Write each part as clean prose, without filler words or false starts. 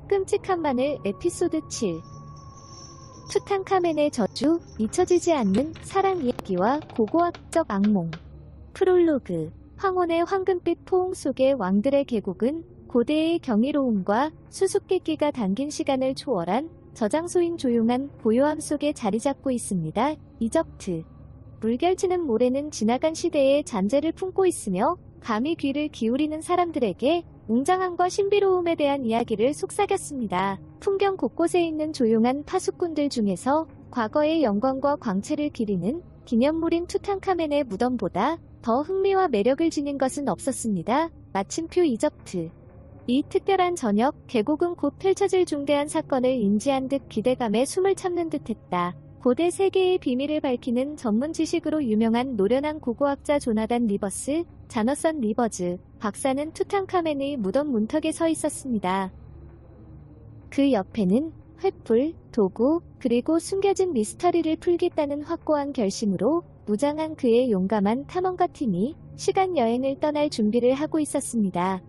끔찍한 마늘 에피소드 7. 투탕카멘의 저주, 잊혀지지 않는 사랑 이야기와 고고학적 악몽. 프롤로그. 황혼의 황금빛 포옹 속의 왕들의 계곡은 고대의 경이로움과 수수께끼가 담긴 시간을 초월한 저장소인 조용한 고요함 속에 자리 잡고 있습니다. 이집트. 물결치는 모래는 지나간 시대의 잔재를 품고 있으며 감히 귀를 기울이는 사람들에게 웅장함과 신비로움에 대한 이야기를 속삭였습니다. 풍경 곳곳에 있는 조용한 파수꾼들 중에서 과거의 영광과 광채를 기리는 기념물인 투탕카멘의 무덤보다 더 흥미와 매력을 지닌 것은 없었습니다. 마침표 이집트. 이 특별한 저녁, 계곡은 곧 펼쳐질 중대한 사건을 인지한 듯 기대감에 숨을 참는 듯했다. 고대 세계의 비밀을 밝히는 전문 지식으로 유명한 노련한 고고학자 조나단 리버스, 자너선 리버즈 박사는 투탕카멘의 무덤 문턱에 서 있었습니다. 그 옆에는 횃불, 도구, 그리고 숨겨진 미스터리를 풀겠다는 확고한 결심으로 무장한 그의 용감한 탐험가 팀이 시간 여행을 떠날 준비를 하고 있었습니다.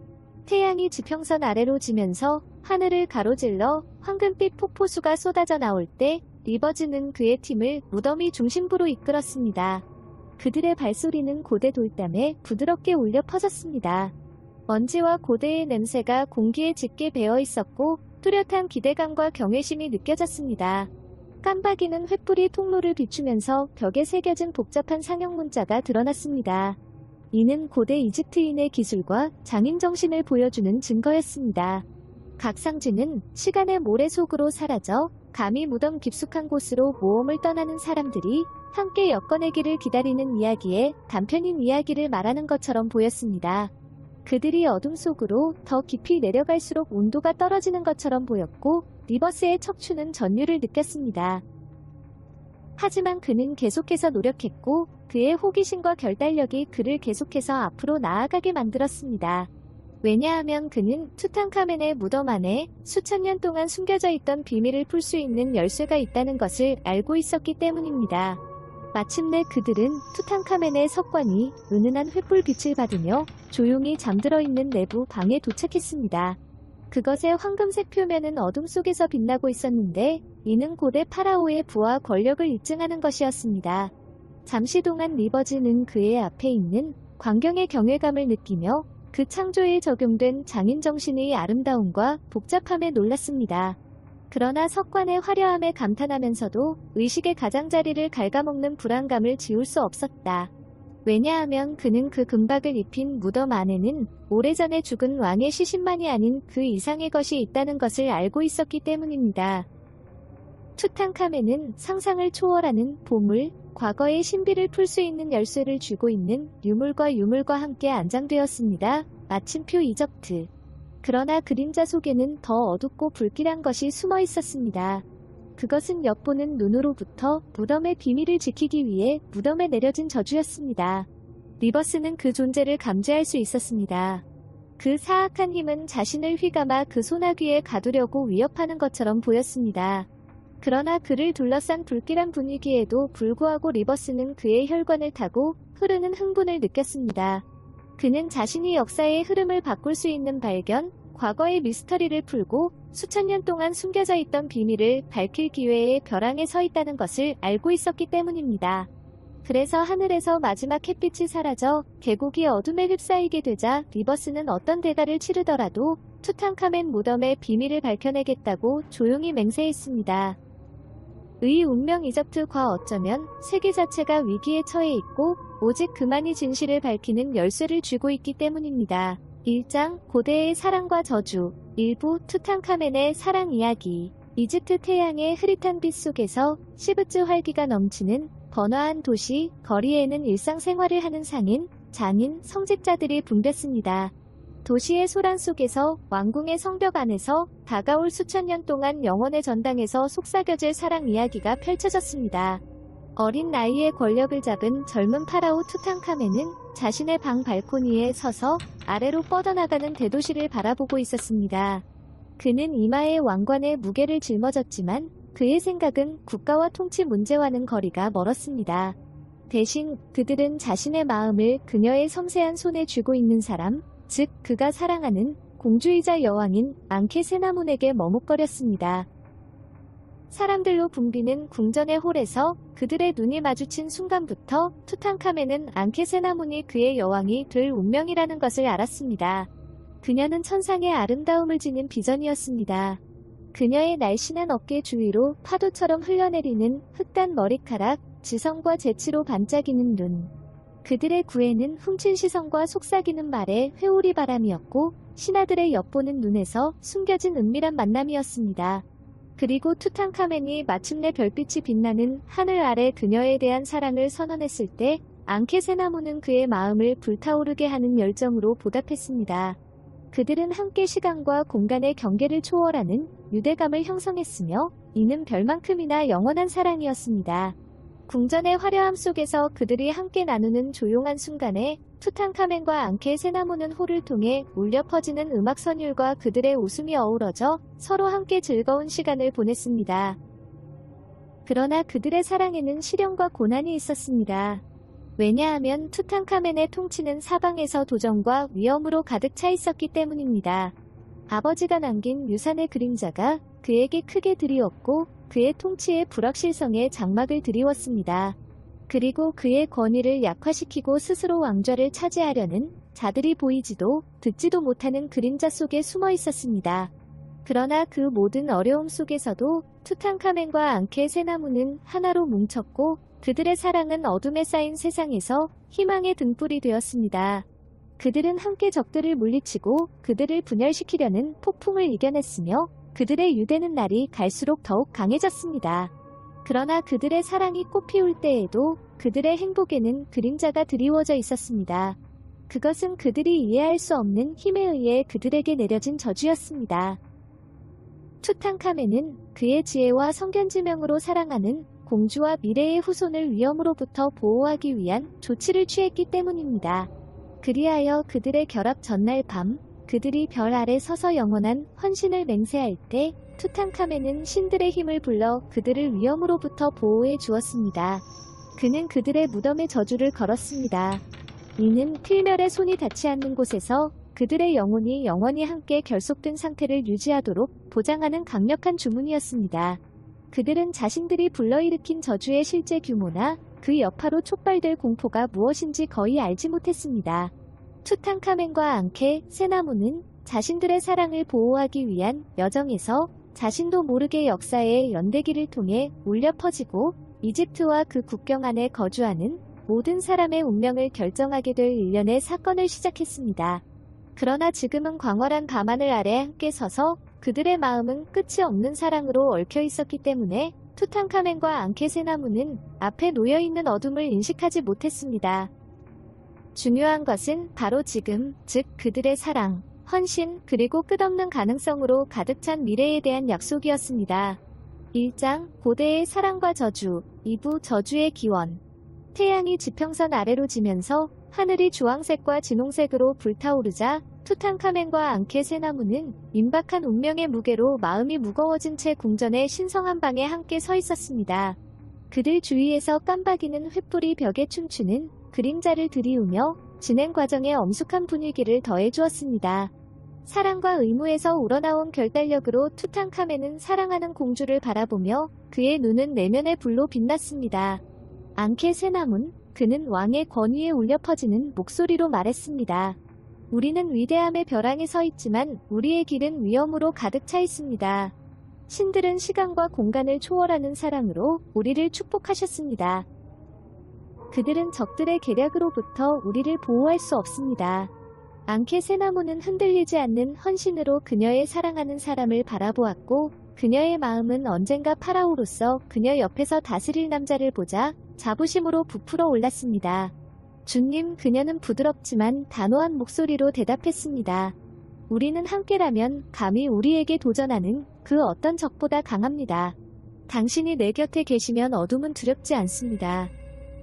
태양이 지평선 아래로 지면서 하늘을 가로질러 황금빛 폭포수가 쏟아져 나올 때 리버즈는 그의 팀을 무덤이 중심부로 이끌었습니다. 그들의 발소리는 고대 돌담에 부드럽게 울려 퍼졌습니다. 먼지와 고대의 냄새가 공기에 짙게 배어 있었고 뚜렷한 기대감과 경외심이 느껴졌습니다. 깜박이는 횃불이 통로를 비추면서 벽에 새겨진 복잡한 상형 문자가 드러났습니다. 이는 고대 이집트인의 기술과 장인정신을 보여주는 증거였습니다. 각 상징은 시간의 모래 속으로 사라져 감히 무덤 깊숙한 곳으로 모험을 떠나는 사람들이 함께 엮어내기를 기다리는 이야기에 단편인 이야기를 말하는 것처럼 보였습니다. 그들이 어둠 속으로 더 깊이 내려갈수록 온도가 떨어지는 것처럼 보였고 리버스의 척추는 전율을 느꼈습니다. 하지만 그는 계속해서 노력했고 그의 호기심과 결단력이 그를 계속해서 앞으로 나아가게 만들었습니다. 왜냐하면 그는 투탕카멘의 무덤 안에 수천 년 동안 숨겨져 있던 비밀을 풀 수 있는 열쇠가 있다는 것을 알고 있었기 때문입니다. 마침내 그들은 투탕카멘의 석관이 은은한 횃불 빛을 받으며 조용히 잠들어 있는 내부 방에 도착했습니다. 그것의 황금색 표면은 어둠 속에서 빛나고 있었는데 이는 고대 파라오의 부와 권력을 입증하는 것이었습니다. 잠시 동안 리버즈는 그의 앞에 있는 광경의 경외감을 느끼며 그 창조에 적용된 장인정신의 아름다움과 복잡함에 놀랐습니다. 그러나 석관의 화려함에 감탄하면서도 의식의 가장자리를 갉아먹는 불안감을 지울 수 없었다. 왜냐하면 그는 그 금박을 입힌 무덤 안에는 오래전에 죽은 왕의 시신만이 아닌 그 이상의 것이 있다는 것을 알고 있었기 때문입니다. 투탕카멘은 상상을 초월하는 보물, 과거의 신비를 풀 수 있는 열쇠를 쥐고 있는 유물과 함께 안장되었습니다. 마침표 이집트. 그러나 그림자 속에는 더 어둡고 불길한 것이 숨어 있었습니다. 그것은 엿보는 눈으로부터 무덤의 비밀을 지키기 위해 무덤에 내려진 저주였습니다. 리버스는 그 존재를 감지할 수 있었습니다. 그 사악한 힘은 자신을 휘감아 그 소나귀에 가두려고 위협하는 것처럼 보였습니다. 그러나 그를 둘러싼 불길한 분위기에도 불구하고 리버스는 그의 혈관을 타고 흐르는 흥분을 느꼈습니다. 그는 자신이 역사의 흐름을 바꿀 수 있는 발견, 과거의 미스터리를 풀고 수천 년 동안 숨겨져 있던 비밀을 밝힐 기회의 벼랑에 서 있다는 것을 알고 있었기 때문입니다. 그래서 하늘에서 마지막 햇빛이 사라져 계곡이 어둠에 휩싸이게 되자 리버스는 어떤 대가를 치르더라도 투탕카멘 무덤의 비밀을 밝혀내겠다고 조용히 맹세했습니다. 의 운명 이집트과 어쩌면 세계 자체가 위기에 처해 있고 오직 그만이 진실을 밝히는 열쇠를 쥐고 있기 때문입니다. 1장 고대의 사랑과 저주. 일부 투탕카멘의 사랑 이야기. 이집트 태양의 흐릿한 빛 속에서 시브츠 활기가 넘치는 번화한 도시 거리에는 일상생활을 하는 상인, 장인, 성직자들이 붐볐습니다. 도시의 소란 속에서 왕궁의 성벽 안에서 다가올 수천 년 동안 영원의 전당에서 속삭여질 사랑 이야기가 펼쳐졌습니다. 어린 나이에 권력을 잡은 젊은 파라오 투탕카멘은 자신의 방 발코니에 서서 아래로 뻗어나가는 대도시를 바라보고 있었습니다. 그는 이마에 왕관의 무게를 짊어졌지만 그의 생각은 국가와 통치 문제와는 거리가 멀었습니다. 대신 그들은 자신의 마음을 그녀의 섬세한 손에 쥐고 있는 사람, 즉 그가 사랑하는 공주이자 여왕인 앙케세나문에게 머뭇거렸습니다. 사람들로 붐비는 궁전의 홀에서 그들의 눈이 마주친 순간부터 투탕카멘은 앙케세나문이 그의 여왕이 될 운명이라는 것을 알았습니다. 그녀는 천상의 아름다움을 지닌 비전이었습니다. 그녀의 날씬한 어깨 주위로 파도처럼 흘러내리는 흑단 머리카락, 지성과 재치로 반짝이는 눈. 그들의 구애는 훔친 시선과 속삭이는 말의 회오리 바람이었고 신하들의 엿보는 눈에서 숨겨진 은밀한 만남이었습니다. 그리고 투탕카멘이 마침내 별빛이 빛나는 하늘 아래 그녀에 대한 사랑을 선언했을 때 앙케세나문은 그의 마음을 불타오르게 하는 열정으로 보답했습니다. 그들은 함께 시간과 공간의 경계를 초월하는 유대감을 형성했으며 이는 별만큼이나 영원한 사랑이었습니다. 궁전의 화려함 속에서 그들이 함께 나누는 조용한 순간에 투탕카멘과 앙케세나문은 홀을 통해 울려 퍼지는 음악 선율과 그들의 웃음이 어우러져 서로 함께 즐거운 시간을 보냈습니다. 그러나 그들의 사랑에는 시련과 고난이 있었습니다. 왜냐하면 투탕카멘의 통치는 사방에서 도전과 위험으로 가득 차 있었기 때문입니다. 아버지가 남긴 유산의 그림자가 그에게 크게 드리웠고 그의 통치의 불확실성에 장막을 드리웠습니다. 그리고 그의 권위를 약화시키고 스스로 왕좌를 차지하려는 자들이 보이지도 듣지도 못하는 그림자 속에 숨어 있었습니다. 그러나 그 모든 어려움 속에서도 투탕카멘과 앙케세나문은 하나로 뭉쳤고 그들의 사랑은 어둠에 쌓인 세상에서 희망의 등불이 되었습니다. 그들은 함께 적들을 물리치고 그들을 분열시키려는 폭풍을 이겨냈으며 그들의 유대는 날이 갈수록 더욱 강해졌습니다. 그러나 그들의 사랑이 꽃피울 때에도 그들의 행복에는 그림자가 드리워져 있었습니다. 그것은 그들이 이해할 수 없는 힘에 의해 그들에게 내려진 저주였습니다. 투탕카멘은 그의 지혜와 성견지명으로 사랑하는 공주와 미래의 후손을 위험으로부터 보호하기 위한 조치를 취했기 때문입니다. 그리하여 그들의 결합 전날 밤 그들이 별 아래 서서 영원한 헌신을 맹세할 때 투탕카멘은 신들의 힘을 불러 그들을 위험으로부터 보호해 주었습니다. 그는 그들의 무덤에 저주를 걸었습니다. 이는 필멸의 손이 닿지 않는 곳에서 그들의 영혼이 영원히 함께 결속된 상태를 유지하도록 보장하는 강력한 주문이었습니다. 그들은 자신들이 불러일으킨 저주의 실제 규모나 그 여파로 촉발될 공포가 무엇인지 거의 알지 못했습니다. 투탕카멘과 앙케세나문은 자신들의 사랑을 보호하기 위한 여정에서 자신도 모르게 역사의 연대기를 통해 울려 퍼지고 이집트와 그 국경 안에 거주하는 모든 사람의 운명을 결정하게 될 일련의 사건을 시작했습니다. 그러나 지금은 광활한 밤하늘 아래 함께 서서 그들의 마음은 끝이 없는 사랑으로 얽혀 있었기 때문에 투탕카멘과 앙케세나문은 앞에 놓여있는 어둠을 인식하지 못했습니다. 중요한 것은 바로 지금, 즉 그들의 사랑, 헌신, 그리고 끝없는 가능성으로 가득 찬 미래에 대한 약속이었습니다. 1장, 고대의 사랑과 저주, 2부 저주의 기원. 태양이 지평선 아래로 지면서 하늘이 주황색과 진홍색으로 불타오르자 투탕카멘과 앙케세나문은 임박한 운명의 무게로 마음이 무거워진 채 궁전의 신성한 방에 함께 서 있었습니다. 그들 주위에서 깜박이는 횃불이 벽에 춤추는 그림자를 들이우며 진행 과정에 엄숙한 분위기를 더해주었습니다. 사랑과 의무에서 우러나온 결단력으로 투탕카멘은 사랑하는 공주를 바라보며 그의 눈은 내면의 불로 빛났습니다. 앙케세나문, 그는 왕의 권위에 울려 퍼지는 목소리로 말했습니다. 우리는 위대함의 벼랑에 서 있지만 우리의 길은 위험으로 가득 차 있습니다. 신들은 시간과 공간을 초월하는 사랑으로 우리를 축복하셨습니다. 그들은 적들의 계략으로부터 우리를 보호할 수 없습니다. 앙케세나문은 흔들리지 않는 헌신으로 그녀의 사랑하는 사람을 바라보았고 그녀의 마음은 언젠가 파라오로서 그녀 옆에서 다스릴 남자를 보자 자부심으로 부풀어 올랐습니다. 주님, 그녀는 부드럽지만 단호한 목소리로 대답했습니다. 우리는 함께라면 감히 우리에게 도전하는 그 어떤 적보다 강합니다. 당신이 내 곁에 계시면 어둠은 두렵지 않습니다.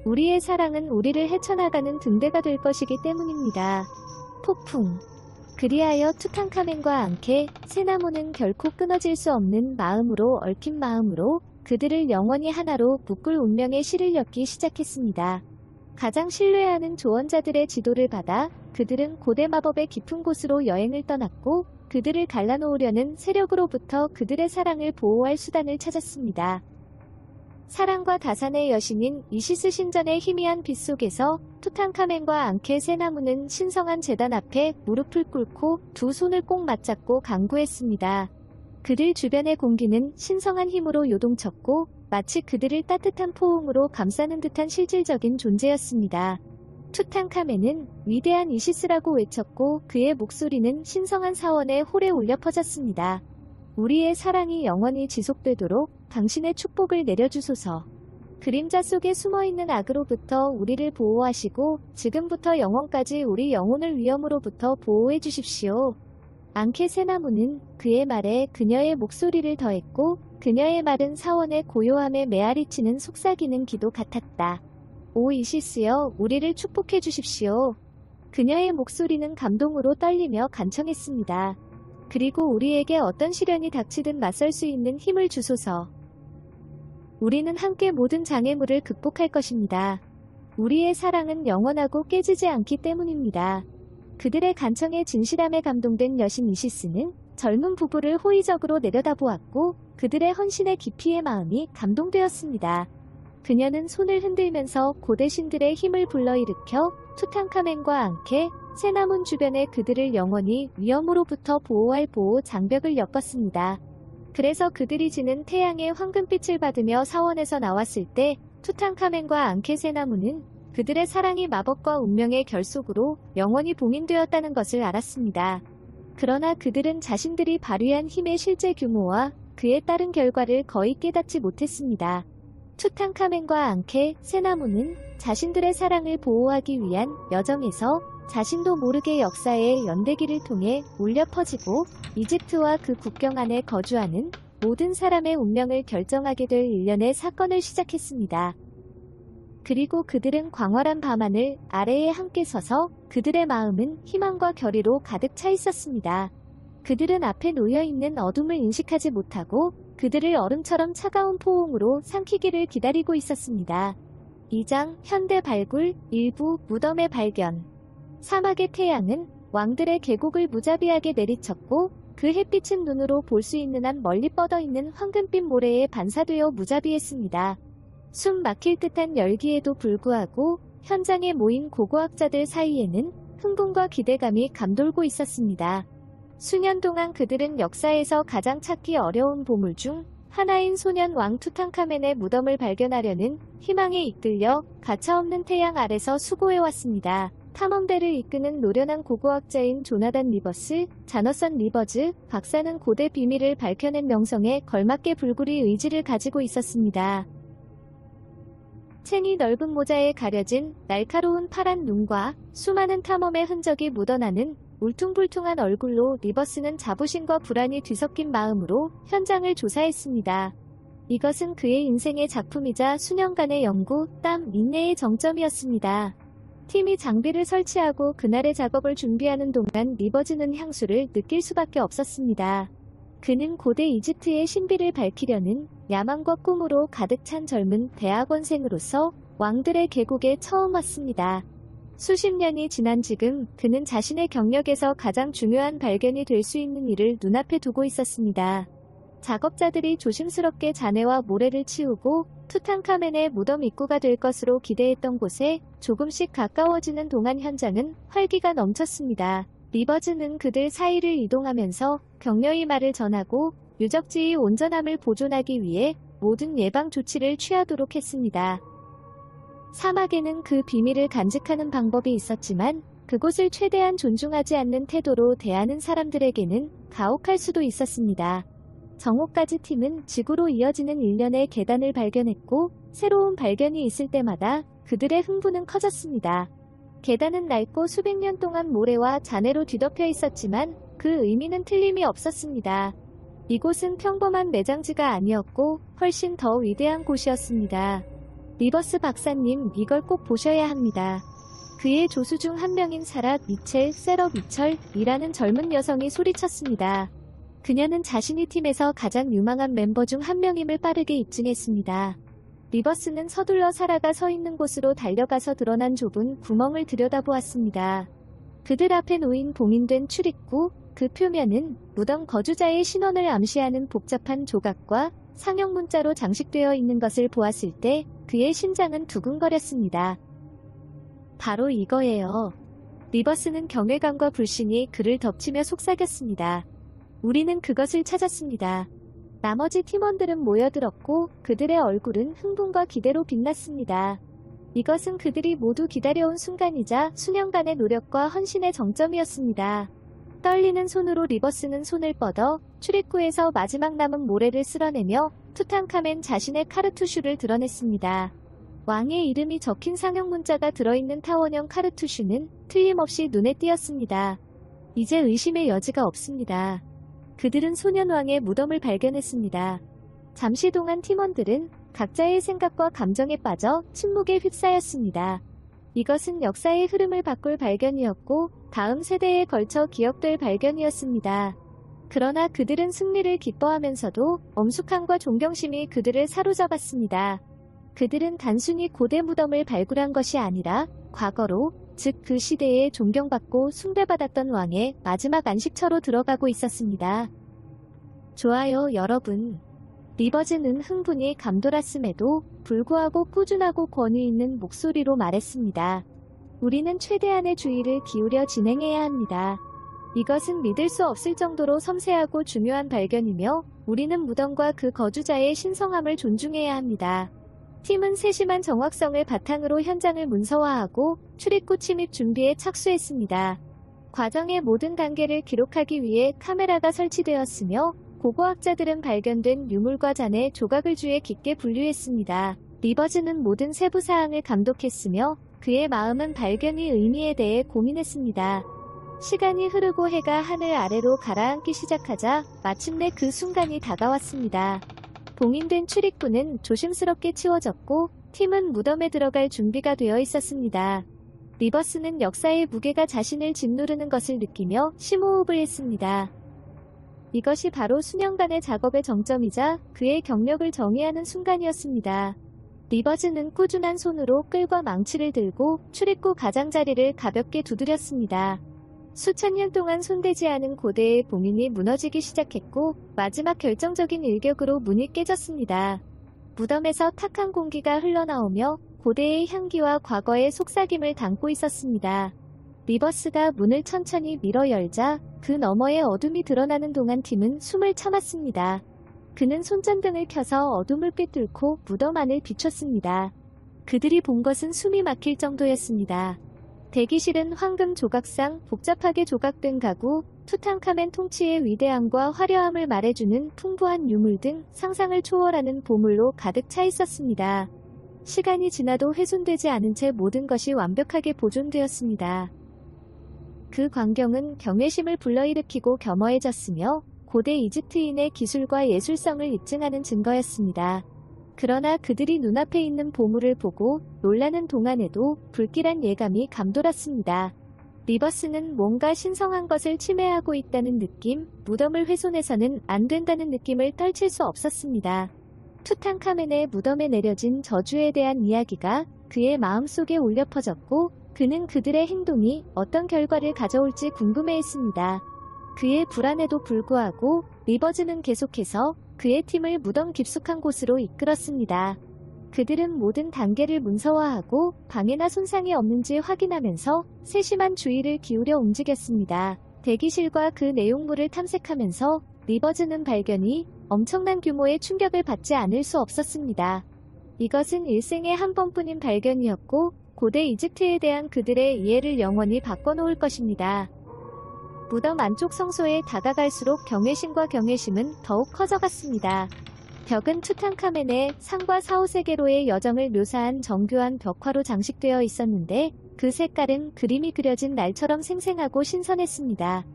우리의 사랑은 우리를 헤쳐나가는 등대가 될 것이기 때문입니다. 폭풍. 그리하여 투탕카멘과 앙케세나문은 결코 끊어질 수 없는 마음으로 얽힌 마음으로 그들을 영원히 하나로 묶을 운명의 실을 엮기 시작했습니다. 가장 신뢰하는 조언자들의 지도를 받아 그들은 고대 마법의 깊은 곳으로 여행을 떠났고 그들을 갈라놓으려는 세력으로부터 그들의 사랑을 보호할 수단을 찾았습니다. 사랑과 다산의 여신인 이시스 신전의 희미한 빛 속에서 투탕카멘과 앙케세나무는 신성한 제단 앞에 무릎을 꿇고 두 손을 꼭 맞잡고 간구했습니다. 그들 주변의 공기는 신성한 힘으로 요동쳤고 마치 그들을 따뜻한 포옹으로 감싸는 듯한 실질적인 존재였습니다. 투탕카멘은 위대한 이시스라고 외쳤고 그의 목소리는 신성한 사원의 홀에 울려 퍼졌습니다. 우리의 사랑이 영원히 지속되도록 당신의 축복을 내려주소서. 그림자 속에 숨어있는 악으로부터 우리를 보호하시고 지금부터 영원까지 우리 영혼을 위험으로부터 보호해 주십시오. 앙케세나무는 그의 말에 그녀의 목소리를 더했고 그녀의 말은 사원의 고요함에 메아리치는 속삭이는 기도 같았다. 오 이시스여, 우리를 축복해 주십시오. 그녀의 목소리는 감동으로 떨리며 간청했습니다. 그리고 우리에게 어떤 시련이 닥치든 맞설 수 있는 힘을 주소서. 우리는 함께 모든 장애물을 극복할 것입니다. 우리의 사랑은 영원하고 깨지지 않기 때문입니다. 그들의 간청에 진실함에 감동된 여신 이시스는 젊은 부부를 호의적으로 내려다보았고 그들의 헌신의 깊이의 마음이 감동되었습니다. 그녀는 손을 흔들면서 고대 신들의 힘을 불러일으켜 투탕카멘과 앙케, 세나문 주변에 그들을 영원히 위험으로부터 보호할 보호 장벽을 엮었습니다. 그래서 그들이 지는 태양의 황금빛을 받으며 사원에서 나왔을 때 투탕카멘과 앙케세나무는 그들의 사랑이 마법과 운명의 결속으로 영원히 봉인되었다는 것을 알았습니다. 그러나 그들은 자신들이 발휘한 힘의 실제 규모와 그에 따른 결과를 거의 깨닫지 못했습니다. 투탕카멘과 앙케, 세나무는 자신들의 사랑을 보호하기 위한 여정에서 자신도 모르게 역사의 연대기를 통해 울려 퍼지고 이집트와 그 국경 안에 거주하는 모든 사람의 운명을 결정하게 될 일련의 사건을 시작했습니다. 그리고 그들은 광활한 밤하늘 아래에 함께 서서 그들의 마음은 희망과 결의로 가득 차 있었습니다. 그들은 앞에 놓여있는 어둠을 인식하지 못하고 그들을 얼음처럼 차가운 포옹으로 삼키기를 기다리고 있었습니다. 2장 현대 발굴 일부 무덤의 발견. 사막의 태양은 왕들의 계곡을 무자비하게 내리쳤고 그 햇빛은 눈으로 볼 수 있는 한 멀리 뻗어있는 황금빛 모래에 반사되어 무자비했습니다. 숨 막힐 듯한 열기에도 불구하고 현장에 모인 고고학자들 사이에는 흥분과 기대감이 감돌고 있었습니다. 수년 동안 그들은 역사에서 가장 찾기 어려운 보물 중 하나인 소년 왕 투탕카멘의 무덤을 발견하려는 희망에 이끌려 가차없는 태양 아래서 수고해왔습니다. 탐험대를 이끄는 노련한 고고학자인 조나단 리버스, 자너선 리버즈 박사는 고대 비밀을 밝혀낸 명성에 걸맞게 불굴의 의지를 가지고 있었습니다. 챙이 넓은 모자에 가려진 날카로운 파란 눈과 수많은 탐험의 흔적이 묻어나는 울퉁불퉁한 얼굴로 리버스는 자부심과 불안이 뒤섞인 마음으로 현장을 조사했습니다. 이것은 그의 인생의 작품이자 수년간의 연구, 땀, 인내의 정점이었습니다. 팀이 장비를 설치하고 그날의 작업을 준비하는 동안 리버즈는 향수를 느낄 수밖에 없었습니다. 그는 고대 이집트의 신비를 밝히려는 야망과 꿈으로 가득 찬 젊은 대학원생으로서 왕들의 계곡에 처음 왔습니다. 수십 년이 지난 지금 그는 자신의 경력에서 가장 중요한 발견이 될 수 있는 일을 눈앞에 두고 있었습니다. 작업자들이 조심스럽게 잔해와 모래를 치우고 투탕카멘의 무덤 입구가 될 것으로 기대했던 곳에 조금씩 가까워지는 동안 현장은 활기가 넘쳤습니다. 리버즈는 그들 사이를 이동하면서 격려의 말을 전하고 유적지의 온전함을 보존하기 위해 모든 예방 조치를 취하도록 했습니다. 사막에는 그 비밀을 간직하는 방법이 있었지만 그곳을 최대한 존중하지 않는 태도로 대하는 사람들에게는 가혹할 수도 있었습니다. 정오까지 팀은 지구로 이어지는 일련의 계단을 발견했고 새로운 발견이 있을 때마다 그들의 흥분은 커졌습니다. 계단은 낡고 수백 년 동안 모래와 잔해로 뒤덮여 있었지만 그 의미는 틀림이 없었습니다. 이곳은 평범한 매장지가 아니었고 훨씬 더 위대한 곳이었습니다. 리버스 박사님, 이걸 꼭 보셔야 합니다. 그의 조수 중 한 명인 사라 미첼 세러 미철이라는 젊은 여성이 소리쳤습니다. 그녀는 자신이 팀에서 가장 유망한 멤버 중 한 명임을 빠르게 입증했습니다. 리버스는 서둘러 사라가 서 있는 곳으로 달려가서 드러난 좁은 구멍을 들여다보았습니다. 그들 앞에 놓인 봉인된 출입구, 그 표면은 무덤 거주자의 신원을 암시하는 복잡한 조각과 상형 문자로 장식되어 있는 것을 보았을 때 그의 심장은 두근거렸습니다. 바로 이거예요. 리버스는 경외감과 불신이 그를 덮치며 속삭였습니다. 우리는 그것을 찾았습니다. 나머지 팀원들은 모여들었고 그들의 얼굴은 흥분과 기대로 빛났습니다. 이것은 그들이 모두 기다려온 순간이자 수년간의 노력과 헌신의 정점이었습니다. 떨리는 손으로 리버스는 손을 뻗어 출입구에서 마지막 남은 모래를 쓸어내며 투탕카멘 자신의 카르투슈를 드러냈습니다. 왕의 이름이 적힌 상형 문자가 들어있는 타원형 카르투슈는 틀림없이 눈에 띄었습니다. 이제 의심의 여지가 없습니다. 그들은 소년왕의 무덤을 발견했습니다. 잠시 동안 팀원들은 각자의 생각과 감정에 빠져 침묵에 휩싸였습니다. 이것은 역사의 흐름을 바꿀 발견이었고 다음 세대에 걸쳐 기억될 발견이었습니다. 그러나 그들은 승리를 기뻐하면서도 엄숙함과 존경심이 그들을 사로잡았습니다. 그들은 단순히 고대 무덤을 발굴한 것이 아니라 과거로, 즉 그 시대에 존경받고 숭배받았던 왕의 마지막 안식처로 들어가고 있었습니다. 좋아요, 여러분. 리버즈는 흥분이 감돌았음에도 불구하고 꾸준하고 권위 있는 목소리로 말했습니다. 우리는 최대한의 주의를 기울여 진행해야 합니다. 이것은 믿을 수 없을 정도로 섬세하고 중요한 발견이며 우리는 무덤과 그 거주자의 신성함을 존중해야 합니다. 팀은 세심한 정확성을 바탕으로 현장을 문서화하고 출입구 침입 준비에 착수했습니다. 과정의 모든 단계를 기록하기 위해 카메라가 설치되었으며 고고학자들은 발견된 유물과 잔의 조각을 주에 깊게 분류했습니다. 리버즈는 모든 세부 사항을 감독했으며 그의 마음은 발견의 의미에 대해 고민했습니다. 시간이 흐르고 해가 하늘 아래로 가라앉기 시작하자 마침내 그 순간이 다가왔습니다. 봉인된 출입구는 조심스럽게 치워졌고 팀은 무덤에 들어갈 준비가 되어 있었습니다. 리버스는 역사의 무게가 자신을 짓누르는 것을 느끼며 심호흡을 했습니다. 이것이 바로 수년간의 작업의 정점이자 그의 경력을 정의하는 순간이었습니다. 리버즈는 꾸준한 손으로 끌과 망치를 들고 출입구 가장자리를 가볍게 두드렸습니다. 수천 년 동안 손대지 않은 고대의 봉인이 무너지기 시작했고 마지막 결정적인 일격으로 문이 깨졌습니다. 무덤에서 탁한 공기가 흘러나오며 고대의 향기와 과거의 속삭임을 담고 있었습니다. 리버스가 문을 천천히 밀어 열자 그 너머의 어둠이 드러나는 동안 팀은 숨을 참았습니다. 그는 손전등을 켜서 어둠을 꿰뚫고 무덤 안을 비췄습니다. 그들이 본 것은 숨이 막힐 정도였습니다. 대기실은 황금 조각상, 복잡하게 조각된 가구, 투탕카멘 통치의 위대함과 화려함을 말해주는 풍부한 유물 등 상상을 초월하는 보물로 가득 차 있었습니다. 시간이 지나도 훼손되지 않은 채 모든 것이 완벽하게 보존되었습니다. 그 광경은 경외심을 불러일으키고 겸허해졌으며 고대 이집트인의 기술과 예술성을 입증하는 증거였습니다. 그러나 그들이 눈앞에 있는 보물을 보고 놀라는 동안에도 불길한 예감이 감돌았습니다. 리버스는 뭔가 신성한 것을 침해하고 있다는 느낌, 무덤을 훼손해서는 안 된다는 느낌을 떨칠 수 없었습니다. 투탕카멘의 무덤에 내려진 저주에 대한 이야기가 그의 마음속에 울려 퍼졌고 그는 그들의 행동이 어떤 결과를 가져올지 궁금해했습니다. 그의 불안에도 불구하고 리버즈는 계속해서 그의 팀을 무덤 깊숙한 곳으로 이끌었습니다. 그들은 모든 단계를 문서화하고 방해나 손상이 없는지 확인하면서 세심한 주의를 기울여 움직였습니다. 대기실과 그 내용물을 탐색하면서 리버즈는 발견이 엄청난 규모의 충격을 받지 않을 수 없었습니다. 이것은 일생에 한 번뿐인 발견이었고 고대 이집트에 대한 그들의 이해를 영원히 바꿔놓을 것입니다. 무덤 안쪽 성소에 다가갈수록 경외심과 경외심은 더욱 커져갔습니다. 벽은 투탕카멘의 상과 사후세계로의 여정을 묘사한 정교한 벽화로 장식되어 있었는데 그 색깔은 그림이 그려진 날처럼 생생하고 신선했습니다.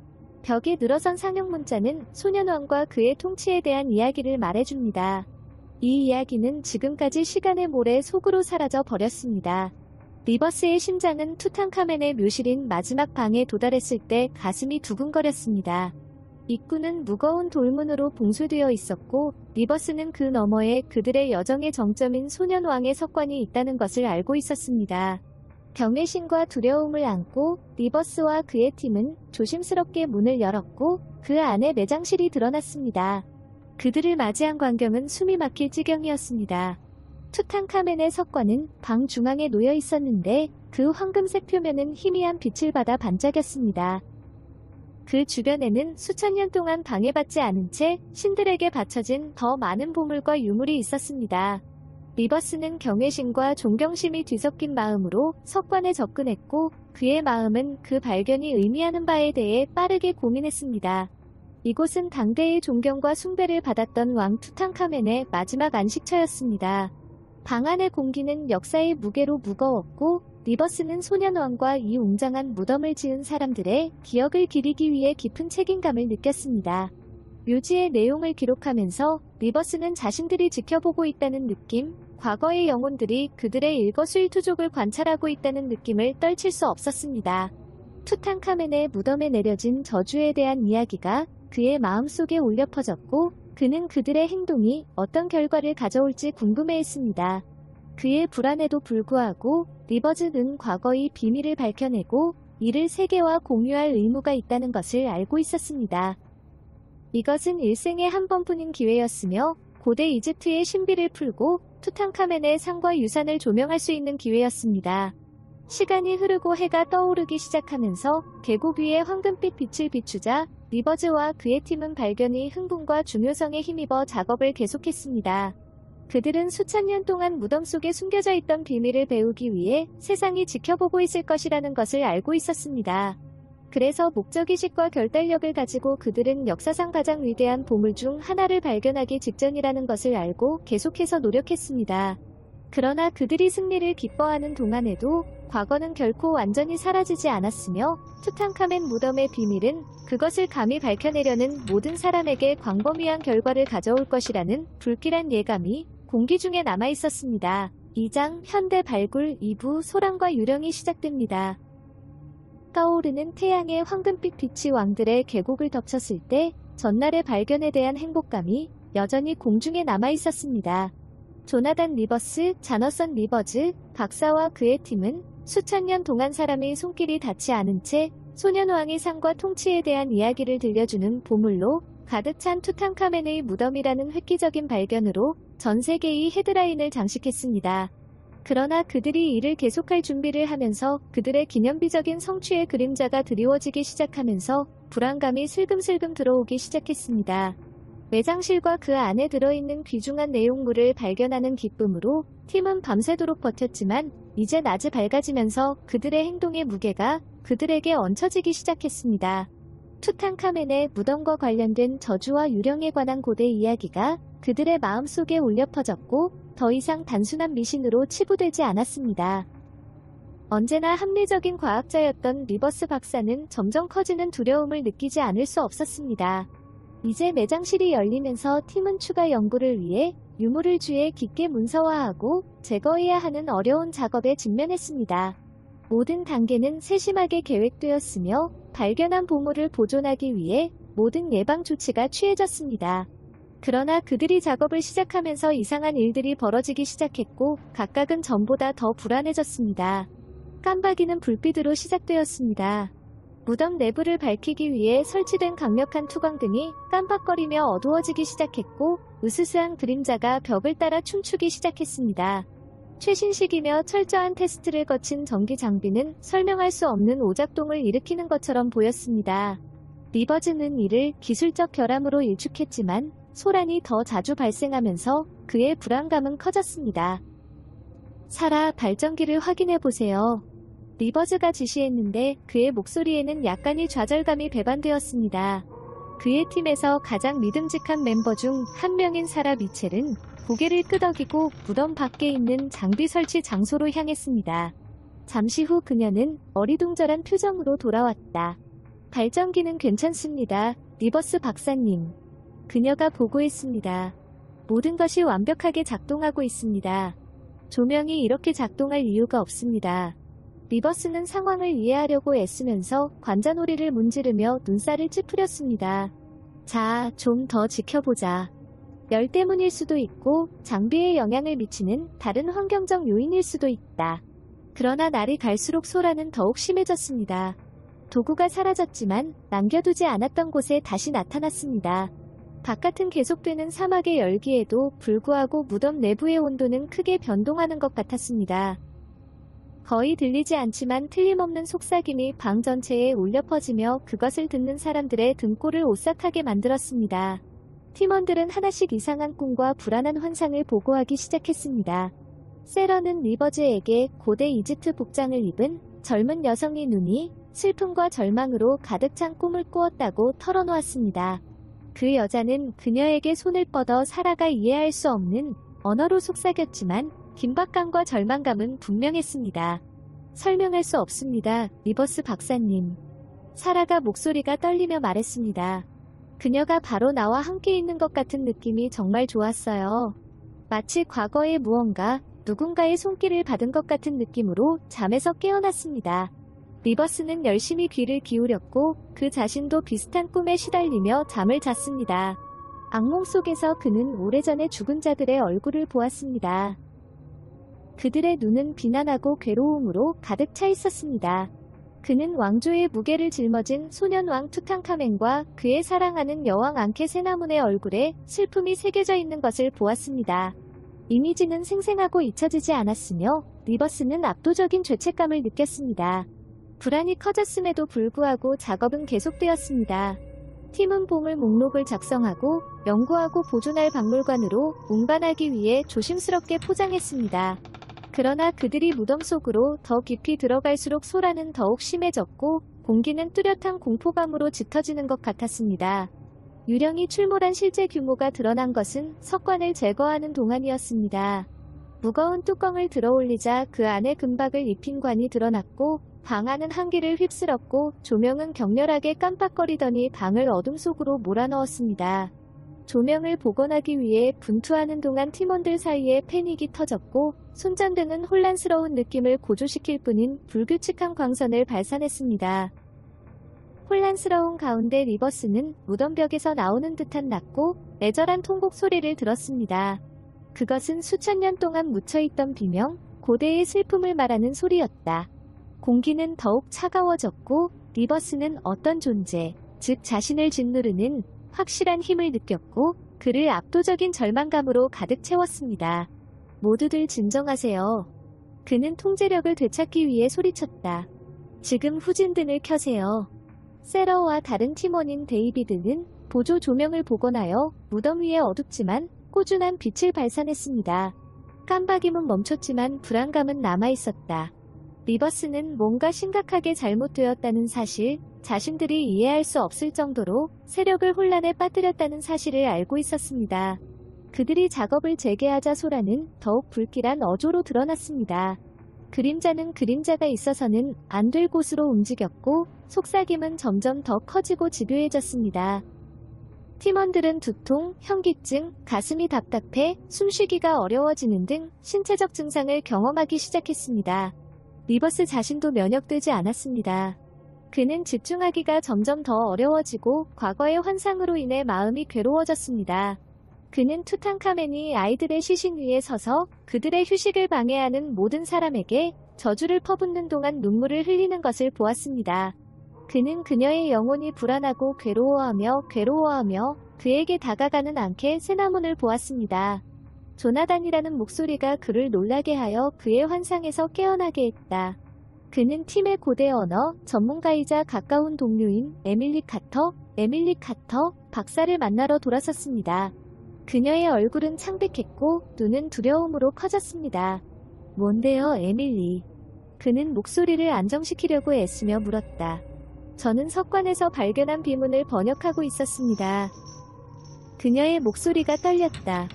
벽에 늘어선 상형 문자는 소년왕과 그의 통치에 대한 이야기를 말해줍니다. 이 이야기는 지금까지 시간의 모래 속으로 사라져 버렸습니다. 리버스의 심장은 투탕카멘의 묘실인 마지막 방에 도달했을 때 가슴이 두근거렸습니다. 입구는 무거운 돌문으로 봉쇄되어 있었고 리버스는 그 너머에 그들의 여정의 정점인 소년왕의 석관이 있다는 것을 알고 있었습니다. 경외심과 두려움을 안고 리버스와 그의 팀은 조심스럽게 문을 열었고 그 안에 매장실이 드러났습니다. 그들을 맞이한 광경은 숨이 막힐 지경이었습니다. 투탕카멘의 석관은 방 중앙에 놓여 있었는데 그 황금색 표면은 희미한 빛을 받아 반짝였습니다. 그 주변에는 수천 년 동안 방해받지 않은 채 신들에게 바쳐진 더 많은 보물과 유물이 있었습니다. 리버스는 경외심과 존경심이 뒤섞인 마음으로 석관에 접근했고 그의 마음은 그 발견이 의미하는 바에 대해 빠르게 고민했습니다. 이곳은 당대의 존경과 숭배를 받았던 왕 투탕카멘의 마지막 안식처였습니다. 방 안의 공기는 역사의 무게로 무거웠고 리버스는 소년왕과 이 웅장한 무덤을 지은 사람들의 기억을 기리기 위해 깊은 책임감을 느꼈습니다. 묘지의 내용을 기록하면서 리버스는 자신들이 지켜보고 있다는 느낌, 과거의 영혼들이 그들의 일거수일투족을 관찰하고 있다는 느낌을 떨칠 수 없었습니다. 투탕카멘의 무덤에 내려진 저주에 대한 이야기가 그의 마음속에 울려 퍼졌고 그는 그들의 행동이 어떤 결과를 가져올지 궁금해했습니다. 그의 불안에도 불구하고 리버즈는 과거의 비밀을 밝혀내고 이를 세계와 공유할 의무가 있다는 것을 알고 있었습니다. 이것은 일생에 한 번뿐인 기회였으며 고대 이집트의 신비를 풀고 투탕카멘의 상과 유산을 조명할 수 있는 기회였습니다. 시간이 흐르고 해가 떠오르기 시작하면서 계곡 위에 황금빛 빛을 비추자 리버즈와 그의 팀은 발견이 흥분과 중요성에 힘입어 작업을 계속했습니다. 그들은 수천 년 동안 무덤 속에 숨겨져 있던 비밀을 배우기 위해 세상이 지켜보고 있을 것이라는 것을 알고 있었습니다. 그래서 목적의식과 결단력을 가지고 그들은 역사상 가장 위대한 보물 중 하나를 발견하기 직전이라는 것을 알고 계속해서 노력했습니다. 그러나 그들이 승리를 기뻐하는 동안에도 과거는 결코 완전히 사라지지 않았으며 투탕카멘 무덤의 비밀은 그것을 감히 밝혀내려는 모든 사람에게 광범위한 결과를 가져올 것이라는 불길한 예감이 공기 중에 남아있었습니다. 2장 현대 발굴 2부 소란과 유령이 시작됩니다. 떠오르는 태양의 황금빛 빛이 왕들의 계곡을 덮쳤을 때 전날의 발견에 대한 행복감이 여전히 공중에 남아있었습니다. 조나단 리버스, 자너선 리버즈, 박사와 그의 팀은 수천 년 동안 사람의 손길이 닿지 않은 채 소년왕의 상과 통치에 대한 이야기를 들려주는 보물로 가득 찬 투탕카멘의 무덤이라는 획기적인 발견으로 전 세계의 헤드라인을 장식했습니다. 그러나 그들이 이를 계속할 준비를 하면서 그들의 기념비적인 성취의 그림자가 드리워지기 시작하면서 불안감이 슬금슬금 들어오기 시작했습니다. 매장실과 그 안에 들어있는 귀중한 내용물을 발견하는 기쁨으로 팀은 밤새도록 버텼지만 이제 낮이 밝아지면서 그들의 행동의 무게가 그들에게 얹혀지기 시작했습니다. 투탕카멘의 무덤과 관련된 저주와 유령에 관한 고대 이야기가 그들의 마음속에 울려 퍼졌고 더 이상 단순한 미신으로 치부되지 않았습니다. 언제나 합리적인 과학자였던 리버스 박사는 점점 커지는 두려움을 느끼지 않을 수 없었습니다. 이제 매장실이 열리면서 팀은 추가 연구를 위해 유물을 쥐에 깊게 문서화하고 제거해야 하는 어려운 작업에 직면했습니다. 모든 단계는 세심하게 계획되었으며 발견한 보물을 보존하기 위해 모든 예방 조치가 취해졌습니다. 그러나 그들이 작업을 시작하면서 이상한 일들이 벌어지기 시작했고 각각은 전보다 더 불안해졌습니다. 깜박이는 불빛으로 시작되었습니다. 무덤 내부를 밝히기 위해 설치된 강력한 투광등이 깜빡거리며 어두워지기 시작했고 으스스한 그림자가 벽을 따라 춤추기 시작했습니다. 최신식이며 철저한 테스트를 거친 전기 장비는 설명할 수 없는 오작동을 일으키는 것처럼 보였습니다. 리버즈는 이를 기술적 결함으로 일축했지만 소란이 더 자주 발생하면서 그의 불안감은 커졌습니다. 사라, 발전기를 확인해보세요. 리버즈가 지시했는데 그의 목소리에는 약간의 좌절감이 배반되었습니다. 그의 팀에서 가장 믿음직한 멤버 중 한 명인 사라 미첼은 고개를 끄덕이고 무덤 밖에 있는 장비 설치 장소로 향했습니다. 잠시 후 그녀는 어리둥절한 표정으로 돌아왔다. 발전기는 괜찮습니다. 리버스 박사님. 그녀가 보고했습니다. 모든 것이 완벽하게 작동하고 있습니다. 조명이 이렇게 작동할 이유가 없습니다. 리버스는 상황을 이해하려고 애쓰면서 관자놀이를 문지르며 눈살을 찌푸렸습니다. 자, 좀 더 지켜보자. 열 때문일 수도 있고 장비에 영향을 미치는 다른 환경적 요인일 수도 있다. 그러나 날이 갈수록 소란은 더욱 심해졌습니다. 도구가 사라졌지만 남겨두지 않았던 곳에 다시 나타났습니다. 바깥은 계속되는 사막의 열기에도 불구하고 무덤 내부의 온도는 크게 변동하는 것 같았습니다. 거의 들리지 않지만 틀림없는 속삭임이 방 전체에 울려 퍼지며 그것을 듣는 사람들의 등골을 오싹하게 만들었습니다. 팀원들은 하나씩 이상한 꿈과 불안한 환상을 보고하기 시작했습니다. 세러는 리버즈에게 고대 이집트 복장을 입은 젊은 여성의 눈이 슬픔과 절망으로 가득 찬 꿈을 꾸었다고 털어놓았습니다. 그 여자는 그녀에게 손을 뻗어 사라가 이해할 수 없는 언어로 속삭였지만 긴박감과 절망감은 분명했습니다. 설명할 수 없습니다, 리버스 박사님. 사라가 목소리가 떨리며 말했습니다. 그녀가 바로 나와 함께 있는 것 같은 느낌이 정말 좋았어요. 마치 과거의 무언가, 누군가의 손길을 받은 것 같은 느낌으로 잠에서 깨어났습니다. 리버스는 열심히 귀를 기울였고 그 자신도 비슷한 꿈에 시달리며 잠을 잤습니다. 악몽 속에서 그는 오래전에 죽은 자들의 얼굴을 보았습니다. 그들의 눈은 비난하고 괴로움으로 가득 차 있었습니다. 그는 왕조의 무게를 짊어진 소년왕 투탕카멘과 그의 사랑하는 여왕 앙케세나문의 얼굴에 슬픔이 새겨져 있는 것을 보았습니다. 이미지는 생생하고 잊혀지지 않았으며 리버스는 압도적인 죄책감을 느꼈습니다. 불안이 커졌음에도 불구하고 작업은 계속되었습니다. 팀은 보물 목록을 작성하고 연구하고 보존할 박물관으로 운반하기 위해 조심스럽게 포장했습니다. 그러나 그들이 무덤 속으로 더 깊이 들어갈수록 소란은 더욱 심해졌고 공기는 뚜렷한 공포감으로 짙어지는 것 같았습니다. 유령이 출몰한 실제 규모가 드러난 것은 석관을 제거하는 동안이었습니다. 무거운 뚜껑을 들어올리자 그 안에 금박을 입힌 관이 드러났고 방 안은 한기를 휩쓸었고 조명은 격렬하게 깜빡거리더니 방을 어둠 속으로 몰아넣었습니다. 조명을 복원하기 위해 분투하는 동안 팀원들 사이에 패닉이 터졌고 손전등은 혼란스러운 느낌을 고조시킬 뿐인 불규칙한 광선을 발산했습니다. 혼란스러운 가운데 리버스는 무덤벽에서 나오는 듯한 낮고 애절한 통곡 소리를 들었습니다. 그것은 수천 년 동안 묻혀있던 비명, 고대의 슬픔을 말하는 소리였다. 공기는 더욱 차가워졌고 리버스는 어떤 존재, 즉 자신을 짓누르는 확실한 힘을 느꼈고 그를 압도적인 절망감으로 가득 채웠습니다. 모두들 진정하세요. 그는 통제력을 되찾기 위해 소리쳤다. 지금 후진등을 켜세요. 세러와 다른 팀원인 데이비드는 보조 조명을 복원하여 무덤 위에 어둡지만 꾸준한 빛을 발산했습니다. 깜박임은 멈췄지만 불안감은 남아있었다. 리버스는 뭔가 심각하게 잘못되었다는 사실, 자신들이 이해할 수 없을 정도로 세력을 혼란에 빠뜨렸다는 사실을 알고 있었습니다. 그들이 작업을 재개하자 소란은 더욱 불길한 어조로 드러났습니다. 그림자는 그림자가 있어서는 안 될 곳으로 움직였고 속삭임은 점점 더 커지고 집요해졌습니다. 팀원들은 두통, 현기증, 가슴이 답답해 숨쉬기가 어려워지는 등 신체적 증상을 경험하기 시작했습니다. 리버스 자신도 면역되지 않았습니다. 그는 집중하기가 점점 더 어려워지고 과거의 환상으로 인해 마음이 괴로워졌습니다. 그는 투탕카멘이 아이들의 시신 위에 서서 그들의 휴식을 방해하는 모든 사람에게 저주를 퍼붓는 동안 눈물을 흘리는 것을 보았습니다. 그는 그녀의 영혼이 불안하고 괴로워하며 그에게 다가가는 앙케세나문을 보았습니다. 조나단이라는 목소리가 그를 놀라게 하여 그의 환상에서 깨어나게 했다. 그는 팀의 고대 언어 전문가이자 가까운 동료인 에밀리 카터 박사를 만나러 돌아섰습니다. 그녀의 얼굴은 창백했고 눈은 두려움으로 커졌습니다. 뭔데요, 에밀리? 그는 목소리를 안정시키려고 애쓰며 물었다. 저는 석관에서 발견한 비문을 번역하고 있었습니다. 그녀의 목소리가 떨렸다.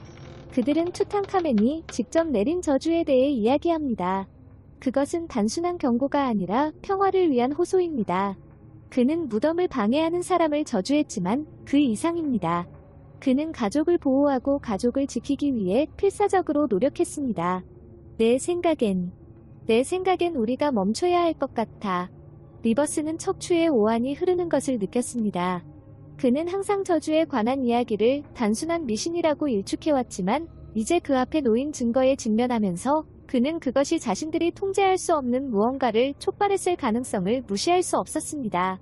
그들은 투탕카멘이 직접 내린 저주에 대해 이야기합니다. 그것은 단순한 경고가 아니라 평화를 위한 호소입니다. 그는 무덤을 방해하는 사람을 저주했지만 그 이상입니다. 그는 가족을 보호하고 가족을 지키기 위해 필사적으로 노력했습니다. 내 생각엔 우리가 멈춰야 할 것 같아. 리버스는 척추에 오한이 흐르는 것을 느꼈습니다. 그는 항상 저주에 관한 이야기를 단순한 미신이라고 일축해왔지만 이제 그 앞에 놓인 증거에 직면하면서 그는 그것이 자신들이 통제할 수 없는 무언가를 촉발했을 가능성을 무시할 수 없었습니다.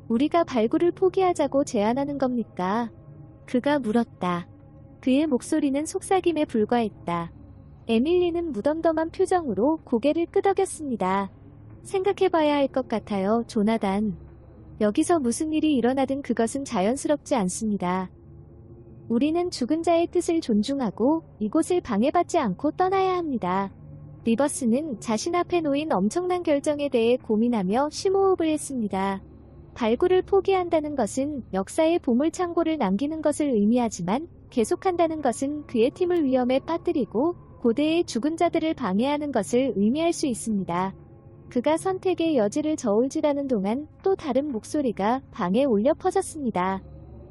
우리가 발굴을 포기하자고 제안하는 겁니까? 그가 물었다. 그의 목소리는 속삭임에 불과했다. 에밀리는 무덤덤한 표정으로 고개를 끄덕였습니다. 생각해봐야 할 것 같아요, 조나단. 여기서 무슨 일이 일어나든 그것은 자연스럽지 않습니다. 우리는 죽은 자의 뜻을 존중하고 이곳을 방해받지 않고 떠나야 합니다. 리버스는 자신 앞에 놓인 엄청난 결정에 대해 고민하며 심호흡을 했습니다. 발굴을 포기한다는 것은 역사의 보물창고를 남기는 것을 의미하지만 계속한다는 것은 그의 팀을 위험에 빠뜨리고 고대의 죽은 자들을 방해하는 것을 의미할 수 있습니다. 그가 선택의 여지를 저울질하는 동안 또 다른 목소리가 방에 울려 퍼졌습니다.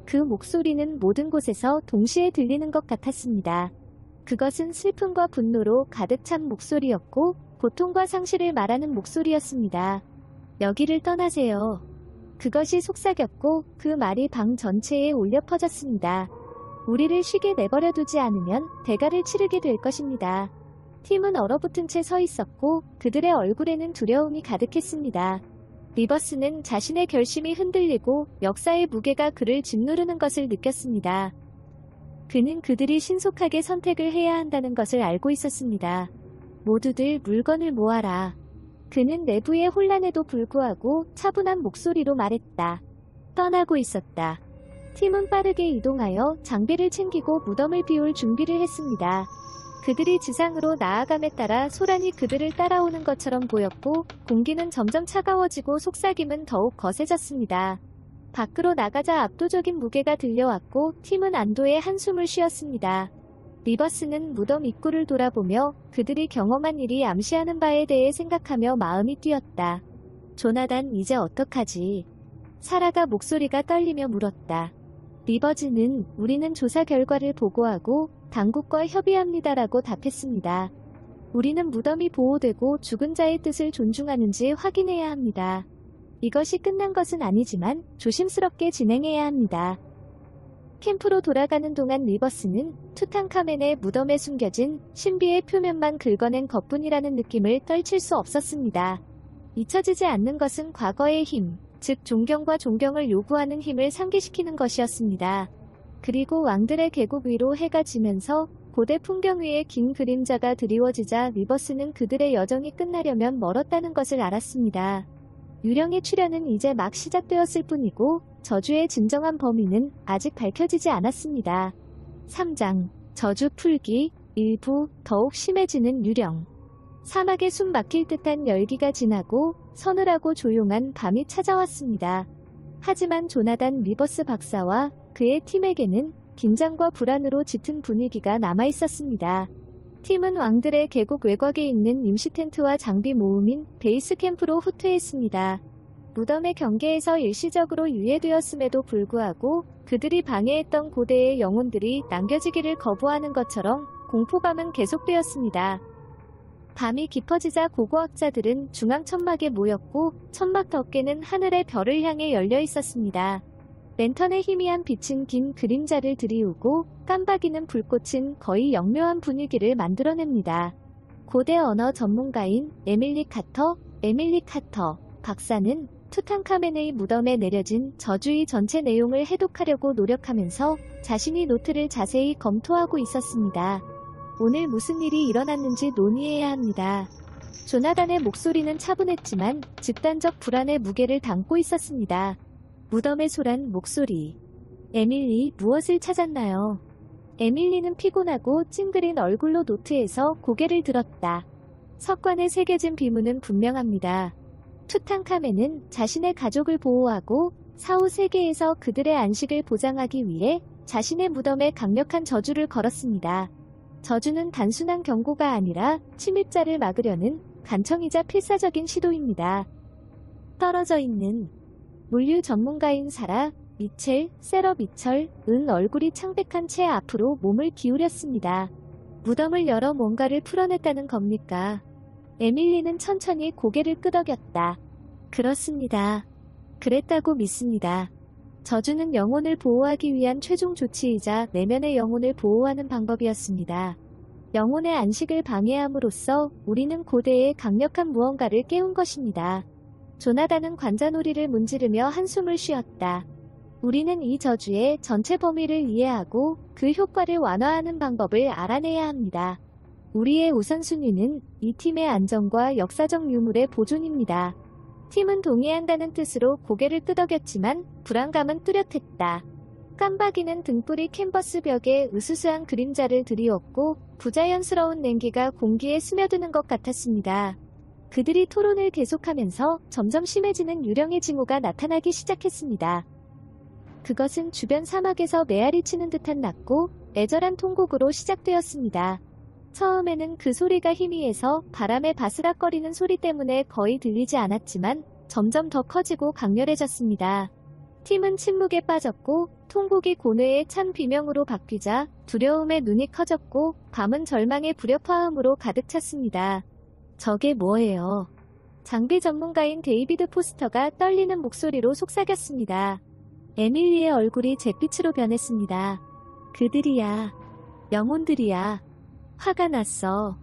그 목소리는 모든 곳에서 동시에 들리는 것 같았습니다. 그것은 슬픔과 분노로 가득 찬 목소리였고 고통과 상실을 말하는 목소리였습니다. 여기를 떠나세요. 그것이 속삭였고 그 말이 방 전체에 울려 퍼졌습니다. 우리를 쉬게 내버려 두지 않으면 대가를 치르게 될 것입니다. 팀은 얼어붙은 채 서 있었고 그들의 얼굴에는 두려움이 가득했습니다. 리버스는 자신의 결심이 흔들리고 역사의 무게가 그를 짓누르는 것을 느꼈습니다. 그는 그들이 신속하게 선택을 해야 한다는 것을 알고 있었습니다. 모두들 물건을 모아라. 그는 내부의 혼란에도 불구하고 차분한 목소리로 말했다. 떠나고 있었다. 팀은 빠르게 이동하여 장비를 챙기고 무덤을 비울 준비를 했습니다. 그들이 지상으로 나아감에 따라 소란이 그들을 따라오는 것처럼 보였고 공기는 점점 차가워지고 속삭임은 더욱 거세졌습니다. 밖으로 나가자 압도적인 무게가 들려왔고 팀은 안도의 한숨을 쉬었습니다. 리버스는 무덤 입구를 돌아보며 그들이 경험한 일이 암시하는 바에 대해 생각하며 마음이 뛰었다. 조나단, 이제 어떡하지? 사라가 목소리가 떨리며 물었다. 리버즈는 우리는 조사 결과를 보고하고 당국과 협의합니다라고 답했습니다. 우리는 무덤이 보호되고 죽은 자의 뜻을 존중하는지 확인해야 합니다. 이것이 끝난 것은 아니지만 조심스럽게 진행해야 합니다. 캠프로 돌아가는 동안 리버스는 투탕카멘의 무덤에 숨겨진 신비의 표면만 긁어낸 것뿐이라는 느낌을 떨칠 수 없었습니다. 잊혀지지 않는 것은 과거의 힘, 즉 존경과 존경을 요구하는 힘을 상기시키는 것이었습니다. 그리고 왕들의 계곡 위로 해가 지면서 고대 풍경 위에 긴 그림자가 드리워지자 리버스는 그들의 여정이 끝나려면 멀었다는 것을 알았습니다. 유령의 출현은 이제 막 시작되었을 뿐이고 저주의 진정한 범위는 아직 밝혀지지 않았습니다. 3장 저주 풀기 일부 더욱 심해지는 유령. 사막에 숨 막힐 듯한 열기가 지나고 서늘하고 조용한 밤이 찾아왔습니다. 하지만 조나단 리버스 박사와 그의 팀에게는 긴장과 불안으로 짙은 분위기가 남아있었습니다. 팀은 왕들의 계곡 외곽에 있는 임시 텐트와 장비 모음인 베이스 캠프로 후퇴했습니다. 무덤의 경계에서 일시적으로 유예되었음에도 불구하고 그들이 방해했던 고대의 영혼들이 남겨지기를 거부하는 것처럼 공포감은 계속되었습니다. 밤이 깊어지자 고고학자들은 중앙 천막에 모였고 천막 덮개는 하늘의 별을 향해 열려 있었습니다. 랜턴의 희미한 빛은 긴 그림자를 드리우고 깜박이는 불꽃은 거의 영묘한 분위기를 만들어냅니다. 고대 언어 전문가인 에밀리 카터 박사는 투탕카멘의 무덤에 내려진 저주의 전체 내용을 해독하려고 노력하면서 자신이 노트를 자세히 검토하고 있었습니다. 오늘 무슨 일이 일어났는지 논의해야 합니다. 조나단의 목소리는 차분했지만 집단적 불안의 무게를 담고 있었습니다. 무덤의 소란 목소리. 에밀리, 무엇을 찾았나요? 에밀리는 피곤하고 찡그린 얼굴로 노트에서 고개를 들었다. 석관에 새겨진 비문은 분명합니다. 투탕카멘은 자신의 가족을 보호하고 사후 세계에서 그들의 안식을 보장하기 위해 자신의 무덤에 강력한 저주를 걸었습니다. 저주는 단순한 경고가 아니라 침입자를 막으려는 간청이자 필사적인 시도입니다. 떨어져 있는 물류 전문가인 사라, 세러 미철은 얼굴이 창백한 채 앞으로 몸을 기울였습니다. 무덤을 열어 뭔가를 풀어냈다는 겁니까? 에밀리는 천천히 고개를 끄덕였다. 그렇습니다. 그랬다고 믿습니다. 저주는 영혼을 보호하기 위한 최종 조치이자 내면의 영혼을 보호하는 방법이었습니다. 영혼의 안식을 방해함으로써 우리는 고대의 강력한 무언가를 깨운 것입니다. 조나단은 관자놀이를 문지르며 한숨을 쉬었다. 우리는 이 저주의 전체 범위를 이해하고 그 효과를 완화하는 방법을 알아내야 합니다. 우리의 우선순위는 이 팀의 안정과 역사적 유물의 보존입니다. 팀은 동의한다는 뜻으로 고개를 끄덕였지만 불안감은 뚜렷했다. 깜박이는 등불이 캔버스 벽에 으스스한 그림자를 드리웠고 부자연스러운 냉기가 공기에 스며드는 것 같았습니다. 그들이 토론을 계속하면서 점점 심해지는 유령의 징후가 나타나기 시작했습니다. 그것은 주변 사막에서 메아리 치는 듯한 낮고 애절한 통곡으로 시작되었습니다. 처음에는 그 소리가 희미해서 바람에 바스락거리는 소리 때문에 거의 들리지 않았지만 점점 더 커지고 강렬해졌습니다. 팀은 침묵에 빠졌고 통곡이 고뇌의 찬 비명으로 바뀌자 두려움에 눈이 커졌고 밤은 절망의 불협화음으로 가득 찼습니다. 저게 뭐예요? 장비 전문가인 데이비드 포스터가 떨리는 목소리로 속삭였습니다. 에밀리의 얼굴이 잿빛으로 변했습니다. 그들이야. 영혼들이야. 화가 났어.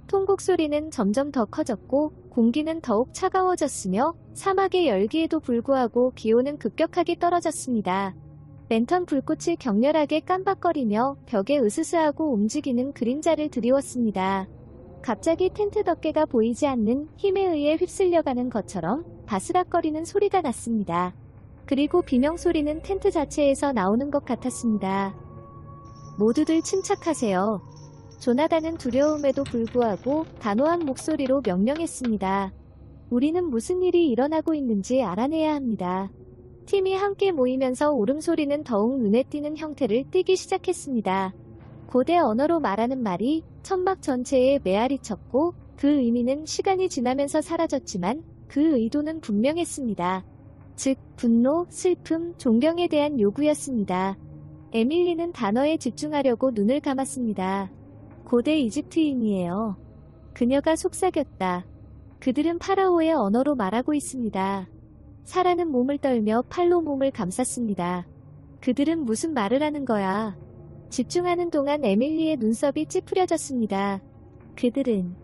통곡 소리는 점점 더 커졌고 공기는 더욱 차가워졌으며 사막의 열기에도 불구하고 기온은 급격하게 떨어졌습니다. 랜턴 불꽃이 격렬하게 깜박거리며 벽에 으스스하고 움직이는 그림자를 드리웠습니다. 갑자기 텐트 덮개가 보이지 않는 힘에 의해 휩쓸려가는 것처럼 바스락거리는 소리가 났습니다. 그리고 비명소리는 텐트 자체에서 나오는 것 같았습니다. 모두들 침착하세요. 조나단은 두려움에도 불구하고 단호한 목소리로 명령했습니다. 우리는 무슨 일이 일어나고 있는지 알아내야 합니다. 팀이 함께 모이면서 울음소리는 더욱 눈에 띄는 형태를 띠기 시작했습니다. 고대 언어로 말하는 말이 천막 전체에 메아리 쳤고 그 의미는 시간이 지나면서 사라졌지만 그 의도는 분명했습니다. 즉, 분노, 슬픔, 존경에 대한 요구였습니다. 에밀리는 단어에 집중하려고 눈을 감았습니다. 고대 이집트인이에요. 그녀가 속삭였다. 그들은 파라오의 언어로 말하고 있습니다. 사라는 몸을 떨며 팔로 몸을 감쌌습니다. 그들은 무슨 말을 하는 거야? 집중하는 동안 에밀리의 눈썹이 찌푸려졌습니다. 그들은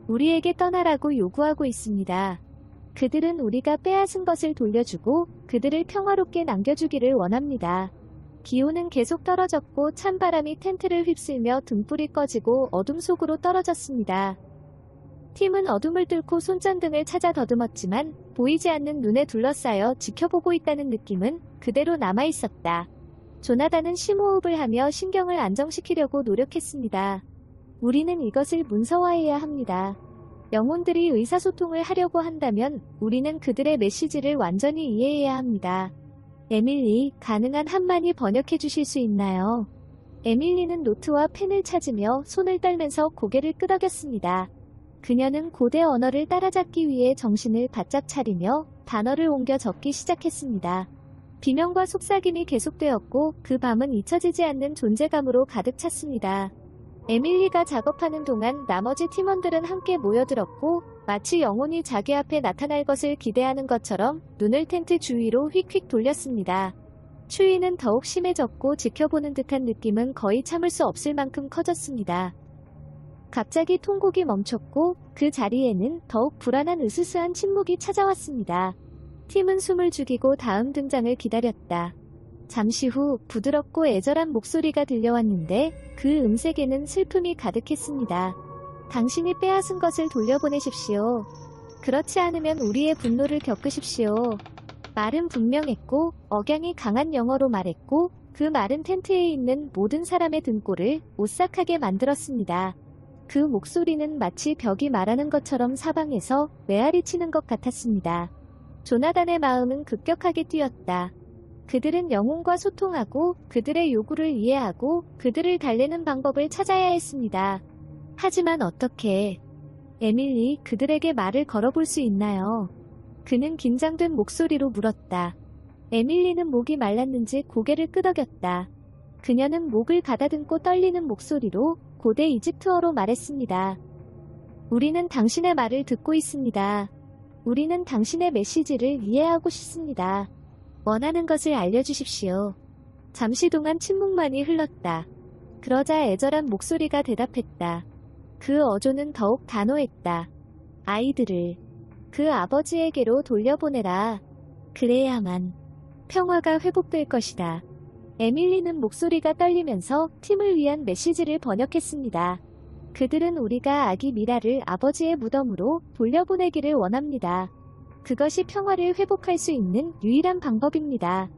우리에게 떠나라고 요구하고 있습니다. 그들은 우리가 빼앗은 것을 돌려주고 그들을 평화롭게 남겨주기를 원합니다. 기온은 계속 떨어졌고 찬바람이 텐트를 휩쓸며 등불이 꺼지고 어둠 속으로 떨어졌습니다. 팀은 어둠을 뚫고 손전등을 찾아 더듬었지만 보이지 않는 눈에 둘러싸여 지켜보고 있다는 느낌은 그대로 남아있었다. 조나단은 심호흡을 하며 신경을 안정시키려고 노력했습니다. 우리는 이것을 문서화해야 합니다. 영혼들이 의사소통을 하려고 한다면 우리는 그들의 메시지를 완전히 이해해야 합니다. 에밀리, 가능한 한마디 번역해 주실 수 있나요? 에밀리는 노트와 펜을 찾으며 손을 떨면서 고개를 끄덕였습니다. 그녀는 고대 언어를 따라잡기 위해 정신을 바짝 차리며 단어를 옮겨 적기 시작했습니다. 비명과 속삭임이 계속되었고 그 밤은 잊혀지지 않는 존재감으로 가득 찼습니다. 에밀리가 작업하는 동안 나머지 팀원들은 함께 모여들었고 마치 영혼이 자기 앞에 나타날 것을 기대하는 것처럼 눈을 텐트 주위로 휙휙 돌렸습니다. 추위는 더욱 심해졌고 지켜보는 듯한 느낌은 거의 참을 수 없을 만큼 커졌습니다. 갑자기 통곡이 멈췄고 그 자리에는 더욱 불안한 으스스한 침묵이 찾아왔습니다. 팀은 숨을 죽이고 다음 등장을 기다렸다. 잠시 후 부드럽고 애절한 목소리가 들려왔는데 그 음색에는 슬픔이 가득했습니다. 당신이 빼앗은 것을 돌려보내십시오. 그렇지 않으면 우리의 분노를 겪으십시오. 말은 분명했고 억양이 강한 영어로 말했고 그 말은 텐트에 있는 모든 사람의 등골을 오싹하게 만들었습니다. 그 목소리는 마치 벽이 말하는 것처럼 사방에서 메아리 치는 것 같았습니다. 조나단의 마음은 급격하게 뛰었다. 그들은 영혼과 소통하고 그들의 요구를 이해하고 그들을 달래는 방법을 찾아야 했습니다. 하지만 어떻게? 에밀리, 그들에게 말을 걸어볼 수 있나요? 그는 긴장된 목소리로 물었다. 에밀리는 목이 말랐는지 고개를 끄덕였다. 그녀는 목을 가다듬고 떨리는 목소리로 고대 이집트어로 말했습니다. 우리는 당신의 말을 듣고 있습니다. 우리는 당신의 메시지를 이해하고 싶습니다. 원하는 것을 알려주십시오. 잠시 동안 침묵만이 흘렀다. 그러자 애절한 목소리가 대답했다. 그 어조는 더욱 단호했다. 아이들을 그 아버지에게로 돌려보내라. 그래야만 평화가 회복될 것이다. 에밀리는 목소리가 떨리면서 팀을 위한 메시지를 번역했습니다. 그들은 우리가 아기 미라를 아버지의 무덤으로 돌려보내기를 원합니다. 그것이 평화를 회복할 수 있는 유일한 방법입니다.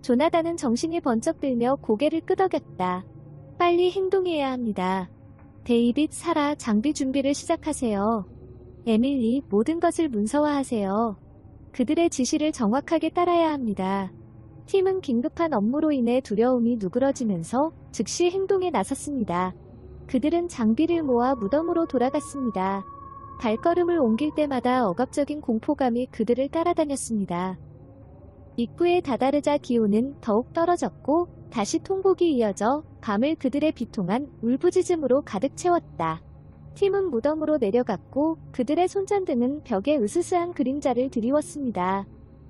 조나단은 정신이 번쩍 들며 고개를 끄덕였다. 빨리 행동해야 합니다. 데이빗, 사라, 장비 준비를 시작하세요. 에밀리, 모든 것을 문서화하세요. 그들의 지시를 정확하게 따라야 합니다. 팀은 긴급한 업무로 인해 두려움이 누그러지면서 즉시 행동에 나섰습니다. 그들은 장비를 모아 무덤으로 돌아갔습니다. 발걸음을 옮길 때마다 억압적인 공포감이 그들을 따라다녔습니다. 입구에 다다르자 기온은 더욱 떨어졌고 다시 통곡이 이어져 밤을 그들의 비통한 울부짖음으로 가득 채웠다. 팀은 무덤으로 내려갔고 그들의 손전등은 벽에 으스스한 그림자를 드리웠습니다.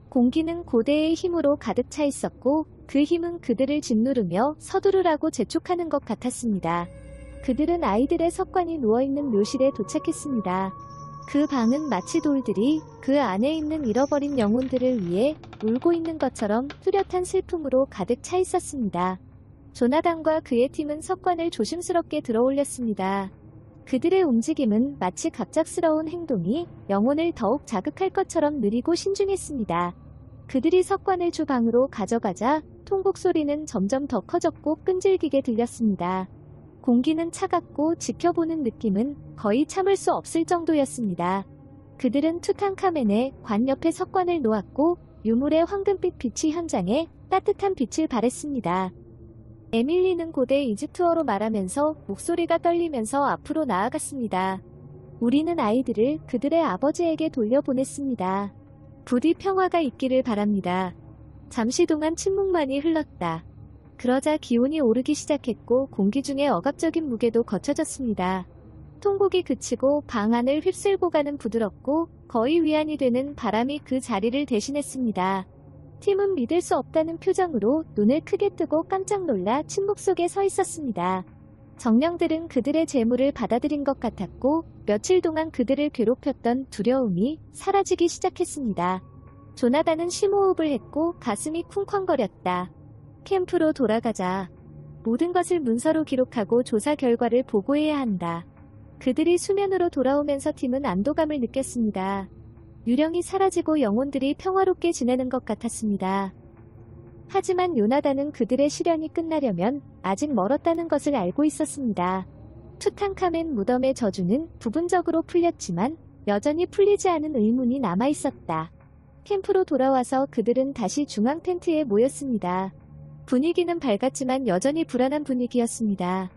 공기는 고대의 힘으로 가득 차 있었고 그 힘은 그들을 짓누르며 서두르라고 재촉하는 것 같았습니다. 그들은 아이들의 석관이 누워있는 묘실에 도착했습니다. 그 방은 마치 돌들이 그 안에 있는 잃어버린 영혼들을 위해 울고 있는 것처럼 뚜렷한 슬픔으로 가득 차 있었습니다. 조나단과 그의 팀은 석관을 조심스럽게 들어올렸습니다. 그들의 움직임은 마치 갑작스러운 행동이 영혼을 더욱 자극할 것처럼 느리고 신중했습니다. 그들이 석관을 주방으로 가져가자 통곡 소리는 점점 더 커졌고 끈질기게 들렸습니다. 공기는 차갑고 지켜보는 느낌은 거의 참을 수 없을 정도였습니다. 그들은 투탕카멘의 관 옆에 석관을 놓았고 유물의 황금빛 빛이 현장에 따뜻한 빛을 발했습니다. 에밀리는 고대 이집트어로 말하면서 목소리가 떨리면서 앞으로 나아갔습니다. 우리는 아이들을 그들의 아버지에게 돌려보냈습니다. 부디 평화가 있기를 바랍니다. 잠시 동안 침묵만이 흘렀다. 그러자 기온이 오르기 시작했고 공기 중에 억압적인 무게도 거쳐졌습니다. 통곡이 그치고 방 안을 휩쓸고 가는 부드럽고 거의 위안이 되는 바람이 그 자리를 대신했습니다. 팀은 믿을 수 없다는 표정으로 눈을 크게 뜨고 깜짝 놀라 침묵 속에 서 있었습니다. 정령들은 그들의 재물을 받아들인 것 같았고 며칠 동안 그들을 괴롭혔던 두려움이 사라지기 시작했습니다. 조나단은 심호흡을 했고 가슴이 쿵쾅거렸다. 캠프로 돌아가자. 모든 것을 문서로 기록하고 조사 결과를 보고해야 한다. 그들이 수면으로 돌아오면서 팀은 안도감을 느꼈습니다. 유령이 사라지고 영혼들이 평화롭게 지내는 것 같았습니다. 하지만 요나단은 그들의 시련이 끝나려면 아직 멀었다는 것을 알고 있었습니다. 투탕카멘 무덤의 저주는 부분적으로 풀렸지만 여전히 풀리지 않은 의문이 남아있었다. 캠프로 돌아와서 그들은 다시 중앙 텐트에 모였습니다. 분위기는 밝았지만 여전히 불안한 분위기였습니다.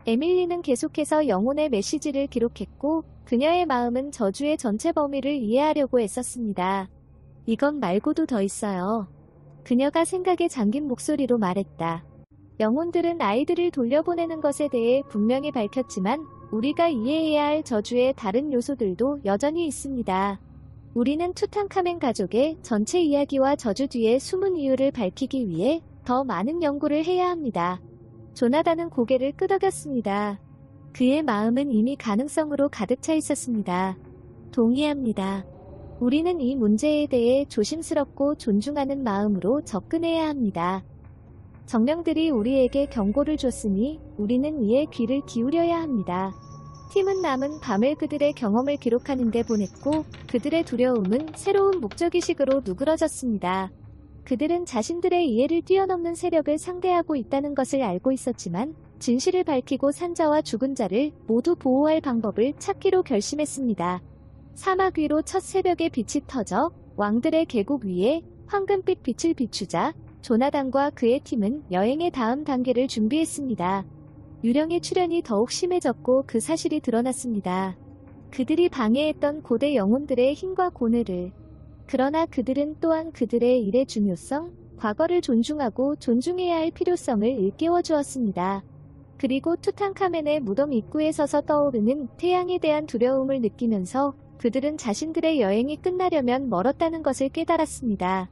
에밀리는 계속해서 영혼의 메시지를 기록했고 그녀의 마음은 저주의 전체 범위를 이해하려고 애썼습니다. 이건 말고도 더 있어요. 그녀가 생각에 잠긴 목소리로 말했다. 영혼들은 아이들을 돌려보내는 것에 대해 분명히 밝혔지만 우리가 이해해야 할 저주의 다른 요소들도 여전히 있습니다. 우리는 투탕카멘 가족의 전체 이야기와 저주 뒤의 숨은 이유를 밝히기 위해 더 많은 연구를 해야 합니다. 조나단은 고개를 끄덕였습니다. 그의 마음은 이미 가능성으로 가득 차 있었습니다. 동의합니다. 우리는 이 문제에 대해 조심스럽고 존중하는 마음으로 접근해야 합니다. 정령들이 우리에게 경고를 줬으니 우리는 이에 귀를 기울여야 합니다. 팀은 남은 밤을 그들의 경험을 기록하는 데 보냈고 그들의 두려움은 새로운 목적의식으로 누그러졌습니다. 그들은 자신들의 이해를 뛰어넘는 세력을 상대하고 있다는 것을 알고 있었지만 진실을 밝히고 산자와 죽은 자를 모두 보호할 방법을 찾기로 결심했습니다. 사막 위로 첫 새벽의 빛이 터져 왕들의 계곡 위에 황금빛 빛을 비추자 조나단과 그의 팀은 여행의 다음 단계를 준비했습니다. 유령의 출현이 더욱 심해졌고 그 사실이 드러났습니다. 그들이 방해했던 고대 영혼들의 힘과 고뇌를. 그러나 그들은 또한 그들의 일의 중요성, 과거를 존중하고 존중해야 할 필요성을 일깨워 주었습니다. 그리고 투탕카멘의 무덤 입구에 서서 떠오르는 태양에 대한 두려움을 느끼면서 그들은 자신들의 여행이 끝나려면 멀었다는 것을 깨달았습니다.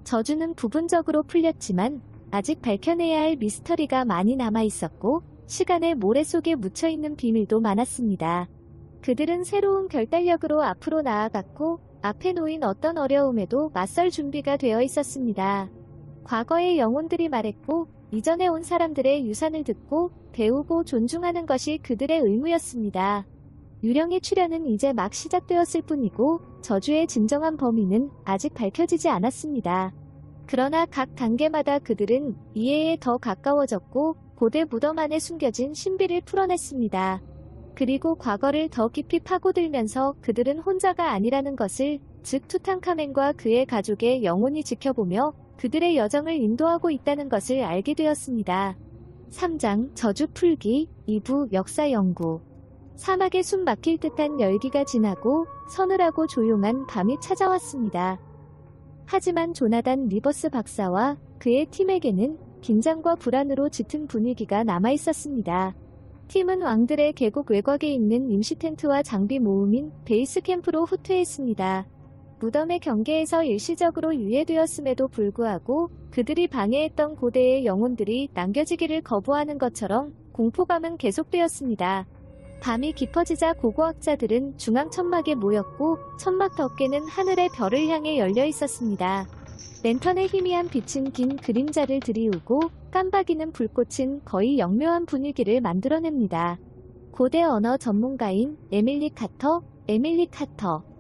저주는 부분적으로 풀렸지만 아직 밝혀내야 할 미스터리가 많이 남아있었고 시간의 모래 속에 묻혀있는 비밀도 많았습니다. 그들은 새로운 결단력으로 앞으로 나아갔고 앞에 놓인 어떤 어려움에도 맞설 준비가 되어 있었습니다. 과거의 영혼들이 말했고 이전에 온 사람들의 유산을 듣고 배우고 존중하는 것이 그들의 의무였습니다. 유령의 출현은 이제 막 시작되었을 뿐이고 저주의 진정한 범인은 아직 밝혀지지 않았습니다. 그러나 각 단계마다 그들은 이해에 더 가까워졌고 고대 무덤 안에 숨겨진 신비를 풀어냈습니다. 그리고 과거를 더 깊이 파고들면서 그들은 혼자가 아니라는 것을, 즉 투탕카멘과 그의 가족의 영혼이 지켜보며 그들의 여정을 인도하고 있다는 것을 알게 되었습니다. 3장 저주 풀기 2부 역사 연구. 사막에 숨 막힐 듯한 열기가 지나고 서늘하고 조용한 밤이 찾아왔습니다. 하지만 조나단 리버스 박사와 그의 팀에게는 긴장과 불안으로 짙은 분위기가 남아있었습니다. 팀은 왕들의 계곡 외곽에 있는 임시 텐트와 장비 모음인 베이스 캠프로 후퇴했습니다. 무덤의 경계에서 일시적으로 유예되었음에도 불구하고 그들이 방해했던 고대의 영혼들이 남겨지기를 거부하는 것처럼 공포감은 계속되었습니다. 밤이 깊어지자 고고학자들은 중앙 천막에 모였고 천막 덮개는 하늘의 별을 향해 열려 있었습니다. 랜턴의 희미한 빛은 긴 그림자를 드리우고 깜박이는 불꽃은 거의 영묘한 분위기를 만들어냅니다. 고대 언어 전문가인 에밀리 카터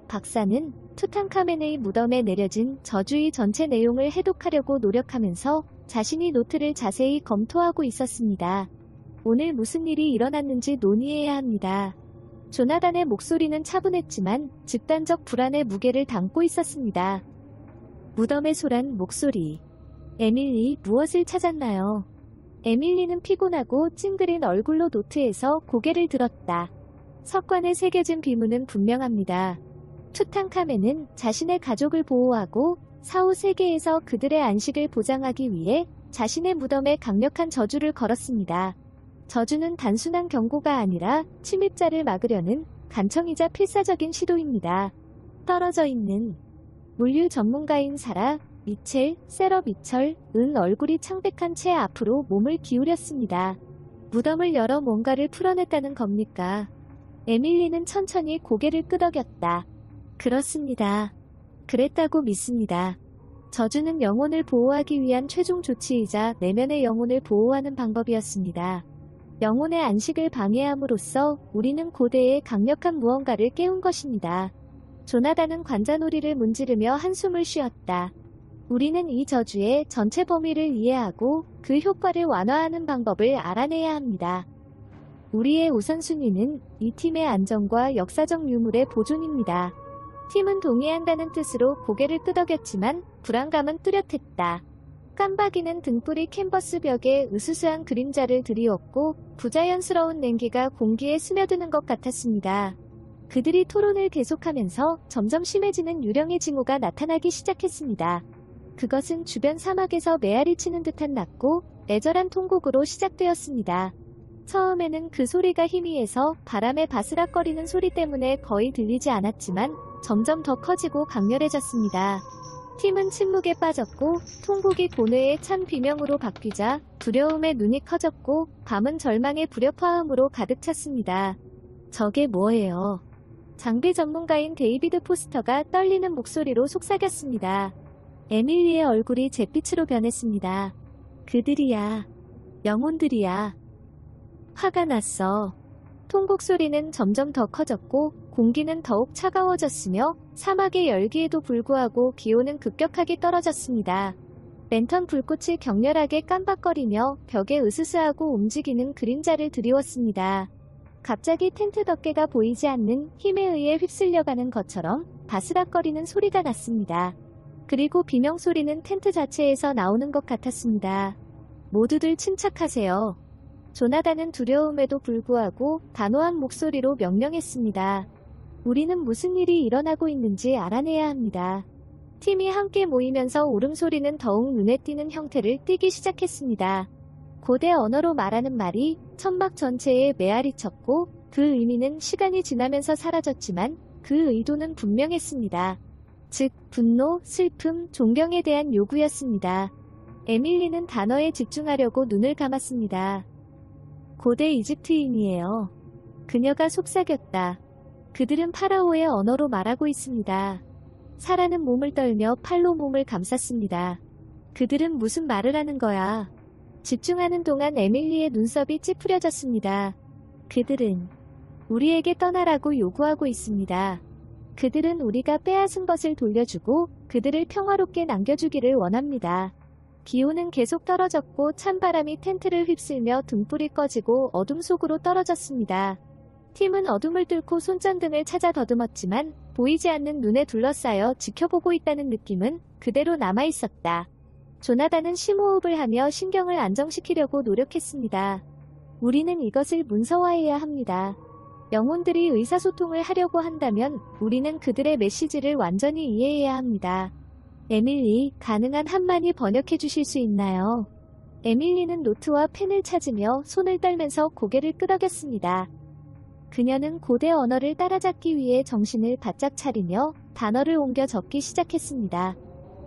박사는 투탕카멘의 무덤에 내려진 저주의 전체 내용을 해독하려고 노력하면서 자신이 노트를 자세히 검토하고 있었습니다. 오늘 무슨 일이 일어났는지 논의해야 합니다. 조나단의 목소리는 차분했지만 집단적 불안의 무게를 담고 있었습니다. 무덤의 소란 목소리. 에밀리, 무엇을 찾았나요? 에밀리는 피곤하고 찡그린 얼굴로 노트에서 고개를 들었다. 석관에 새겨진 비문은 분명합니다. 투탕카멘은 자신의 가족을 보호하고 사후 세계에서 그들의 안식을 보장하기 위해 자신의 무덤에 강력한 저주를 걸었습니다. 저주는 단순한 경고가 아니라 침입자를 막으려는 간청이자 필사적인 시도입니다. 떨어져 있는 물류 전문가인 사라, 세러 미철은 얼굴이 창백한 채 앞으로 몸을 기울였습니다. 무덤을 열어 뭔가를 풀어냈다는 겁니까? 에밀리는 천천히 고개를 끄덕였다. 그렇습니다. 그랬다고 믿습니다. 저주는 영혼을 보호하기 위한 최종 조치이자 내면의 영혼을 보호하는 방법이었습니다. 영혼의 안식을 방해함으로써 우리는 고대의 강력한 무언가를 깨운 것입니다. 조나단은 관자놀이를 문지르며 한숨을 쉬었다. 우리는 이 저주의 전체 범위를 이해하고 그 효과를 완화하는 방법을 알아내야 합니다. 우리의 우선순위는 이 팀의 안정과 역사적 유물의 보존입니다. 팀은 동의한다는 뜻으로 고개를 끄덕였지만 불안감은 뚜렷했다. 깜박이는 등불이 캔버스 벽에 으스스한 그림자를 드리웠고 부자연스러운 냉기가 공기에 스며드는 것 같았습니다. 그들이 토론을 계속하면서 점점 심해지는 유령의 징후가 나타나기 시작했습니다. 그것은 주변 사막에서 메아리 치는 듯한 낮고 애절한 통곡으로 시작되었습니다. 처음에는 그 소리가 희미해서 바람에 바스락거리는 소리 때문에 거의 들리지 않았지만 점점 더 커지고 강렬해졌습니다. 팀은 침묵에 빠졌고 통곡이 고뇌의 찬 비명으로 바뀌자 두려움에 눈이 커졌고 밤은 절망의 불협화음으로 가득 찼습니다. 저게 뭐예요? 장비 전문가인 데이비드 포스터가 떨리는 목소리로 속삭였습니다. 에밀리의 얼굴이 잿빛으로 변했습니다. 그들이야. 영혼들이야. 화가 났어. 통곡 소리는 점점 더 커졌고 공기는 더욱 차가워졌으며 사막의 열기에도 불구하고 기온은 급격하게 떨어졌습니다. 랜턴 불꽃이 격렬하게 깜박거리며 벽에 으스스하고 움직이는 그림자를 드리웠습니다. 갑자기 텐트 덮개가 보이지 않는 힘에 의해 휩쓸려가는 것처럼 바스락거리는 소리가 났습니다. 그리고 비명소리는 텐트 자체에서 나오는 것 같았습니다. 모두들 침착하세요. 조나단은 두려움에도 불구하고 단호한 목소리로 명령했습니다. 우리는 무슨 일이 일어나고 있는지 알아내야 합니다. 팀이 함께 모이면서 울음소리는 더욱 눈에 띄는 형태를 띠기 시작했습니다. 고대 언어로 말하는 말이 천막 전체에 메아리 쳤고 그 의미는 시간이 지나면서 사라졌지만 그 의도는 분명했습니다. 즉, 분노, 슬픔, 존경에 대한 요구였습니다. 에밀리는 단어에 집중하려고 눈을 감았습니다. 고대 이집트인이에요. 그녀가 속삭였다. 그들은 파라오의 언어로 말하고 있습니다. 사라는 몸을 떨며 팔로 몸을 감쌌습니다. 그들은 무슨 말을 하는 거야? 집중하는 동안 에밀리의 눈썹이 찌푸려졌습니다. 그들은 우리에게 떠나라고 요구하고 있습니다. 그들은 우리가 빼앗은 것을 돌려주고 그들을 평화롭게 남겨주기를 원합니다. 기온은 계속 떨어졌고 찬바람이 텐트를 휩쓸며 등불이 꺼지고 어둠 속으로 떨어졌습니다. 팀은 어둠을 뚫고 손전등을 찾아 더듬었지만 보이지 않는 눈에 둘러싸여 지켜보고 있다는 느낌은 그대로 남아있었다. 조나단은 심호흡을 하며 신경을 안정시키려고 노력했습니다. 우리는 이것을 문서화해야 합니다. 영혼들이 의사소통을 하려고 한다면 우리는 그들의 메시지를 완전히 이해해야 합니다. 에밀리, 가능한 한마디 번역해 주실 수 있나요? 에밀리는 노트와 펜을 찾으며 손을 떨면서 고개를 끄덕였습니다. 그녀는 고대 언어를 따라잡기 위해 정신을 바짝 차리며 단어를 옮겨 적기 시작했습니다.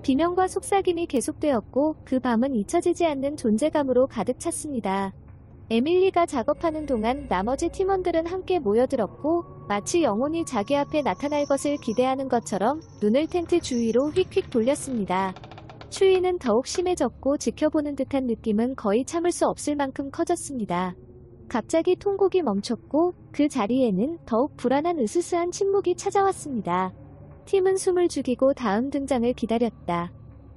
비명과 속삭임이 계속되었고 그 밤은 잊혀지지 않는 존재감으로 가득 찼습니다. 에밀리가 작업하는 동안 나머지 팀원들은 함께 모여들었고 마치 영혼이 자기 앞에 나타날 것을 기대하는 것처럼 눈을 텐트 주위로 휙휙 돌렸습니다. 추위는 더욱 심해졌고 지켜보는 듯한 느낌은 거의 참을 수 없을 만큼 커졌습니다. 갑자기 통곡이 멈췄고 그 자리에는 더욱 불안한 으스스한 침묵이 찾아왔습니다. 팀은 숨을 죽이고 다음 등장을 기다렸다.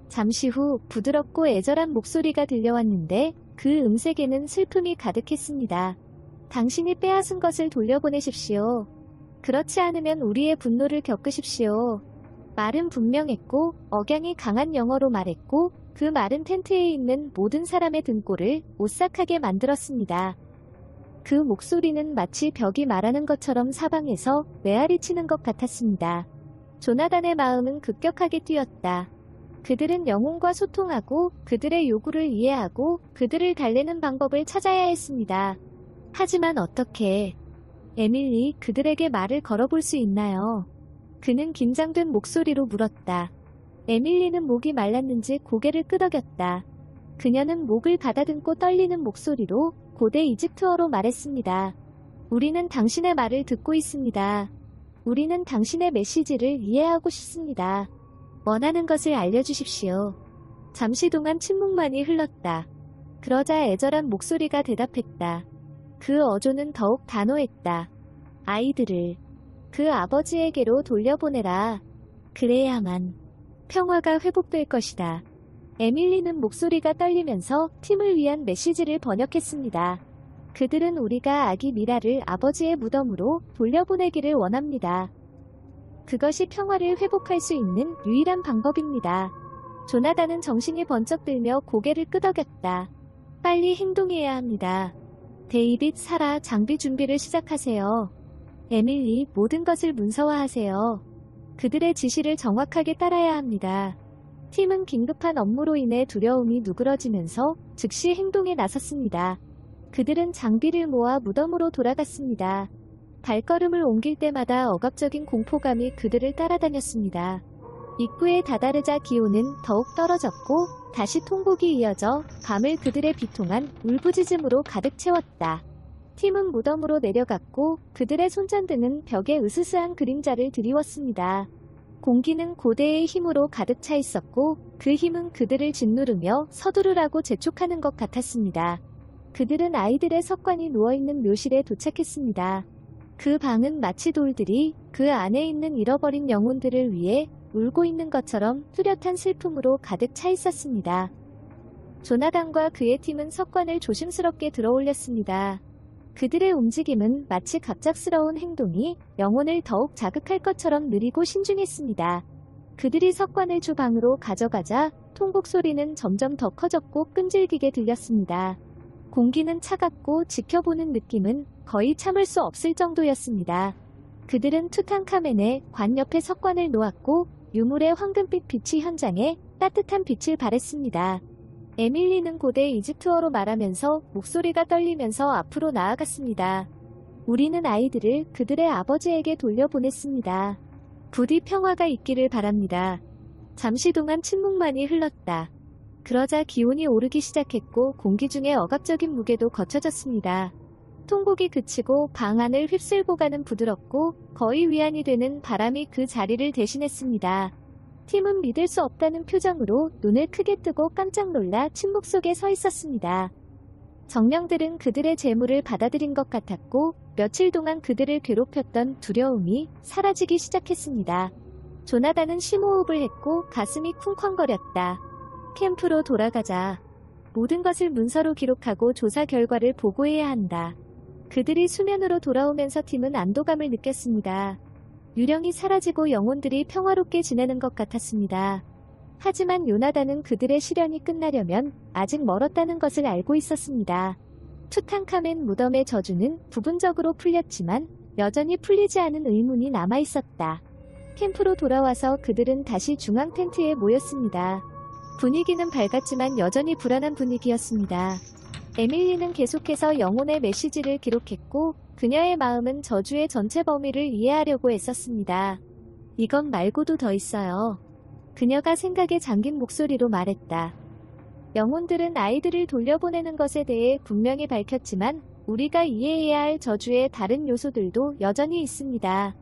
잠시 후 부드럽고 애절한 목소리가 들려왔는데 그 음색에는 슬픔이 가득했습니다. 당신이 빼앗은 것을 돌려보내십시오. 그렇지 않으면 우리의 분노를 겪으십시오. 말은 분명했고 억양이 강한 영어로 말했고 그 말은 텐트에 있는 모든 사람의 등골을 오싹하게 만들었습니다. 그 목소리는 마치 벽이 말하는 것처럼 사방에서 메아리치는 것 같았습니다. 조나단의 마음은 급격하게 뛰었다. 그들은 영혼과 소통하고 그들의 요구를 이해하고 그들을 달래는 방법을 찾아야 했습니다. 하지만 어떻게? 에밀리, 그들에게 말을 걸어볼 수 있나요? 그는 긴장된 목소리로 물었다. 에밀리는 목이 말랐는지 고개를 끄덕였다. 그녀는 목을 가다듬고 떨리는 목소리로 고대 이집트어로 말했습니다. 우리는 당신의 말을 듣고 있습니다. 우리는 당신의 메시지를 이해하고 싶습니다. 원하는 것을 알려주십시오. 잠시 동안 침묵만이 흘렀다. 그러자 애절한 목소리가 대답했다. 그 어조는 더욱 단호했다. 아이들을 그 아버지에게로 돌려보내라. 그래야만 평화가 회복될 것이다. 에밀리는 목소리가 떨리면서 팀을 위한 메시지를 번역했습니다. 그들은 우리가 아기 미라를 아버지의 무덤으로 돌려보내기를 원합니다. 그것이 평화를 회복할 수 있는 유일한 방법입니다. 조나단은 정신이 번쩍 들며 고개를 끄덕였다. 빨리 행동해야 합니다. 데이빗, 사라, 장비 준비를 시작하세요. 에밀리, 모든 것을 문서화하세요. 그들의 지시를 정확하게 따라야 합니다. 팀은 긴급한 업무로 인해 두려움이 누그러지면서 즉시 행동에 나섰습니다. 그들은 장비를 모아 무덤으로 돌아갔습니다. 발걸음을 옮길 때마다 억압적인 공포감이 그들을 따라다녔습니다. 입구에 다다르자 기온은 더욱 떨어졌고 다시 통곡이 이어져 밤을 그들의 비통한 울부짖음으로 가득 채웠다. 팀은 무덤으로 내려갔고 그들의 손전등은 벽에 으스스한 그림자를 드리웠습니다. 공기는 고대의 힘으로 가득 차 있었고 그 힘은 그들을 짓누르며 서두르라고 재촉하는 것 같았습니다. 그들은 아이들의 석관이 누워있는 묘실에 도착했습니다. 그 방은 마치 돌들이 그 안에 있는 잃어버린 영혼들을 위해 울고 있는 것처럼 뚜렷한 슬픔으로 가득 차 있었습니다. 조나단과 그의 팀은 석관을 조심스럽게 들어올렸습니다. 그들의 움직임은 마치 갑작스러운 행동이 영혼을 더욱 자극할 것처럼 느리고 신중했습니다. 그들이 석관을 주방으로 가져가자 통곡 소리는 점점 더 커졌고 끈질기게 들렸습니다. 공기는 차갑고 지켜보는 느낌은 거의 참을 수 없을 정도였습니다. 그들은 투탕카멘의 관 옆에 석관을 놓았고 유물의 황금빛 빛이 현장에 따뜻한 빛을 발했습니다. 에밀리는 고대 이집트어로 말하면서 목소리가 떨리면서 앞으로 나아갔습니다. 우리는 아이들을 그들의 아버지에게 돌려보냈습니다. 부디 평화가 있기를 바랍니다. 잠시 동안 침묵만이 흘렀다. 그러자 기온이 오르기 시작했고 공기 중에 억압적인 무게도 거쳐졌습니다. 통곡이 그치고 방 안을 휩쓸고 가는 부드럽고 거의 위안이 되는 바람이 그 자리를 대신했습니다. 팀은 믿을 수 없다는 표정으로 눈을 크게 뜨고 깜짝 놀라 침묵 속에 서 있었습니다. 정령들은 그들의 재물을 받아들인 것 같았고 며칠 동안 그들을 괴롭혔던 두려움이 사라지기 시작했습니다. 조나단은 심호흡을 했고 가슴이 쿵쾅거렸다. 캠프로 돌아가자. 모든 것을 문서로 기록하고 조사 결과를 보고해야 한다. 그들이 수면으로 돌아오면서 팀은 안도감을 느꼈습니다. 유령이 사라지고 영혼들이 평화롭게 지내는 것 같았습니다. 하지만 요나단은 그들의 시련이 끝나려면 아직 멀었다는 것을 알고 있었습니다. 투탕카멘 무덤의 저주는 부분적으로 풀렸지만 여전히 풀리지 않은 의문이 남아있었다. 캠프로 돌아와서 그들은 다시 중앙 텐트에 모였습니다. 분위기는 밝았지만 여전히 불안한 분위기였습니다. 에밀리는 계속해서 영혼의 메시지를 기록했고 그녀의 마음은 저주의 전체 범위를 이해하려고 애썼습니다. 이것 말고도 더 있어요. 그녀가 생각에 잠긴 목소리로 말했다. 영혼들은 아이들을 돌려보내는 것에 대해 분명히 밝혔지만 우리가 이해해야 할 저주의 다른 요소들도 여전히 있습니다.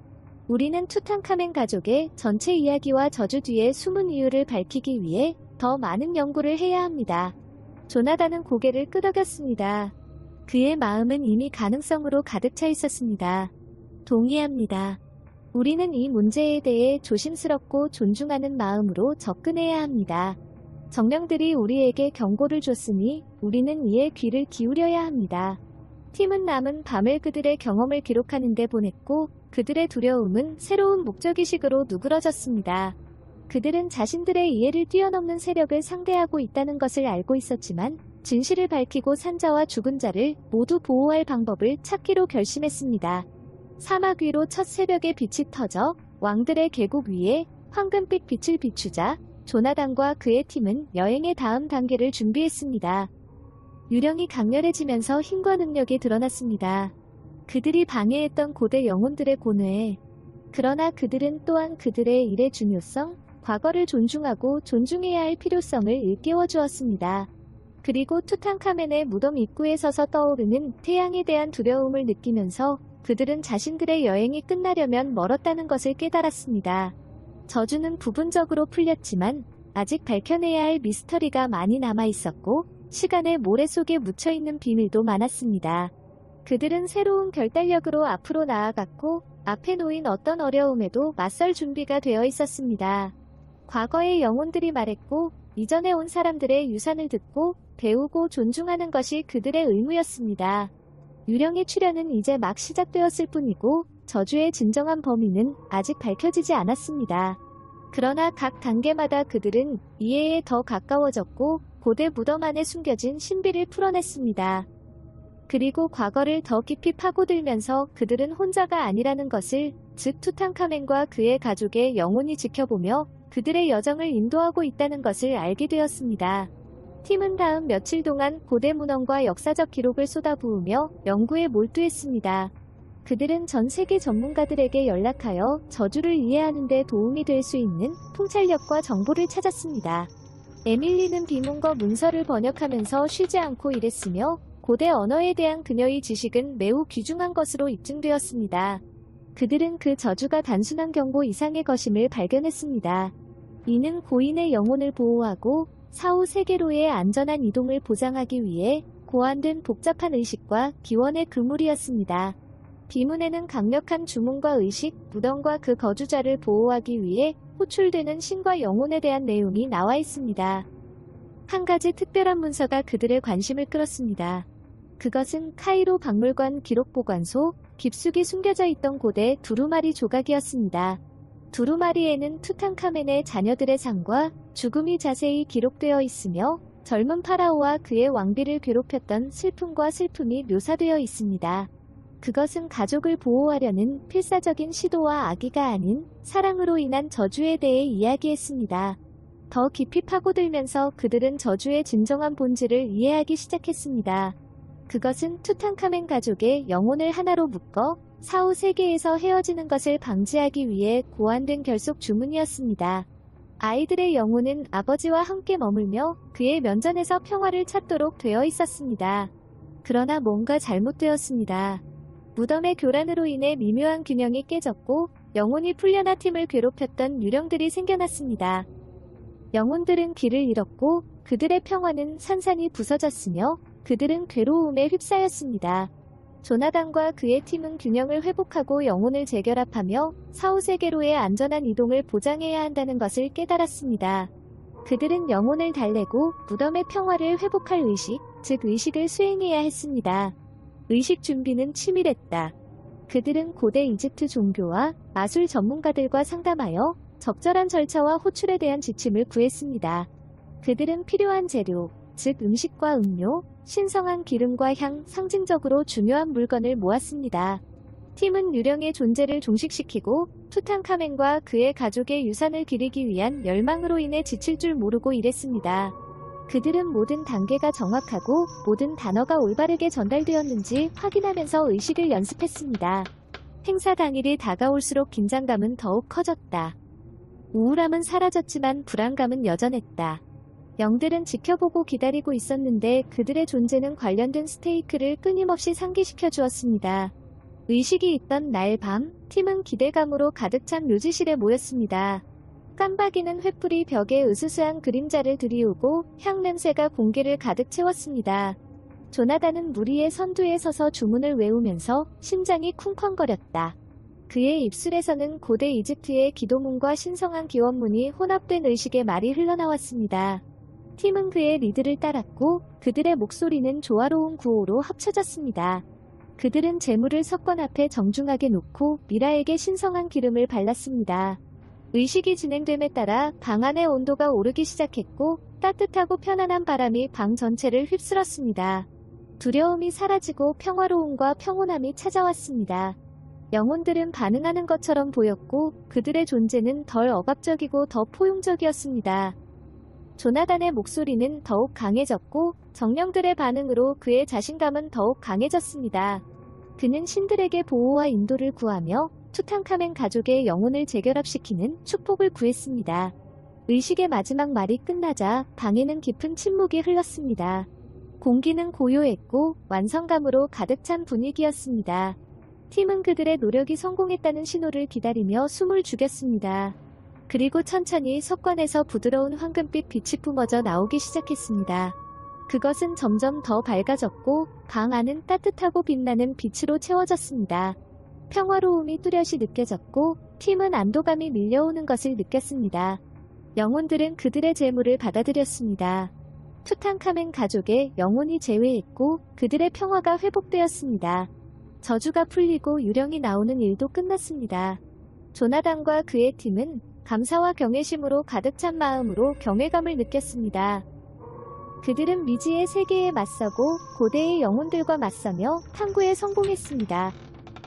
우리는 투탕카멘 가족의 전체 이야기와 저주 뒤의 숨은 이유를 밝히기 위해 더 많은 연구를 해야 합니다. 조나단은 고개를 끄덕였습니다. 그의 마음은 이미 가능성으로 가득 차 있었습니다. 동의합니다. 우리는 이 문제에 대해 조심스럽고 존중하는 마음으로 접근해야 합니다. 정령들이 우리에게 경고를 줬으니 우리는 이에 귀를 기울여야 합니다. 팀은 남은 밤을 그들의 경험을 기록하는 데 보냈고 그들의 두려움은 새로운 목적의식으로 누그러졌습니다. 그들은 자신들의 이해를 뛰어넘는 세력을 상대하고 있다는 것을 알고 있었지만 진실을 밝히고 산자와 죽은 자를 모두 보호할 방법을 찾기로 결심했습니다. 사막 위로 첫 새벽의 빛이 터져 왕들의 계곡 위에 황금빛 빛을 비추자 조나단과 그의 팀은 여행의 다음 단계를 준비했습니다. 유령이 강렬해지면서 힘과 능력이 드러났습니다. 그들이 방해했던 고대 영혼들의 고뇌. 그러나 그들은 또한 그들의 일의 중요성, 과거를 존중하고 존중해야 할 필요성을 일깨워 주었습니다. 그리고 투탕카멘의 무덤 입구에 서서 떠오르는 태양에 대한 두려움을 느끼면서 그들은 자신들의 여행이 끝나려면 멀었다는 것을 깨달았습니다. 저주는 부분적으로 풀렸지만 아직 밝혀내야 할 미스터리가 많이 남아있었고 시간의 모래 속에 묻혀있는 비밀도 많았습니다. 그들은 새로운 결단력으로 앞으로 나아갔고 앞에 놓인 어떤 어려움에도 맞설 준비가 되어 있었습니다. 과거의 영혼들이 말했고 이전에 온 사람들의 유산을 듣고 배우고 존중하는 것이 그들의 의무였습니다. 유령의 출현은 이제 막 시작되었을 뿐이고 저주의 진정한 범인은 아직 밝혀지지 않았습니다. 그러나 각 단계마다 그들은 이해에 더 가까워졌고 고대 무덤 안에 숨겨진 신비를 풀어냈습니다. 그리고 과거를 더 깊이 파고들면서 그들은 혼자가 아니라는 것을, 즉 투탕카멘과 그의 가족의 영혼이 지켜보며 그들의 여정을 인도하고 있다는 것을 알게 되었습니다. 팀은 다음 며칠 동안 고대 문헌과 역사적 기록을 쏟아부으며 연구에 몰두했습니다. 그들은 전 세계 전문가들에게 연락하여 저주를 이해하는 데 도움이 될 수 있는 통찰력과 정보를 찾았습니다. 에밀리는 비문과 문서를 번역하면서 쉬지 않고 일했으며 고대 언어에 대한 그녀의 지식은 매우 귀중한 것으로 입증되었습니다. 그들은 그 저주가 단순한 경고 이상의 것임을 발견했습니다. 이는 고인의 영혼을 보호하고 사후 세계로의 안전한 이동을 보장하기 위해 고안된 복잡한 의식과 기원의 그물이었습니다. 비문에는 강력한 주문과 의식, 무덤과 그 거주자를 보호하기 위해 호출되는 신과 영혼에 대한 내용이 나와 있습니다. 한 가지 특별한 문서가 그들의 관심을 끌었습니다. 그것은 카이로 박물관 기록보관소 깊숙이 숨겨져 있던 고대 두루마리 조각이었습니다. 두루마리에는 투탕카멘의 자녀들의 상과 죽음이 자세히 기록되어 있으며 젊은 파라오와 그의 왕비를 괴롭혔던 슬픔과 슬픔이 묘사되어 있습니다. 그것은 가족을 보호하려는 필사적인 시도와 악의가 아닌 사랑으로 인한 저주에 대해 이야기했습니다. 더 깊이 파고들면서 그들은 저주의 진정한 본질을 이해하기 시작했습니다. 그것은 투탕카멘 가족의 영혼을 하나로 묶어 사후 세계에서 헤어지는 것을 방지하기 위해 고안된 결속 주문이었습니다. 아이들의 영혼은 아버지와 함께 머물며 그의 면전에서 평화를 찾도록 되어 있었습니다. 그러나 뭔가 잘못되었습니다. 무덤의 교란으로 인해 미묘한 균형이 깨졌고 영혼이 풀려나 팀을 괴롭혔던 유령들이 생겨났습니다. 영혼들은 길을 잃었고 그들의 평화는 산산이 부서졌으며 그들은 괴로움에 휩싸였습니다. 조나단과 그의 팀은 균형을 회복하고 영혼을 재결합하며 사후세계로의 안전한 이동을 보장해야 한다는 것을 깨달았습니다. 그들은 영혼을 달래고 무덤의 평화를 회복할 의식, 즉 의식을 수행해야 했습니다. 의식 준비는 치밀했다. 그들은 고대 이집트 종교와 마술 전문가들과 상담하여 적절한 절차와 호출에 대한 지침을 구했습니다. 그들은 필요한 재료, 즉 음식과 음료, 신성한 기름과 향, 상징적으로 중요한 물건을 모았습니다. 팀은 유령의 존재를 종식시키고 투탕카멘과 그의 가족의 유산을 기리기 위한 열망으로 인해 지칠 줄 모르고 일했습니다. 그들은 모든 단계가 정확하고 모든 단어가 올바르게 전달되었는지 확인하면서 의식을 연습했습니다. 행사 당일이 다가올수록 긴장감은 더욱 커졌다. 우울함은 사라졌지만 불안감은 여전했다. 영들은 지켜보고 기다리고 있었는데 그들의 존재는 관련된 스테이크를 끊임없이 상기시켜 주었습니다. 의식이 있던 날 밤, 팀은 기대감으로 가득 찬 묘지실에 모였습니다. 깜박이는 횃불이 벽에 으스스한 그림자를 들이우고 향냄새가 공기를 가득 채웠습니다. 조나단은 무리의 선두에 서서 주문을 외우면서 심장이 쿵쾅거렸다. 그의 입술에서는 고대 이집트의 기도문과 신성한 기원문이 혼합된 의식의 말이 흘러나왔습니다. 팀은 그의 리드를 따랐고 그들의 목소리는 조화로운 구호로 합쳐졌습니다. 그들은 재물을 석권 앞에 정중하게 놓고 미라에게 신성한 기름을 발랐습니다. 의식이 진행됨에 따라 방 안의 온도가 오르기 시작했고 따뜻하고 편안한 바람이 방 전체를 휩쓸었습니다. 두려움이 사라지고 평화로움과 평온함이 찾아왔습니다. 영혼들은 반응하는 것처럼 보였고 그들의 존재는 덜 억압적이고 더 포용적이었습니다. 조나단의 목소리는 더욱 강해졌고 정령들의 반응으로 그의 자신감은 더욱 강해졌습니다. 그는 신들에게 보호와 인도를 구하며 투탕카멘 가족의 영혼을 재결합시키는 축복을 구했습니다. 의식의 마지막 말이 끝나자 방에는 깊은 침묵이 흘렀습니다. 공기는 고요했고 완성감으로 가득 찬 분위기였습니다. 팀은 그들의 노력이 성공했다는 신호를 기다리며 숨을 죽였습니다. 그리고 천천히 석관에서 부드러운 황금빛 빛이 뿜어져 나오기 시작했습니다. 그것은 점점 더 밝아졌고 방 안은 따뜻하고 빛나는 빛으로 채워졌습니다. 평화로움이 뚜렷이 느껴졌고 팀은 안도감이 밀려오는 것을 느꼈습니다. 영혼들은 그들의 재물을 받아들였습니다. 투탕카멘 가족의 영혼이 재회했고 그들의 평화가 회복되었습니다. 저주가 풀리고 유령이 나오는 일도 끝났습니다. 조나단과 그의 팀은 감사와 경외심으로 가득 찬 마음으로 경외감을 느꼈습니다. 그들은 미지의 세계에 맞서고 고대의 영혼들과 맞서며 탐구에 성공했습니다.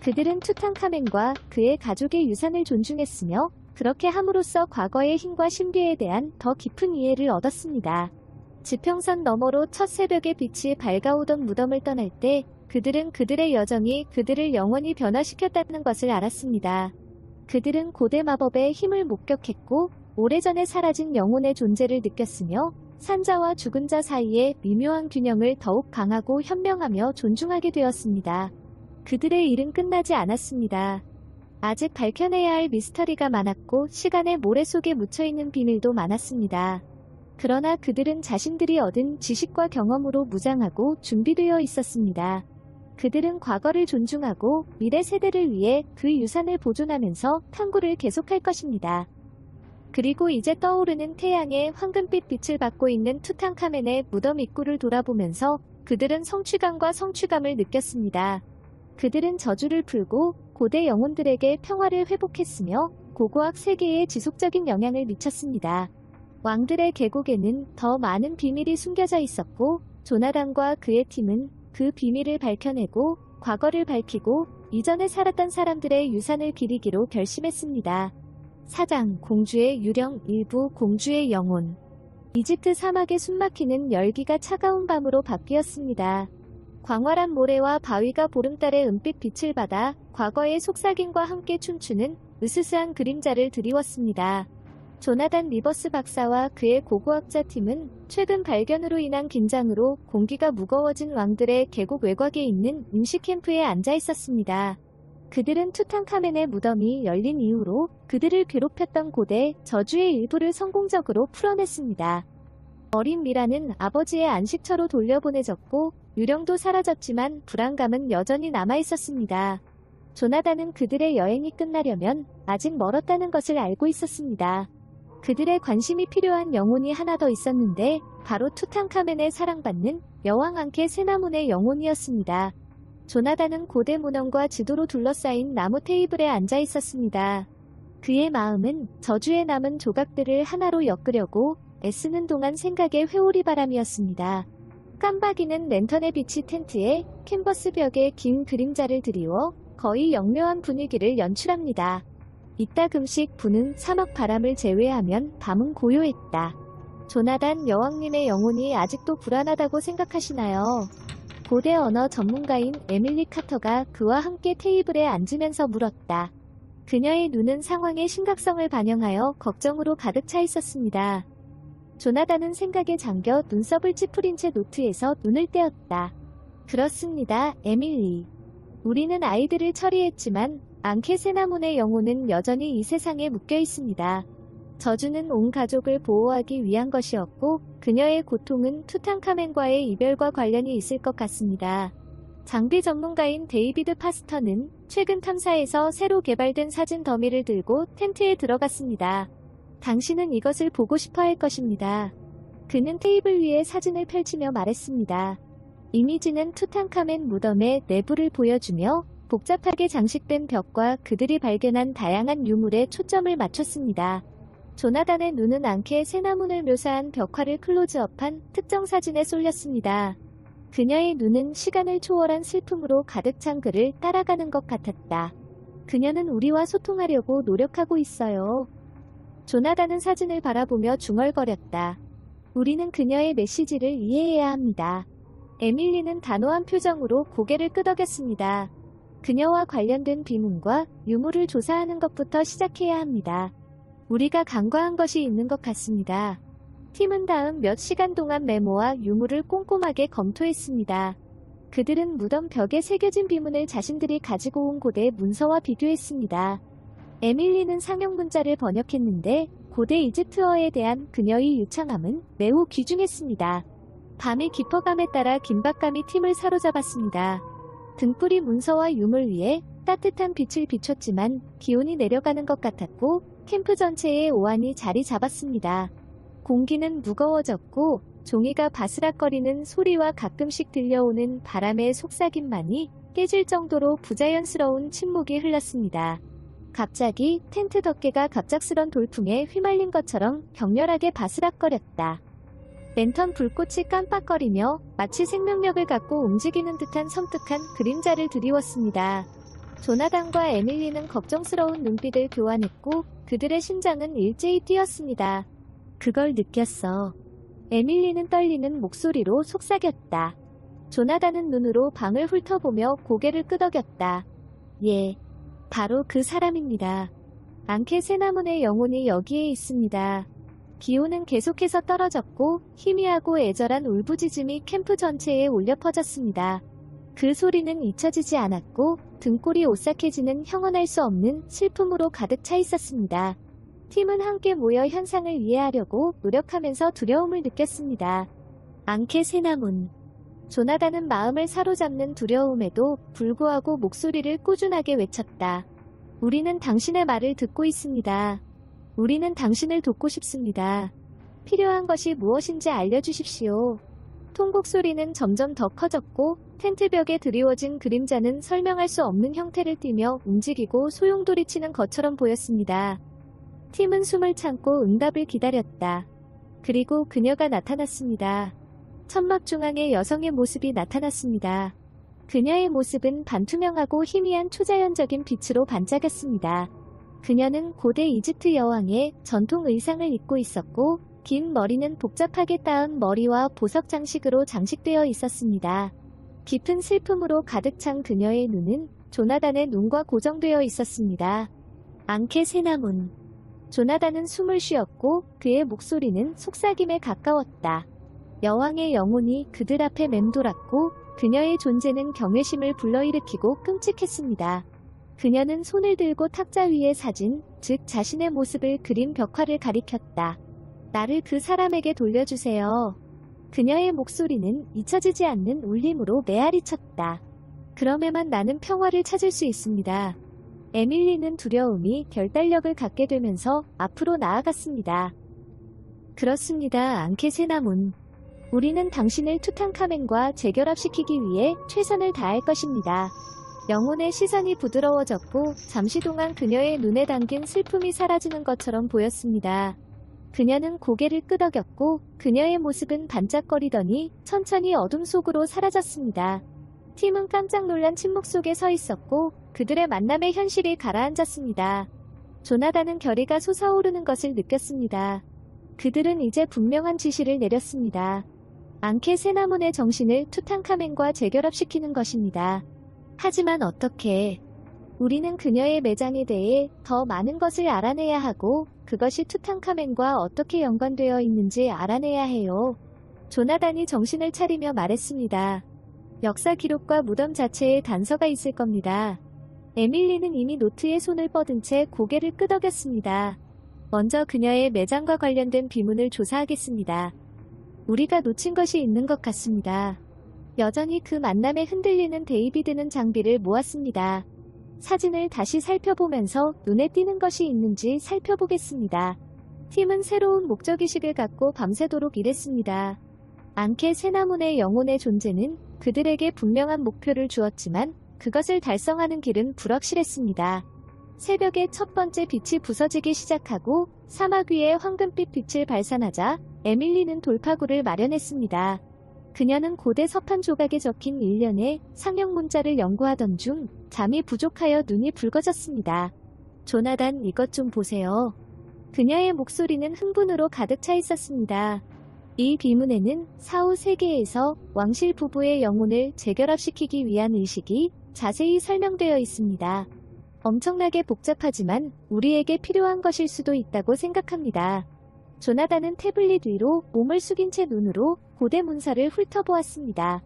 그들은 투탕카멘과 그의 가족의 유산을 존중했으며 그렇게 함으로써 과거의 힘과 신비에 대한 더 깊은 이해를 얻었습니다. 지평선 너머로 첫 새벽의 빛이 밝아오던 무덤을 떠날 때 그들은 그들의 여정이 그들을 영원히 변화시켰다는 것을 알았습니다. 그들은 고대 마법의 힘을 목격했고 오래전에 사라진 영혼의 존재를 느꼈으며 산자와 죽은 자 사이의 미묘한 균형을 더욱 강하고 현명하며 존중하게 되었습니다. 그들의 일은 끝나지 않았습니다. 아직 밝혀내야 할 미스터리가 많았고 시간의 모래 속에 묻혀있는 비밀도 많았습니다. 그러나 그들은 자신들이 얻은 지식과 경험으로 무장하고 준비되어 있었습니다. 그들은 과거를 존중하고 미래 세대를 위해 그 유산을 보존하면서 탐구를 계속할 것입니다. 그리고 이제 떠오르는 태양의 황금빛 빛을 받고 있는 투탕카멘의 무덤 입구를 돌아보면서 그들은 성취감과 성취감을 느꼈습니다. 그들은 저주를 풀고 고대 영혼들에게 평화를 회복했으며 고고학 세계에 지속적인 영향을 미쳤습니다. 왕들의 계곡에는 더 많은 비밀이 숨겨져 있었고 조나단과 그의 팀은 그 비밀을 밝혀내고 과거를 밝히고 이전에 살았던 사람들의 유산을 기리기로 결심했습니다. 사장, 공주의 유령, 일부 공주의 영혼. 이집트 사막의 숨막히는 열기가 차가운 밤으로 바뀌었습니다. 광활한 모래와 바위가 보름달의 은빛 빛을 받아 과거의 속삭임과 함께 춤추는 으스스한 그림자를 드리웠습니다. 조나단 리버스 박사와 그의 고고학자 팀은 최근 발견으로 인한 긴장으로 공기가 무거워진 왕들의 계곡 외곽에 있는 임시 캠프에 앉아 있었습니다. 그들은 투탕카멘의 무덤이 열린 이후로 그들을 괴롭혔던 고대 저주의 일부를 성공적으로 풀어냈습니다. 어린 미라는 아버지의 안식처로 돌려보내졌고 유령도 사라졌지만 불안감은 여전히 남아있었습니다. 조나단은 그들의 여행이 끝나려면 아직 멀었다는 것을 알고 있었습니다. 그들의 관심이 필요한 영혼이 하나 더 있었는데 바로 투탕카멘의 사랑받는 여왕 앙케 세나문의 영혼이었습니다. 조나단은 고대 문헌과 지도로 둘러싸인 나무 테이블에 앉아 있었습니다. 그의 마음은 저주에 남은 조각들을 하나로 엮으려고 애쓰는 동안 생각의 회오리바람이었습니다. 깜박이는 랜턴의 빛이 텐트에 캔버스 벽에 긴 그림자를 드리워 거의 영묘한 분위기를 연출합니다. 이따금씩 부는 사막 바람을 제외하면 밤은 고요했다. 조나단 여왕님의 영혼이 아직도 불안하다고 생각하시나요? 고대 언어 전문가인 에밀리 카터가 그와 함께 테이블에 앉으면서 물었다. 그녀의 눈은 상황의 심각성을 반영하여 걱정으로 가득 차 있었습니다. 조나단은 생각에 잠겨 눈썹을 찌푸린 채 노트에서 눈을 떼었다. 그렇습니다, 에밀리. 우리는 아이들을 처리했지만 앙케 세나문의 영혼은 여전히 이 세상에 묶여 있습니다. 저주는 온 가족을 보호하기 위한 것이었고 그녀의 고통은 투탕카멘과의 이별과 관련이 있을 것 같습니다. 장비 전문가인 데이비드 파스터는 최근 탐사에서 새로 개발된 사진 더미를 들고 텐트에 들어갔습니다. 당신은 이것을 보고 싶어 할 것입니다. 그는 테이블 위에 사진을 펼치며 말했습니다. 이미지는 투탕카멘 무덤의 내부를 보여주며 복잡하게 장식된 벽과 그들이 발견한 다양한 유물에 초점을 맞췄습니다. 조나단의 눈은 앙케 세나문을 묘사한 벽화를 클로즈업한 특정 사진에 쏠렸습니다. 그녀의 눈은 시간을 초월한 슬픔으로 가득 찬 그를 따라가는 것 같았다. 그녀는 우리와 소통하려고 노력하고 있어요. 조나단은 사진을 바라보며 중얼거렸다. 우리는 그녀의 메시지를 이해해야 합니다. 에밀리는 단호한 표정으로 고개를 끄덕였습니다. 그녀와 관련된 비문과 유물을 조사하는 것부터 시작해야 합니다. 우리가 간과한 것이 있는 것 같습니다. 팀은 다음 몇 시간 동안 메모와 유물을 꼼꼼하게 검토했습니다. 그들은 무덤 벽에 새겨진 비문을 자신들이 가지고 온 고대 문서와 비교했습니다. 에밀리는 상형 문자를 번역했는데 고대 이집트어에 대한 그녀의 유창함은 매우 귀중했습니다. 밤이 깊어감에 따라 긴박감이 팀을 사로잡았습니다. 등불이 문서와 유물 위에 따뜻한 빛을 비췄지만 기온이 내려가는 것 같았고 캠프 전체에 오한이 자리 잡았습니다. 공기는 무거워졌고 종이가 바스락거리는 소리와 가끔씩 들려오는 바람의 속삭임만이 깨질 정도로 부자연스러운 침묵이 흘렀습니다. 갑자기 텐트 덮개가 갑작스런 돌풍에 휘말린 것처럼 격렬하게 바스락거렸다. 랜턴 불꽃이 깜빡거리며 마치 생명력을 갖고 움직이는 듯한 섬뜩한 그림자를 드리웠습니다. 조나단과 에밀리는 걱정스러운 눈빛을 교환했고 그들의 심장은 일제히 뛰었습니다. 그걸 느꼈어. 에밀리는 떨리는 목소리로 속삭였다. 조나단은 눈으로 방을 훑어보며 고개를 끄덕였다. 예, 바로 그 사람입니다. 앙케 세나문의 영혼이 여기에 있습니다. 기온은 계속해서 떨어졌고 희미하고 애절한 울부짖음이 캠프 전체에 울려 퍼졌습니다. 그 소리는 잊혀지지 않았고 등골이 오싹해지는 형언할 수 없는 슬픔으로 가득 차 있었습니다. 팀은 함께 모여 현상을 이해하려고 노력하면서 두려움을 느꼈습니다. 앙케 세나문. 조나단은 마음을 사로잡는 두려움에도 불구하고 목소리를 꾸준하게 외쳤다. 우리는 당신의 말을 듣고 있습니다. 우리는 당신을 돕고 싶습니다. 필요한 것이 무엇인지 알려주십시오. 통곡 소리는 점점 더 커졌고 텐트 벽에 드리워진 그림자는 설명할 수 없는 형태를 띠며 움직이고 소용돌이치는 것처럼 보였습니다. 팀은 숨을 참고 응답을 기다렸다. 그리고 그녀가 나타났습니다. 천막 중앙에 여성의 모습이 나타났습니다. 그녀의 모습은 반투명하고 희미한 초자연적인 빛으로 반짝였습니다. 그녀는 고대 이집트 여왕의 전통 의상을 입고 있었고 긴 머리는 복잡하게 따은 머리와 보석 장식으로 장식되어 있었습니다. 깊은 슬픔으로 가득 찬 그녀의 눈은 조나단의 눈과 고정되어 있었습니다. 앙케 세나문. 조나단은 숨을 쉬었고 그의 목소리는 속삭임에 가까웠다. 여왕의 영혼이 그들 앞에 맴돌았고 그녀의 존재는 경외심을 불러일으키고 끔찍했습니다. 그녀는 손을 들고 탁자 위의 사진, 즉 자신의 모습을 그린 벽화를 가리켰다. 나를 그 사람에게 돌려주세요. 그녀의 목소리는 잊혀지지 않는 울림으로 메아리쳤다. 그럼에만 나는 평화를 찾을 수 있습니다. 에밀리는 두려움이 결단력을 갖게 되면서 앞으로 나아갔습니다. 그렇습니다, 앙케세나문. 우리는 당신을 투탕카멘과 재결합시키기 위해 최선을 다할 것입니다. 영혼의 시선이 부드러워졌고 잠시 동안 그녀의 눈에 담긴 슬픔이 사라지는 것처럼 보였습니다. 그녀는 고개를 끄덕였고 그녀의 모습은 반짝거리더니 천천히 어둠 속으로 사라졌습니다. 팀은 깜짝 놀란 침묵 속에 서 있었고 그들의 만남의 현실이 가라앉았습니다. 조나단은 결의가 솟아오르는 것을 느꼈습니다. 그들은 이제 분명한 지시를 내렸습니다. 앙케세나문의 정신을 투탕카멘과 재결합시키는 것입니다. 하지만 어떻게? 우리는 그녀의 매장에 대해 더 많은 것을 알아내야 하고 그것이 투탕카멘과 어떻게 연관되어 있는지 알아내야 해요. 조나단이 정신을 차리며 말했습니다. 역사 기록과 무덤 자체에 단서가 있을 겁니다. 에밀리는 이미 노트에 손을 뻗은 채 고개를 끄덕였습니다. 먼저 그녀의 매장과 관련된 비문을 조사하겠습니다. 우리가 놓친 것이 있는 것 같습니다. 여전히 그 만남에 흔들리는 데이비드는 장비를 모았습니다. 사진을 다시 살펴보면서 눈에 띄는 것이 있는지 살펴보겠습니다. 팀은 새로운 목적의식을 갖고 밤새도록 일했습니다. 앙케세나문의 영혼의 존재는 그들에게 분명한 목표를 주었지만 그것을 달성하는 길은 불확실했습니다. 새벽에 첫 번째 빛이 부서지기 시작하고 사막 위에 황금빛 빛을 발산하자 에밀리는 돌파구를 마련했습니다. 그녀는 고대 서판 조각에 적힌 일련의 상형 문자를 연구하던 중 잠이 부족하여 눈이 붉어졌습니다. 조나단, 이것 좀 보세요. 그녀의 목소리는 흥분으로 가득 차 있었습니다. 이 비문에는 사후 세계에서 왕실 부부의 영혼을 재결합시키기 위한 의식이 자세히 설명되어 있습니다. 엄청나게 복잡하지만 우리에게 필요한 것일 수도 있다고 생각합니다. 조나단은 태블릿 위로 몸을 숙인 채 눈으로 고대 문서를 훑어보았습니다.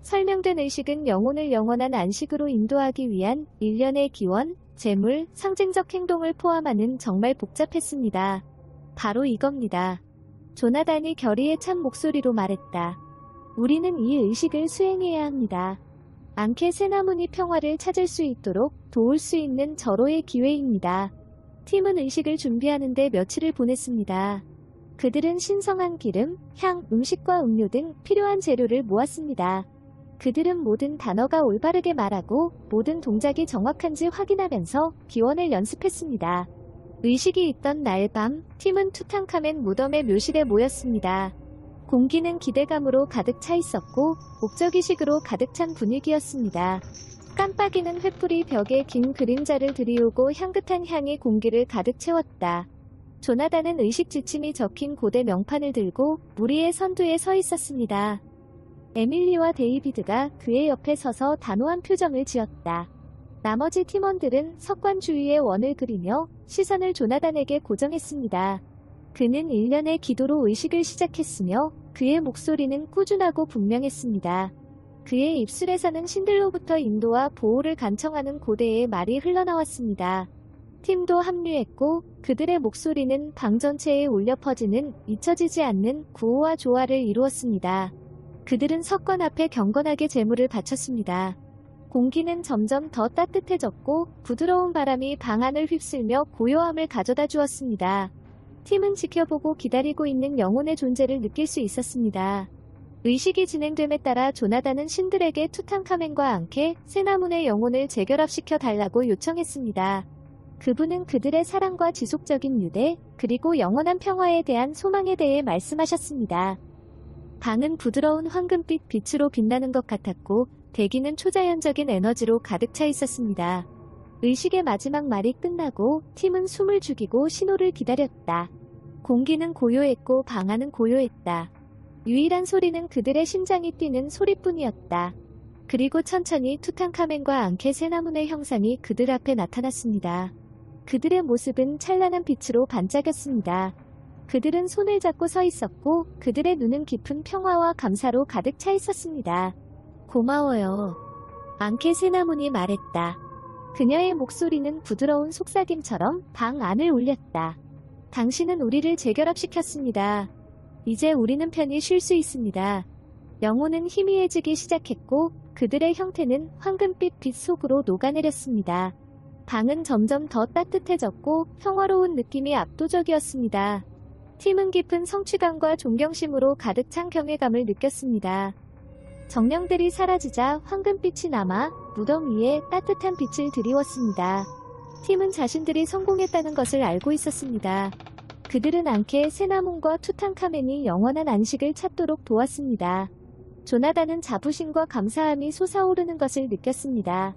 설명된 의식은 영혼을 영원한 안식으로 인도하기 위한 일련의 기원, 재물, 상징적 행동을 포함하는 정말 복잡했습니다. 바로 이겁니다. 조나단이 결의에 찬 목소리로 말했다. 우리는 이 의식을 수행해야 합니다. 앙케세나문이 평화를 찾을 수 있도록 도울 수 있는 절호의 기회입니다. 팀은 의식을 준비하는 데 며칠을 보냈습니다. 그들은 신성한 기름, 향, 음식과 음료 등 필요한 재료를 모았습니다. 그들은 모든 단어가 올바르게 말하고 모든 동작이 정확한지 확인하면서 기원을 연습했습니다. 의식이 있던 날 밤, 팀은 투탕카멘 무덤의 묘실에 모였습니다. 공기는 기대감으로 가득 차 있었고 목적의식으로 가득 찬 분위기였습니다. 깜빡이는 횃불이 벽에 긴 그림자를 들이오고 향긋한 향이 공기를 가득 채웠다. 조나단은 의식 지침이 적힌 고대 명판을 들고 무리의 선두에 서 있었습니다. 에밀리와 데이비드가 그의 옆에 서서 단호한 표정을 지었다. 나머지 팀원들은 석관 주위에 원을 그리며 시선을 조나단에게 고정했습니다. 그는 일련의 기도로 의식을 시작했으며 그의 목소리는 꾸준하고 분명했습니다. 그의 입술에서는 신들로부터 인도와 보호를 간청하는 고대의 말이 흘러나왔습니다. 팀도 합류했고 그들의 목소리는 방 전체에 울려 퍼지는 잊혀지지 않는 구호와 조화를 이루었습니다. 그들은 석관 앞에 경건하게 제물을 바쳤습니다. 공기는 점점 더 따뜻해졌고 부드러운 바람이 방 안을 휩쓸며 고요함을 가져다 주었습니다. 팀은 지켜보고 기다리고 있는 영혼의 존재를 느낄 수 있었습니다. 의식이 진행됨에 따라 조나단은 신들에게 투탕카멘과 앙케세나문의 영혼을 재결합시켜 달라고 요청했습니다. 그분은 그들의 사랑과 지속적인 유대, 그리고 영원한 평화에 대한 소망에 대해 말씀하셨습니다. 방은 부드러운 황금빛 빛으로 빛나는 것 같았고 대기는 초자연적인 에너지로 가득 차 있었습니다. 의식의 마지막 말이 끝나고 팀은 숨을 죽이고 신호를 기다렸다. 공기는 고요했고 방 안은 고요했다. 유일한 소리는 그들의 심장이 뛰는 소리뿐이었다. 그리고 천천히 투탕카멘과 앙케세나문의 형상이 그들 앞에 나타났습니다. 그들의 모습은 찬란한 빛으로 반짝였습니다. 그들은 손을 잡고 서 있었고 그들의 눈은 깊은 평화와 감사로 가득 차 있었습니다. 고마워요. 앙케 세나문이 말했다. 그녀의 목소리는 부드러운 속삭임처럼 방 안을 울렸다. 당신은 우리를 재결합시켰습니다. 이제 우리는 편히 쉴 수 있습니다. 영혼은 희미해지기 시작했고 그들의 형태는 황금빛 빛 속으로 녹아내렸습니다. 방은 점점 더 따뜻해졌고 평화로운 느낌이 압도적이었습니다. 팀은 깊은 성취감과 존경심으로 가득 찬 경외감을 느꼈습니다. 정령들이 사라지자 황금빛이 남아 무덤 위에 따뜻한 빛을 드리웠습니다. 팀은 자신들이 성공했다는 것을 알고 있었습니다. 그들은 앙케 세나문과 투탕카멘이 영원한 안식을 찾도록 도왔습니다. 조나단은 자부심과 감사함이 솟아오르는 것을 느꼈습니다.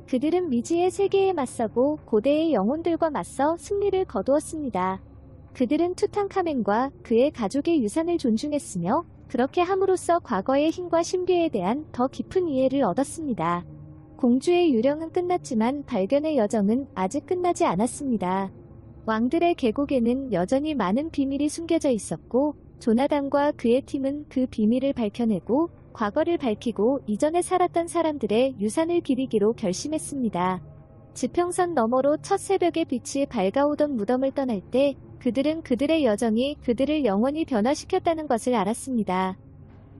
그들은 미지의 세계에 맞서고 고대의 영혼들과 맞서 승리를 거두었습니다. 그들은 투탕카멘과 그의 가족의 유산을 존중했으며 그렇게 함으로써 과거의 힘과 신비에 대한 더 깊은 이해를 얻었습니다. 공주의 유령은 끝났지만 발견의 여정은 아직 끝나지 않았습니다. 왕들의 계곡에는 여전히 많은 비밀이 숨겨져 있었고 조나단과 그의 팀은 그 비밀을 밝혀내고 과거를 밝히고 이전에 살았던 사람들의 유산을 기리기로 결심했습니다. 지평선 너머로 첫 새벽의 빛이 밝아오던 무덤을 떠날 때 그들은 그들의 여정이 그들을 영원히 변화시켰다는 것을 알았습니다.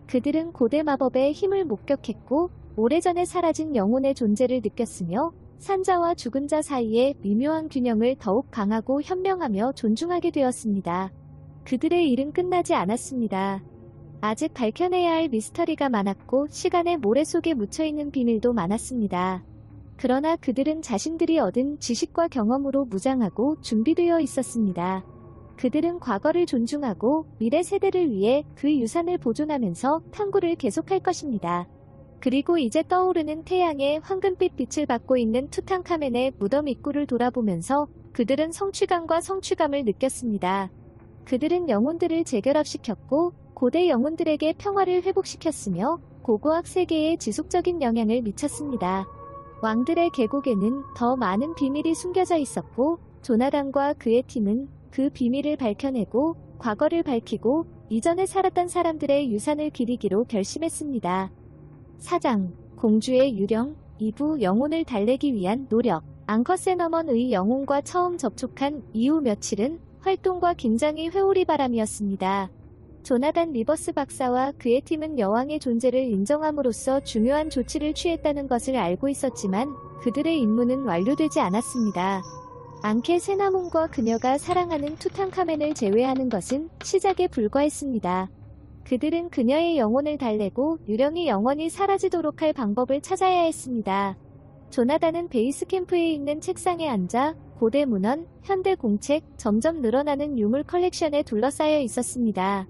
그들은 고대 마법의 힘을 목격했고 오래전에 사라진 영혼의 존재를 느꼈으며 산자와 죽은 자 사이의 미묘한 균형을 더욱 강하고 현명하며 존중하게 되었습니다. 그들의 일은 끝나지 않았습니다. 아직 밝혀내야 할 미스터리가 많았고 시간의 모래 속에 묻혀있는 비밀도 많았습니다. 그러나 그들은 자신들이 얻은 지식과 경험으로 무장하고 준비되어 있었습니다. 그들은 과거를 존중하고 미래 세대를 위해 그 유산을 보존하면서 탐구를 계속할 것입니다. 그리고 이제 떠오르는 태양의 황금빛 빛을 받고 있는 투탕카멘의 무덤 입구를 돌아보면서 그들은 성취감과 성취감을 느꼈습니다. 그들은 영혼들을 재결합시켰고 고대 영혼들에게 평화를 회복시켰으며 고고학 세계에 지속적인 영향을 미쳤습니다. 왕들의 계곡에는 더 많은 비밀이 숨겨져 있었고 조나단과 그의 팀은 그 비밀을 밝혀내고 과거를 밝히고 이전에 살았던 사람들의 유산을 기리기로 결심했습니다. 4장 공주의 유령 2부 영혼을 달래기 위한 노력 앙커세너먼의 영혼과 처음 접촉한 이후 며칠은 활동과 굉장히 회오리 바람이었습니다. 조나단 리버스 박사와 그의 팀은 여왕의 존재를 인정함으로써 중요한 조치를 취했다는 것을 알고 있었지만 그들의 임무는 완료되지 않았습니다. 앙케 세나문과 그녀가 사랑하는 투탕카멘을 제외하는 것은 시작에 불과했습니다. 그들은 그녀의 영혼을 달래고 유령이 영원히 사라지도록 할 방법을 찾아야 했습니다. 조나단은 베이스 캠프에 있는 책상에 앉아 고대 문헌, 현대 공책, 점점 늘어나는 유물 컬렉션에 둘러싸여 있었습니다.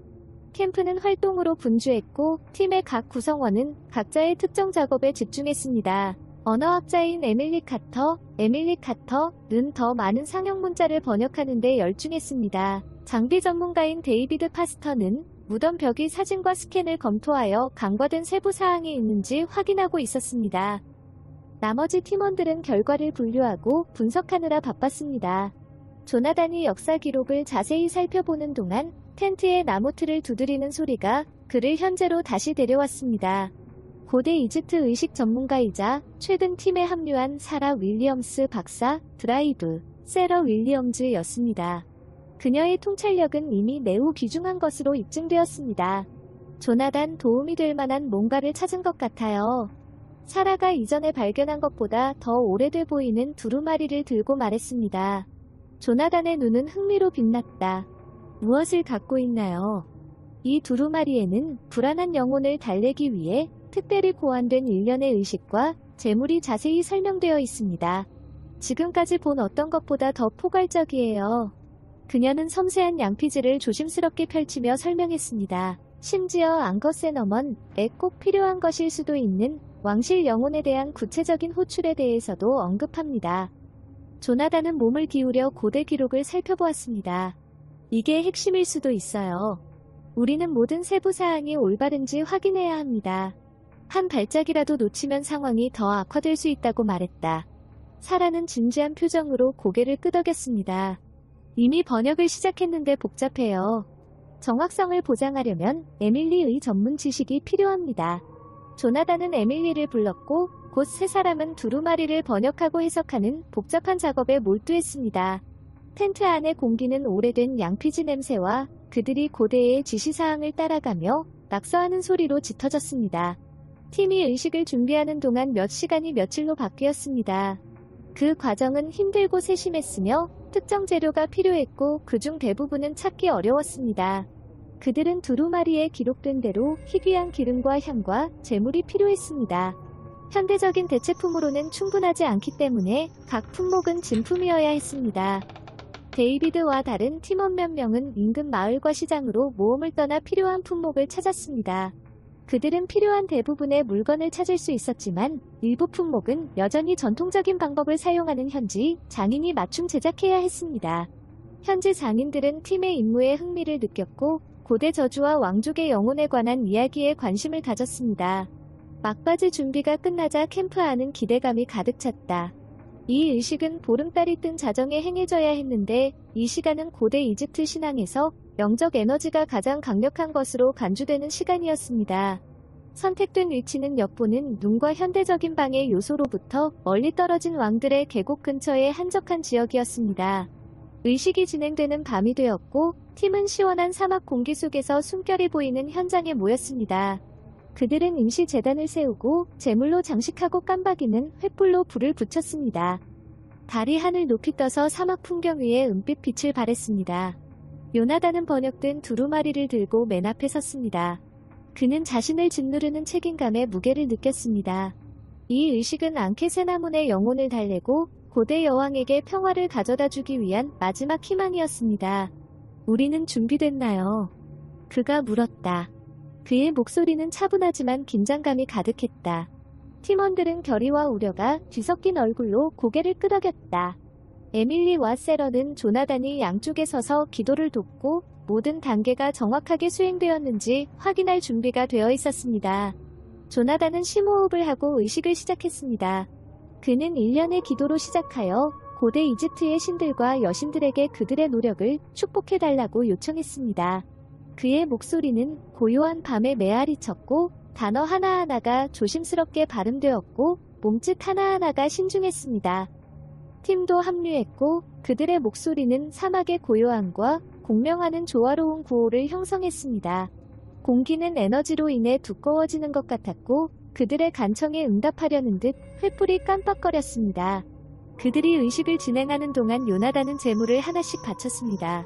캠프는 활동으로 분주했고 팀의 각 구성원은 각자의 특정 작업에 집중했습니다. 언어학자인 에밀리 카터는 더 많은 상형 문자를 번역하는 데 열중했습니다. 장비 전문가인 데이비드 파스터는 무덤 벽의 사진과 스캔을 검토하여 간과된 세부 사항이 있는지 확인하고 있었습니다. 나머지 팀원들은 결과를 분류하고 분석하느라 바빴습니다. 조나단이 역사 기록을 자세히 살펴보는 동안 텐트에 나무틀을 두드리는 소리가 그를 현재로 다시 데려왔습니다. 고대 이집트 의식 전문가이자 최근 팀에 합류한 사라 윌리엄스 박사 드라이브 세러 윌리엄즈였습니다. 그녀의 통찰력은 이미 매우 귀중한 것으로 입증되었습니다. 조나단 도움이 될 만한 뭔가를 찾은 것 같아요. 사라가 이전에 발견한 것보다 더 오래돼 보이는 두루마리를 들고 말했습니다. 조나단의 눈은 흥미로 빛났다. 무엇을 갖고 있나요? 이 두루마리에는 불안한 영혼을 달래기 위해 특별히 고안된 일련의 의식과 재물이 자세히 설명되어 있습니다. 지금까지 본 어떤 것보다 더 포괄적이에요. 그녀는 섬세한 양피지를 조심스럽게 펼치며 설명했습니다. 심지어 앙커세너먼에 꼭 필요한 것일 수도 있는 왕실 영혼에 대한 구체적인 호출에 대해서도 언급합니다. 조나단은 몸을 기울여 고대 기록을 살펴보았습니다. 이게 핵심일 수도 있어요. 우리는 모든 세부 사항이 올바른지 확인해야 합니다. 한 발짝이라도 놓치면 상황이 더 악화될 수 있다고 말했다. 사라는 진지한 표정으로 고개를 끄덕였습니다. 이미 번역을 시작했는데 복잡해요. 정확성을 보장하려면 에밀리의 전문 지식이 필요합니다. 조나단은 에밀리를 불렀고 곧 세 사람은 두루마리를 번역하고 해석하는 복잡한 작업에 몰두했습니다. 텐트 안의 공기는 오래된 양피지 냄새와 그들이 고대의 지시사항을 따라가며 낙서하는 소리로 짙어졌습니다. 팀이 의식을 준비하는 동안 몇 시간이 며칠로 바뀌었습니다. 그 과정은 힘들고 세심했으며 특정 재료가 필요했고 그중 대부분은 찾기 어려웠습니다. 그들은 두루마리에 기록된 대로 희귀한 기름과 향과 재물이 필요했습니다. 현대적인 대체품으로는 충분하지 않기 때문에 각 품목은 진품이어야 했습니다. 데이비드와 다른 팀원 몇 명은 인근 마을과 시장으로 모험을 떠나 필요한 품목을 찾았습니다. 그들은 필요한 대부분의 물건을 찾을 수 있었지만 일부 품목은 여전히 전통적인 방법을 사용하는 현지 장인이 맞춤 제작해야 했습니다. 현지 장인들은 팀의 임무에 흥미를 느꼈고 고대 저주와 왕족의 영혼에 관한 이야기에 관심을 가졌습니다. 막바지 준비가 끝나자 캠프 안은 기대감이 가득 찼다. 이 의식은 보름달이 뜬 자정에 행해져야 했는데 이 시간은 고대 이집트 신앙에서 영적 에너지가 가장 강력한 것으로 간주되는 시간이었습니다. 선택된 위치는 엿보는 눈과 현대적인 방해 요소로부터 멀리 떨어진 왕들의 계곡 근처의 한적한 지역이었습니다. 의식이 진행되는 밤이 되었고 팀은 시원한 사막 공기 속에서 숨결이 보이는 현장에 모였습니다. 그들은 임시 제단을 세우고 제물로 장식하고 깜박이는 횃불로 불을 붙였습니다. 달이 하늘 높이 떠서 사막 풍경 위에 은빛 빛을 발했습니다. 요나단은 번역된 두루마리를 들고 맨 앞에 섰습니다. 그는 자신을 짓누르는 책임감의 무게를 느꼈습니다. 이 의식은 앙케세나문의 영혼을 달래고 고대 여왕에게 평화를 가져다주기 위한 마지막 희망이었습니다. 우리는 준비됐나요? 그가 물었다. 그의 목소리는 차분하지만 긴장감이 가득했다. 팀원들은 결의와 우려가 뒤섞인 얼굴로 고개를 끄덕였다. 에밀리와 세런은 조나단이 양쪽에 서서 기도를 돕고 모든 단계가 정확하게 수행되었는지 확인할 준비가 되어 있었습니다. 조나단은 심호흡을 하고 의식을 시작했습니다. 그는 일련의 기도로 시작하여 고대 이집트의 신들과 여신들에게 그들의 노력을 축복해달라고 요청했습니다. 그의 목소리는 고요한 밤에 메아리쳤고 단어 하나하나가 조심스럽게 발음되었고 몸짓 하나하나가 신중했습니다. 팀도 합류했고 그들의 목소리는 사막의 고요함과 공명하는 조화로운 구호를 형성했습니다. 공기는 에너지로 인해 두꺼워지는 것 같았고 그들의 간청에 응답하려는 듯 횃불이 깜빡거렸습니다. 그들이 의식을 진행하는 동안 요나단은 제물을 하나씩 바쳤습니다.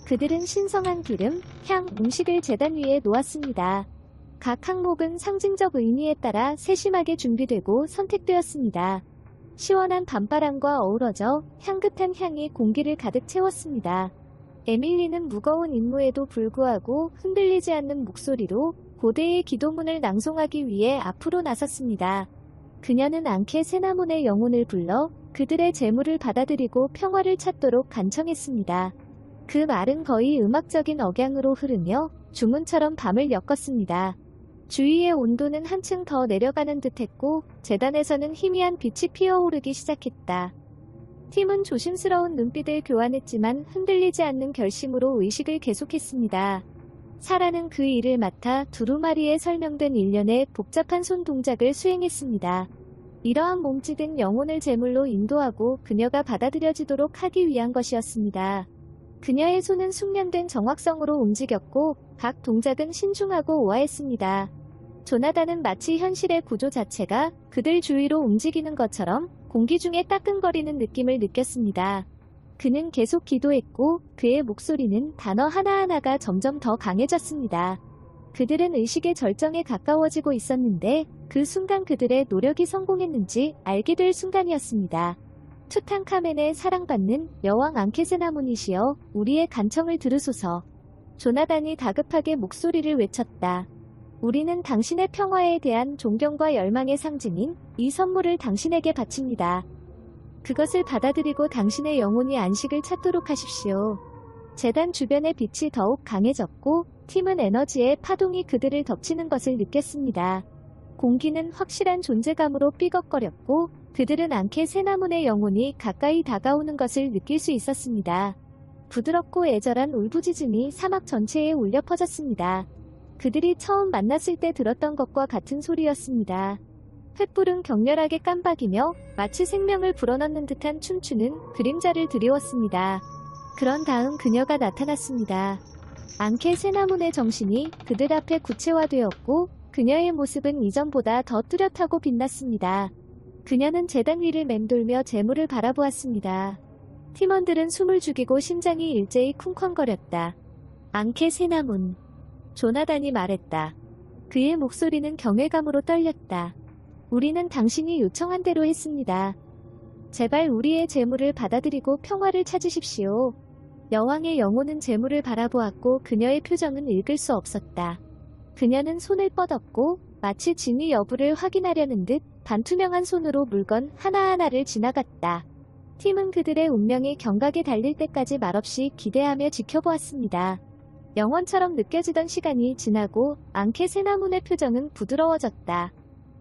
그들은 신성한 기름, 향, 음식을 제단 위에 놓았습니다. 각 항목은 상징적 의미에 따라 세심하게 준비되고 선택되었습니다. 시원한 밤바람과 어우러져 향긋한 향이 공기를 가득 채웠습니다. 에밀리는 무거운 임무에도 불구하고 흔들리지 않는 목소리로 고대의 기도문을 낭송하기 위해 앞으로 나섰습니다. 그녀는 앙케세나문의 영혼을 불러 그들의 제물을 받아들이고 평화를 찾도록 간청했습니다. 그 말은 거의 음악적인 억양으로 흐르며 주문처럼 밤을 엮었습니다. 주위의 온도는 한층 더 내려가는 듯했고 제단에서는 희미한 빛이 피어오르기 시작했다. 팀은 조심스러운 눈빛을 교환했지만 흔들리지 않는 결심으로 의식을 계속했습니다. 사라는 그 일을 맡아 두루마리에 설명된 일련의 복잡한 손 동작을 수행했습니다. 이러한 몸짓은 영혼을 제물로 인도하고 그녀가 받아들여지도록 하기 위한 것이었습니다. 그녀의 손은 숙련된 정확성으로 움직였고 각 동작은 신중하고 우아했습니다. 조나단은 마치 현실의 구조 자체가 그들 주위로 움직이는 것처럼 공기 중에 따끔거리는 느낌을 느꼈습니다. 그는 계속 기도했고 그의 목소리는 단어 하나하나가 점점 더 강해졌습니다. 그들은 의식의 절정에 가까워지고 있었는데 그 순간 그들의 노력이 성공했는지 알게 될 순간이었습니다. 투탕카멘의 사랑받는 여왕 앙케세나문이시여 우리의 간청을 들으소서. 조나단이 다급하게 목소리를 외쳤다. 우리는 당신의 평화에 대한 존경과 열망의 상징인 이 선물을 당신에게 바칩니다. 그것을 받아들이고 당신의 영혼이 안식을 찾도록 하십시오. 제단 주변의 빛이 더욱 강해졌고 팀은 에너지의 파동이 그들을 덮치는 것을 느꼈습니다. 공기는 확실한 존재감으로 삐걱거렸고 그들은 앙케세나문의 영혼이 가까이 다가오는 것을 느낄 수 있었습니다. 부드럽고 애절한 울부짖음이 사막 전체에 울려 퍼졌습니다. 그들이 처음 만났을 때 들었던 것과 같은 소리였습니다. 횃불은 격렬하게 깜박이며 마치 생명을 불어넣는 듯한 춤추는 그림자를 드리웠습니다. 그런 다음 그녀가 나타났습니다. 앙케세나문의 정신이 그들 앞에 구체화되었고 그녀의 모습은 이전보다 더 뚜렷하고 빛났습니다. 그녀는 제단 위를 맴돌며 재물을 바라보았습니다. 팀원들은 숨을 죽이고 심장이 일제히 쿵쾅거렸다. 앙케세나문. 조나단이 말했다. 그의 목소리는 경외감으로 떨렸다. 우리는 당신이 요청한 대로 했습니다. 제발 우리의 재물을 받아들이고 평화를 찾으십시오. 여왕의 영혼은 재물을 바라보았고 그녀의 표정은 읽을 수 없었다. 그녀는 손을 뻗었고 마치 진위 여부를 확인하려는 듯 반투명한 손으로 물건 하나하나를 지나갔다. 팀은 그들의 운명이 경각에 달릴 때까지 말없이 기대하며 지켜보았습니다. 영원처럼 느껴지던 시간이 지나고 앙케세나문의 표정은 부드러워졌다.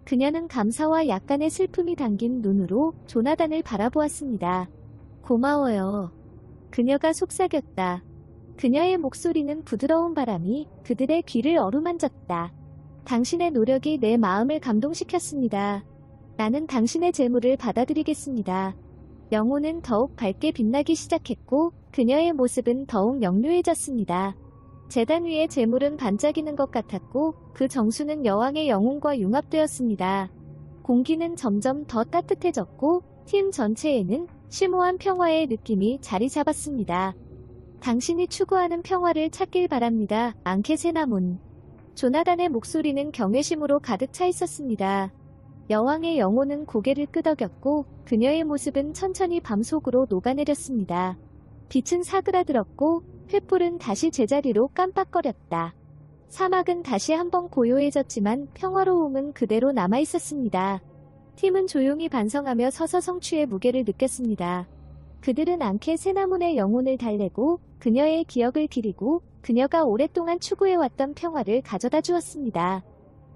그녀는 감사와 약간의 슬픔이 담긴 눈으로 조나단을 바라보았습니다. 고마워요. 그녀가 속삭였다. 그녀의 목소리는 부드러운 바람이 그들의 귀를 어루만졌다. 당신의 노력이 내 마음을 감동시켰습니다. 나는 당신의 재물을 받아들이겠습니다. 영혼은 더욱 밝게 빛나기 시작했고 그녀의 모습은 더욱 영료해졌습니다. 제단 위의 재물은 반짝이는 것 같았고 그 정수는 여왕의 영혼과 융합되었습니다. 공기는 점점 더 따뜻해졌고 팀 전체에는 심오한 평화의 느낌이 자리 잡았습니다. 당신이 추구하는 평화를 찾길 바랍니다. 앙케세나문. 조나단의 목소리는 경외심으로 가득 차 있었습니다. 여왕의 영혼은 고개를 끄덕였고 그녀의 모습은 천천히 밤속으로 녹아내렸습니다. 빛은 사그라들었고 횃불은 다시 제자리로 깜빡거렸다. 사막은 다시 한번 고요해졌지만 평화로움은 그대로 남아있었습니다. 팀은 조용히 반성하며 서서 성취의 무게를 느꼈습니다. 그들은 앙케세나문의 영혼을 달래고 그녀의 기억을 기리고 그녀가 오랫동안 추구해왔던 평화를 가져다 주었습니다.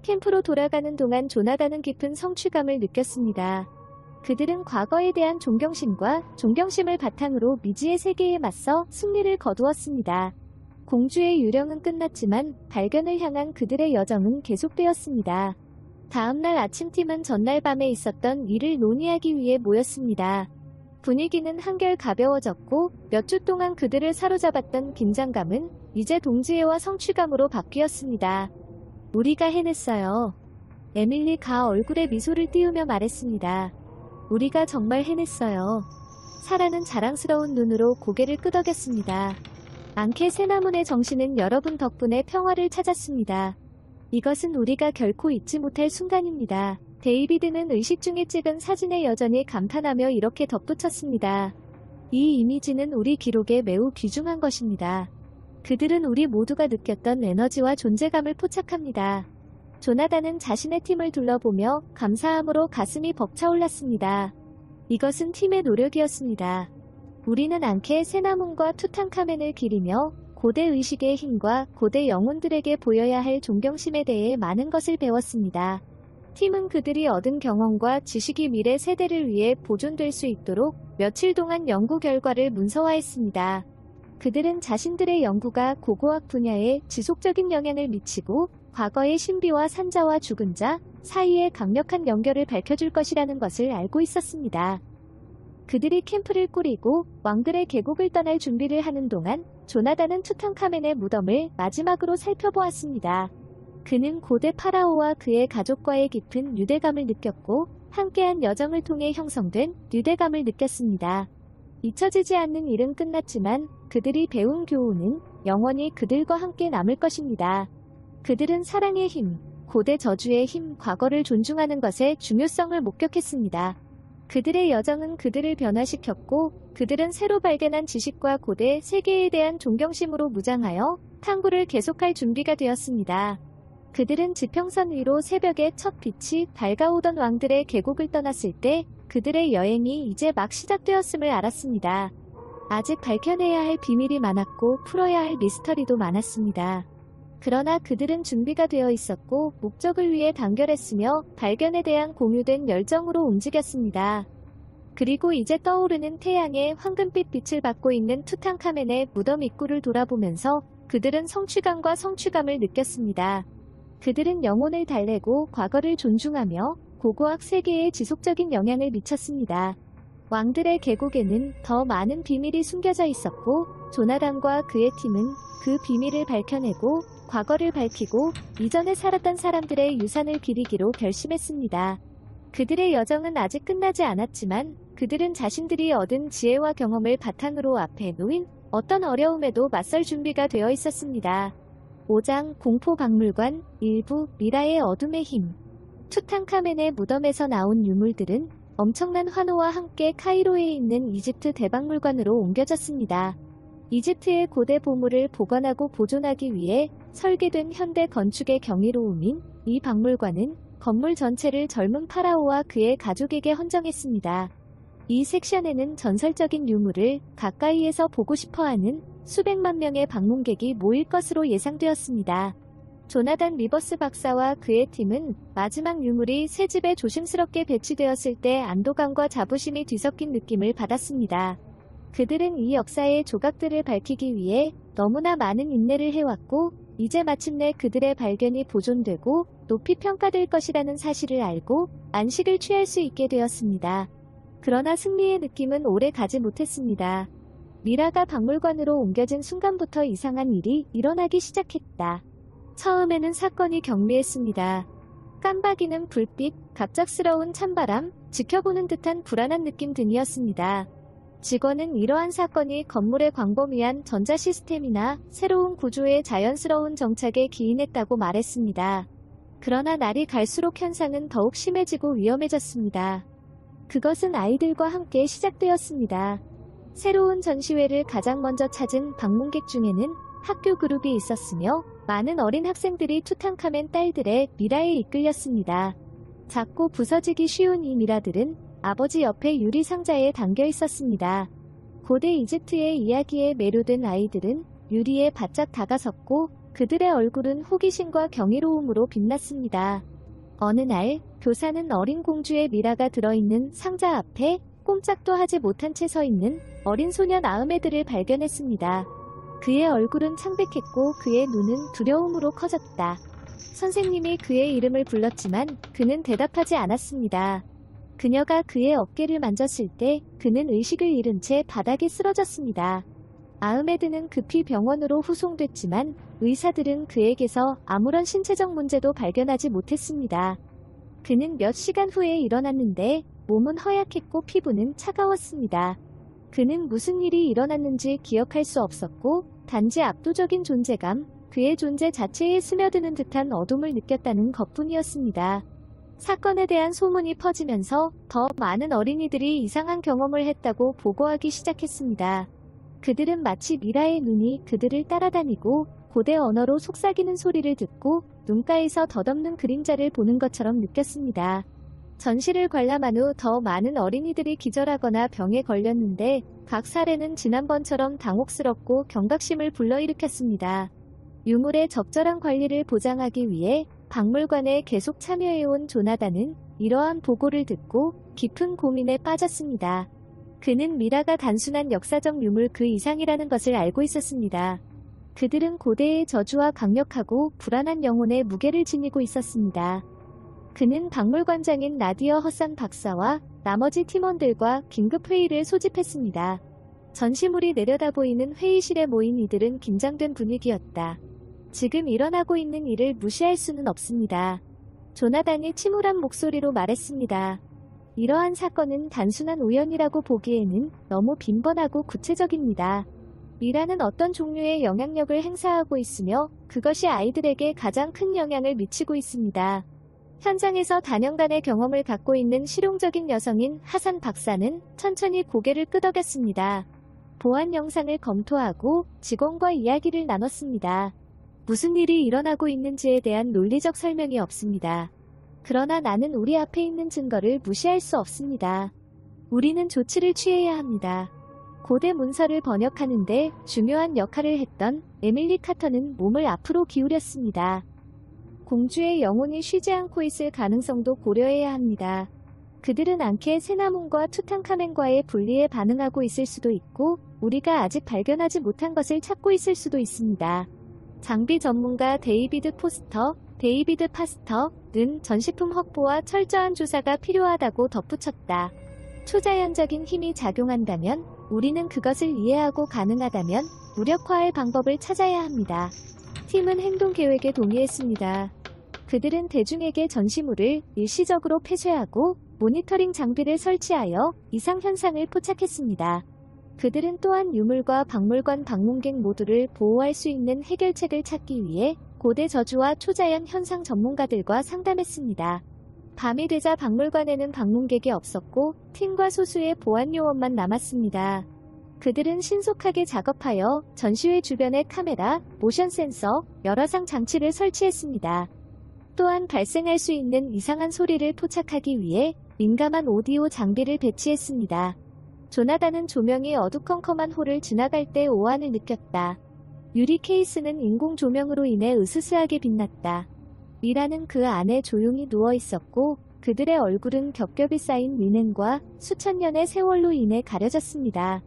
캠프로 돌아가는 동안 조나단은 깊은 성취감을 느꼈습니다. 그들은 과거에 대한 존경심을 바탕으로 미지의 세계에 맞서 승리를 거두었습니다. 공주의 유령은 끝났지만 발견을 향한 그들의 여정은 계속되었습니다. 다음날 아침 팀은 전날 밤에 있었던 일을 논의하기 위해 모였습니다. 분위기는 한결 가벼워졌고 몇 주 동안 그들을 사로잡았던 긴장감은 이제 동지애와 성취감으로 바뀌었습니다. 우리가 해냈어요. 에밀리가 얼굴에 미소를 띄우며 말했습니다. 우리가 정말 해냈어요. 사라는 자랑스러운 눈으로 고개를 끄덕였습니다. 앙케세나문의 정신은 여러분 덕분에 평화를 찾았습니다. 이것은 우리가 결코 잊지 못할 순간입니다. 데이비드는 의식 중에 찍은 사진에 여전히 감탄하며 이렇게 덧붙였습니다. 이 이미지는 우리 기록에 매우 귀중한 것입니다. 그들은 우리 모두가 느꼈던 에너지와 존재감을 포착합니다. 조나단은 자신의 팀을 둘러보며 감사함으로 가슴이 벅차올랐습니다. 이것은 팀의 노력이었습니다. 우리는 앙케세나문과 투탕카멘을 기리며 고대 의식의 힘과 고대 영혼들에게 보여야 할 존경심에 대해 많은 것을 배웠습니다. 팀은 그들이 얻은 경험과 지식이 미래 세대를 위해 보존될 수 있도록 며칠 동안 연구 결과를 문서화했습니다. 그들은 자신들의 연구가 고고학 분야에 지속적인 영향을 미치고 과거의 신비와 산자와 죽은 자 사이의 강력한 연결을 밝혀줄 것이라는 것을 알고 있었습니다. 그들이 캠프를 꾸리고 왕들의 계곡을 떠날 준비를 하는 동안 조나단은 투탕카멘의 무덤을 마지막으로 살펴보았습니다. 그는 고대 파라오와 그의 가족과의 깊은 유대감을 느꼈고 함께한 여정을 통해 형성된 유대감을 느꼈습니다. 잊혀지지 않는 일은 끝났지만 그들이 배운 교훈은 영원히 그들과 함께 남을 것입니다. 그들은 사랑의 힘, 고대 저주의 힘, 과거를 존중하는 것의 중요성을 목격했습니다. 그들의 여정은 그들을 변화시켰고 그들은 새로 발견한 지식과 고대 세계에 대한 존경심으로 무장하여 탐구를 계속할 준비가 되었습니다. 그들은 지평선 위로 새벽의 첫 빛이 밝아오던 왕들의 계곡을 떠났을 때 그들의 여행이 이제 막 시작되었음을 알았습니다. 아직 밝혀내야 할 비밀이 많았고 풀어야 할 미스터리도 많았습니다. 그러나 그들은 준비가 되어 있었고 목적을 위해 단결했으며 발견에 대한 공유된 열정으로 움직였습니다. 그리고 이제 떠오르는 태양의 황금빛 빛을 받고 있는 투탕카멘의 무덤 입구를 돌아보면서 그들은 성취감과 성취감을 느꼈습니다. 그들은 영혼을 달래고 과거를 존중하며 고고학 세계에 지속적인 영향을 미쳤습니다. 왕들의 계곡에는 더 많은 비밀이 숨겨져 있었고 조나단과 그의 팀은 그 비밀을 밝혀내고 과거를 밝히고 이전에 살았던 사람들의 유산을 기리기로 결심했습니다. 그들의 여정은 아직 끝나지 않았지만 그들은 자신들이 얻은 지혜와 경험을 바탕으로 앞에 놓인 어떤 어려움에도 맞설 준비가 되어 있었습니다. 5장 공포박물관 일부 미라의 어둠의 힘. 투탕카멘의 무덤에서 나온 유물들은 엄청난 환호와 함께 카이로에 있는 이집트 대박물관으로 옮겨졌습니다. 이집트의 고대 보물을 보관하고 보존하기 위해 설계된 현대 건축의 경이로움인 이 박물관은 건물 전체를 젊은 파라오와 그의 가족에게 헌정했습니다. 이 섹션에는 전설적인 유물을 가까이에서 보고 싶어하는 수백만 명의 방문객이 모일 것으로 예상되었습니다. 조나단 리버스 박사와 그의 팀은 마지막 유물이 새 집에 조심스럽게 배치되었을 때 안도감과 자부심이 뒤섞인 느낌을 받았습니다. 그들은 이 역사의 조각들을 밝히기 위해 너무나 많은 인내를 해왔고 이제 마침내 그들의 발견이 보존되고 높이 평가될 것이라는 사실을 알고 안식을 취할 수 있게 되었습니다. 그러나 승리의 느낌은 오래 가지 못했습니다. 미라가 박물관으로 옮겨진 순간부터 이상한 일이 일어나기 시작했다. 처음에는 사건이 경미했습니다. 깜박이는 불빛, 갑작스러운 찬바람, 지켜보는 듯한 불안한 느낌 등이었습니다. 직원은 이러한 사건이 건물의 광범위한 전자 시스템이나 새로운 구조의 자연스러운 정착에 기인했다고 말했습니다. 그러나 날이 갈수록 현상은 더욱 심해지고 위험해졌습니다. 그것은 아이들과 함께 시작되었습니다. 새로운 전시회를 가장 먼저 찾은 방문객 중에는 학교 그룹이 있었으며 많은 어린 학생들이 투탕카멘 딸들의 미라에 이끌렸습니다. 작고 부서지기 쉬운 이 미라들은 아버지 옆에 유리 상자에 담겨 있었습니다. 고대 이집트의 이야기에 매료된 아이들은 유리에 바짝 다가섰고 그들의 얼굴은 호기심과 경이로움으로 빛났습니다. 어느 날 교사는 어린 공주의 미라가 들어있는 상자 앞에 꼼짝도 하지 못한 채 서 있는 어린 소년 아흐메드를 발견했습니다. 그의 얼굴은 창백했고 그의 눈은 두려움으로 커졌다. 선생님이 그의 이름을 불렀지만 그는 대답하지 않았습니다. 그녀가 그의 어깨를 만졌을 때 그는 의식을 잃은 채 바닥에 쓰러졌습니다. 아흐메드는 급히 병원으로 후송됐지만 의사들은 그에게서 아무런 신체적 문제도 발견하지 못했습니다. 그는 몇 시간 후에 일어났는데 몸은 허약했고 피부는 차가웠습니다. 그는 무슨 일이 일어났는지 기억할 수 없었고 단지 압도적인 존재감, 그의 존재 자체에 스며드는 듯한 어둠을 느꼈다는 것뿐이었습니다. 사건에 대한 소문이 퍼지면서 더 많은 어린이들이 이상한 경험을 했다고 보고하기 시작했습니다. 그들은 마치 미라의 눈이 그들을 따라다니고 고대 언어로 속삭이는 소리를 듣고 눈가에서 덧없는 그림자를 보는 것처럼 느꼈습니다. 전시를 관람한 후 더 많은 어린이들이 기절하거나 병에 걸렸는데 각 사례는 지난번처럼 당혹스럽고 경각심을 불러일으켰습니다. 유물의 적절한 관리를 보장하기 위해 박물관에 계속 참여해온 조나단은 이러한 보고를 듣고 깊은 고민에 빠졌습니다. 그는 미라가 단순한 역사적 유물 그 이상이라는 것을 알고 있었습니다. 그들은 고대의 저주와 강력하고 불안한 영혼의 무게를 지니고 있었습니다. 그는 박물관장인 나디어 허산 박사와 나머지 팀원들과 긴급회의를 소집했습니다. 전시물이 내려다보이는 회의실에 모인 이들은 긴장된 분위기였다. 지금 일어나고 있는 일을 무시할 수는 없습니다. 조나단이 침울한 목소리로 말했습니다. 이러한 사건은 단순한 우연이라고 보기에는 너무 빈번하고 구체적입니다. 미라는 어떤 종류의 영향력을 행사하고 있으며 그것이 아이들에게 가장 큰 영향을 미치고 있습니다. 현장에서 다년간의 경험을 갖고 있는 실용적인 여성인 하산 박사는 천천히 고개를 끄덕였습니다. 보안 영상을 검토하고 직원과 이야기를 나눴습니다. 무슨 일이 일어나고 있는지에 대한 논리적 설명이 없습니다. 그러나 나는 우리 앞에 있는 증거를 무시할 수 없습니다. 우리는 조치를 취해야 합니다. 고대 문서를 번역하는데 중요한 역할을 했던 에밀리 카터는 몸을 앞으로 기울였습니다. 공주의 영혼이 쉬지 않고 있을 가능성도 고려해야 합니다. 그들은 앙케 세나문과 투탕카멘과의 분리에 반응하고 있을 수도 있고 우리가 아직 발견하지 못한 것을 찾고 있을 수도 있습니다. 장비 전문가 데이비드 파스터는 전시품 확보와 철저한 조사가 필요하다고 덧붙였다. 초자연적인 힘이 작용한다면 우리는 그것을 이해하고 가능하다면 무력화할 방법을 찾아야 합니다. 팀은 행동 계획에 동의했습니다. 그들은 대중에게 전시물을 일시적으로 폐쇄하고 모니터링 장비를 설치하여 이상 현상을 포착했습니다. 그들은 또한 유물과 박물관 방문객 모두를 보호할 수 있는 해결책을 찾기 위해 고대 저주와 초자연 현상 전문가들과 상담했습니다. 밤이 되자 박물관에는 방문객이 없었고 팀과 소수의 보안 요원만 남았습니다. 그들은 신속하게 작업하여 전시회 주변에 카메라, 모션 센서, 열화상 장치를 설치했습니다. 또한 발생할 수 있는 이상한 소리를 포착하기 위해 민감한 오디오 장비를 배치했습니다. 조나단은 조명이 어두컴컴한 홀을 지나갈 때 오한을 느꼈다. 유리 케이스는 인공 조명으로 인해 으스스하게 빛났다. 미라는 그 안에 조용히 누워 있었고 그들의 얼굴은 겹겹이 쌓인 리넨과 수천 년의 세월로 인해 가려졌습니다.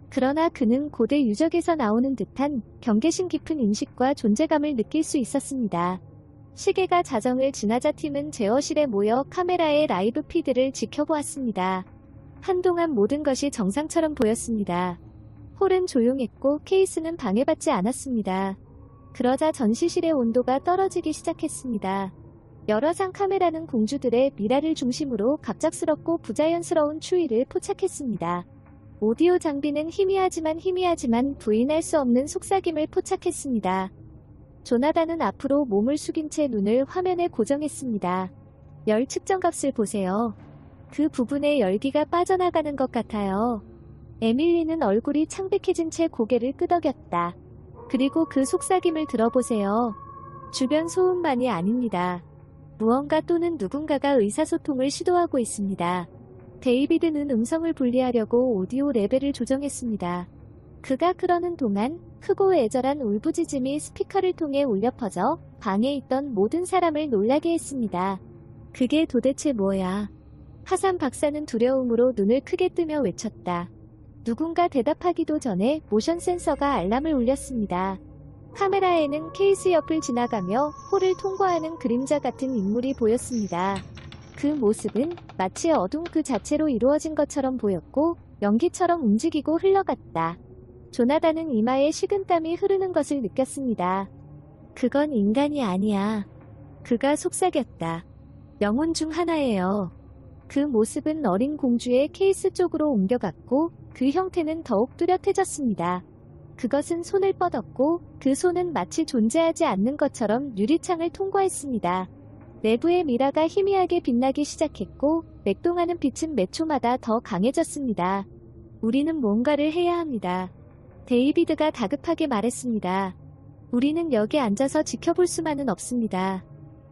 그러나 그는 고대 유적에서 나오는 듯한 경계심 깊은 인식과 존재감을 느낄 수 있었습니다. 시계가 자정을 지나자 팀은 제어실에 모여 카메라의 라이브 피드를 지켜보았습니다. 한동안 모든 것이 정상처럼 보였습니다. 홀은 조용했고 케이스는 방해받지 않았습니다. 그러자 전시실의 온도가 떨어지기 시작했습니다. 열화상 카메라는 공주들의 미라를 중심으로 갑작스럽고 부자연스러운 추위를 포착했습니다. 오디오 장비는 희미하지만 부인할 수 없는 속삭임을 포착했습니다. 조나단은 앞으로 몸을 숙인 채 눈을 화면에 고정했습니다. 열 측정값을 보세요. 그 부분에 열기가 빠져나가는 것 같아요. 에밀리는 얼굴이 창백해진 채 고개를 끄덕였다. 그리고 그 속삭임을 들어보세요. 주변 소음만이 아닙니다. 무언가 또는 누군가가 의사소통을 시도하고 있습니다. 데이비드는 음성을 분리하려고 오디오 레벨을 조정했습니다. 그가 그러는 동안 크고 애절한 울부짖음이 스피커를 통해 울려 퍼져 방에 있던 모든 사람을 놀라게 했습니다. 그게 도대체 뭐야? 하산 박사는 두려움으로 눈을 크게 뜨며 외쳤다. 누군가 대답하기도 전에 모션 센서가 알람을 울렸습니다. 카메라에는 케이스 옆을 지나가며 홀을 통과하는 그림자 같은 인물이 보였습니다. 그 모습은 마치 어둠 그 자체로 이루어진 것처럼 보였고 연기처럼 움직이고 흘러갔다. 조나단은 이마에 식은땀이 흐르는 것을 느꼈습니다. 그건 인간이 아니야. 그가 속삭였다. 영혼 중 하나예요. 그 모습은 어린 공주의 케이스 쪽으로 옮겨갔고 그 형태는 더욱 뚜렷해졌습니다. 그것은 손을 뻗었고 그 손은 마치 존재하지 않는 것처럼 유리창을 통과했습니다. 내부의 미라가 희미하게 빛나기 시작했고 맥동하는 빛은 몇 초마다 더 강해졌습니다. 우리는 뭔가를 해야 합니다. 데이비드가 다급하게 말했습니다. 우리는 여기 앉아서 지켜볼 수만은 없습니다.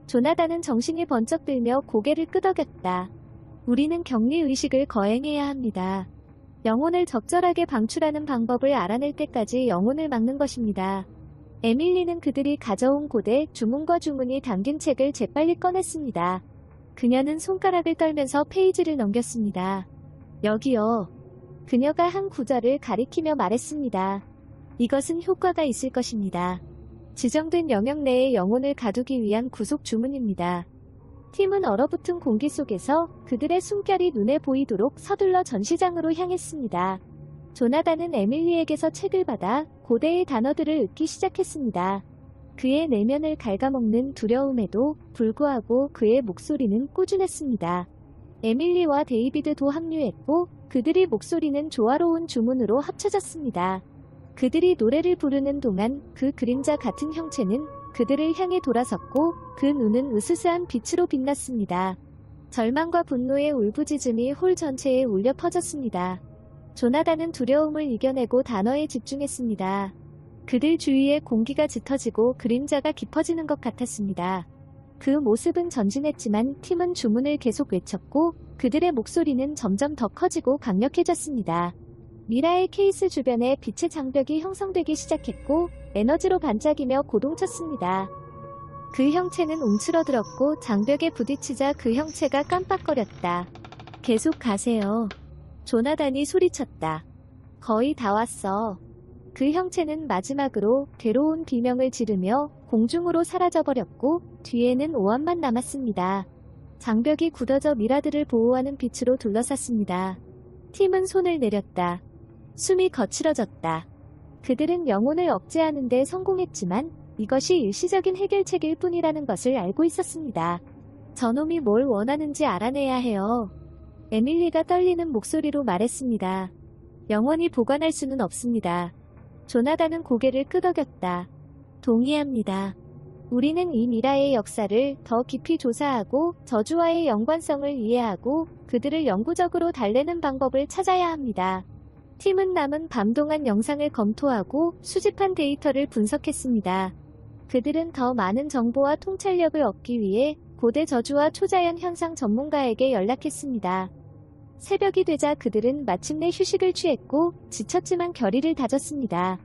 조나단은 정신이 번쩍 들며 고개를 끄덕였다. 우리는 격리의식을 거행해야 합니다. 영혼을 적절하게 방출하는 방법을 알아낼 때까지 영혼을 막는 것입니다. 에밀리는 그들이 가져온 고대 주문과 주문이 담긴 책을 재빨리 꺼냈습니다. 그녀는 손가락을 떨면서 페이지를 넘겼습니다. 여기요. 그녀가 한 구절을 가리키며 말했습니다. 이것은 효과가 있을 것입니다. 지정된 영역 내에 영혼을 가두기 위한 구속 주문입니다. 팀은 얼어붙은 공기 속에서 그들의 숨결이 눈에 보이도록 서둘러 전시장으로 향했습니다. 조나단은 에밀리에게서 책을 받아 고대의 단어들을 읽기 시작했습니다. 그의 내면을 갉아먹는 두려움에도 불구하고 그의 목소리는 꾸준했습니다. 에밀리와 데이비드도 합류했고 그들의 목소리는 조화로운 주문으로 합쳐졌습니다. 그들이 노래를 부르는 동안 그 그림자 같은 형체는 그들을 향해 돌아섰고 그 눈은 으스스한 빛으로 빛났습니다. 절망과 분노의 울부짖음이 홀 전체에 울려 퍼졌습니다. 조나단은 두려움을 이겨내고 단어에 집중했습니다. 그들 주위에 공기가 짙어지고 그림자가 깊어지는 것 같았습니다. 그 모습은 전진했지만 팀은 주문을 계속 외쳤고 그들의 목소리는 점점 더 커지고 강력해졌습니다. 미라의 케이스 주변에 빛의 장벽이 형성되기 시작했고 에너지로 반짝이며 고동쳤습니다. 그 형체는 움츠러들었고 장벽에 부딪히자 그 형체가 깜빡거렸다. 계속 가세요. 조나단이 소리쳤다. 거의 다 왔어. 그 형체는 마지막으로 괴로운 비명을 지르며 공중으로 사라져버렸고 뒤에는 오함만 남았습니다. 장벽이 굳어져 미라들을 보호하는 빛으로 둘러쌌습니다. 팀은 손을 내렸다. 숨이 거칠어졌다. 그들은 영혼을 억제하는 데 성공했지만 이것이 일시적인 해결책일 뿐이라는 것을 알고 있었습니다. 저놈이 뭘 원하는지 알아내야 해요. 에밀리가 떨리는 목소리로 말했습니다. 영원히 보관할 수는 없습니다. 조나단은 고개를 끄덕였다. 동의합니다. 우리는 이 미라의 역사를 더 깊이 조사하고 저주와의 연관성을 이해하고 그들을 영구적으로 달래는 방법을 찾아야 합니다. 팀은 남은 밤 동안 영상을 검토하고 수집한 데이터를 분석했습니다. 그들은 더 많은 정보와 통찰력을 얻기 위해 고대 저주와 초자연 현상 전문가에게 연락했습니다. 새벽이 되자 그들은 마침내 휴식을 취했고 지쳤지만 결의를 다졌습니다.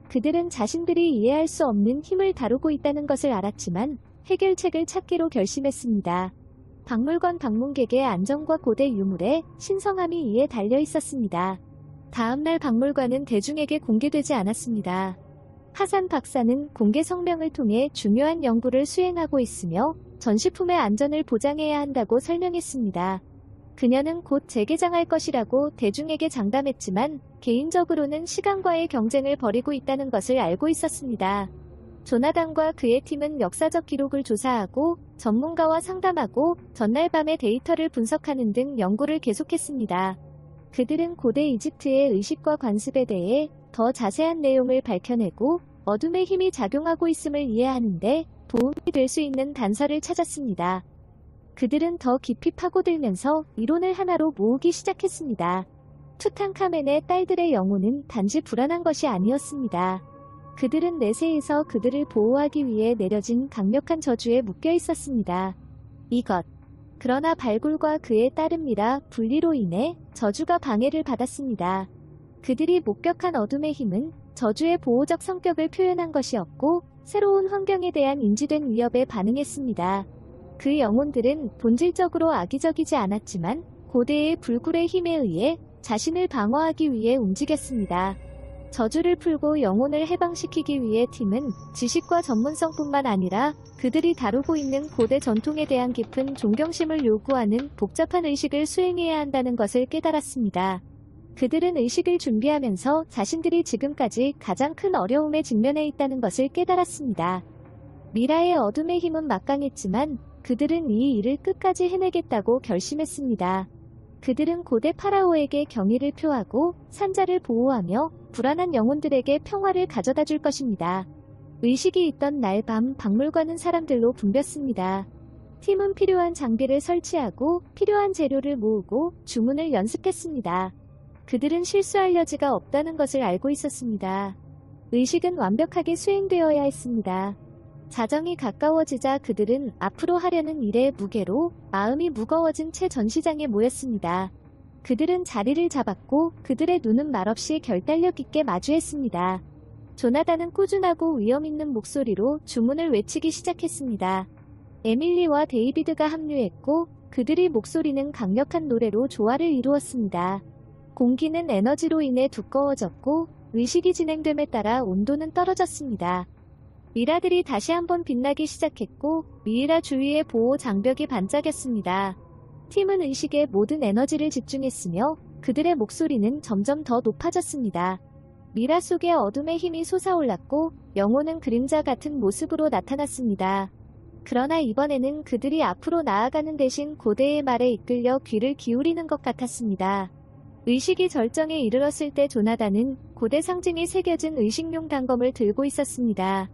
그들은 자신들이 이해할 수 없는 힘을 다루고 있다는 것을 알았지만 해결책을 찾기로 결심했습니다. 박물관 방문객의 안전과 고대 유물의 신성함이 이에 달려 있었습니다. 다음날 박물관은 대중에게 공개되지 않았습니다. 하산 박사는 공개 성명을 통해 중요한 연구를 수행하고 있으며 전시품의 안전을 보장해야 한다고 설명했습니다. 그녀는 곧 재개장할 것이라고 대중에게 장담했지만 개인적으로는 시간과의 경쟁을 벌이고 있다는 것을 알고 있었습니다. 조나단과 그의 팀은 역사적 기록을 조사하고 전문가와 상담하고 전날 밤에 데이터를 분석하는 등 연구를 계속했습니다. 그들은 고대 이집트의 의식과 관습에 대해 더 자세한 내용을 밝혀내고 어둠의 힘이 작용하고 있음을 이해하는데 도움이 될 수 있는 단서를 찾았습니다. 그들은 더 깊이 파고들면서 이론을 하나로 모으기 시작했습니다. 투탕카멘의 딸들의 영혼은 단지 불안한 것이 아니었습니다. 그들은 내세에서 그들을 보호하기 위해 내려진 강력한 저주에 묶여 있었습니다. 이것. 그러나 발굴과 그에 따른 미라 분리로 인해 저주가 방해를 받았습니다. 그들이 목격한 어둠의 힘은 저주의 보호적 성격을 표현한 것이었고 새로운 환경에 대한 인지된 위협에 반응했습니다. 그 영혼들은 본질적으로 악의적이지 않았지만 고대의 불굴의 힘에 의해 자신을 방어하기 위해 움직였습니다. 저주를 풀고 영혼을 해방시키기 위해 팀은 지식과 전문성뿐만 아니라 그들이 다루고 있는 고대 전통에 대한 깊은 존경심을 요구하는 복잡한 의식을 수행해야 한다는 것을 깨달았습니다. 그들은 의식을 준비하면서 자신들이 지금까지 가장 큰 어려움에 직면해 있다는 것을 깨달았습니다. 미라의 어둠의 힘은 막강했지만 그들은 이 일을 끝까지 해내겠다고 결심했습니다. 그들은 고대 파라오에게 경의를 표하고 산자를 보호하며 불안한 영혼들에게 평화를 가져다 줄 것입니다. 의식이 있던 날 밤 박물관은 사람들로 붐볐습니다. 팀은 필요한 장비를 설치하고 필요한 재료를 모으고 주문을 연습했습니다. 그들은 실수할 여지가 없다는 것을 알고 있었습니다. 의식은 완벽하게 수행되어야 했습니다. 자정이 가까워지자 그들은 앞으로 하려는 일의 무게로 마음이 무거워진 채 전시장에 모였습니다. 그들은 자리를 잡았고 그들의 눈은 말없이 결단력 있게 마주했습니다. 조나단은 꾸준하고 위험있는 목소리로 주문을 외치기 시작했습니다. 에밀리와 데이비드가 합류했고 그들의 목소리는 강력한 노래로 조화를 이루었습니다. 공기는 에너지로 인해 두꺼워졌고 의식이 진행됨에 따라 온도는 떨어졌습니다. 미라들이 다시 한번 빛나기 시작했고 미이라 주위의 보호 장벽이 반짝였습니다. 팀은 의식에 모든 에너지를 집중했으며 그들의 목소리는 점점 더 높아졌습니다. 미라 속에 어둠의 힘이 솟아올랐고 영혼은 그림자 같은 모습으로 나타났습니다. 그러나 이번에는 그들이 앞으로 나아가는 대신 고대의 말에 이끌려 귀를 기울이는 것 같았습니다. 의식이 절정에 이르렀을 때 조나단은 고대 상징이 새겨진 의식용 단검을 들고 있었습니다.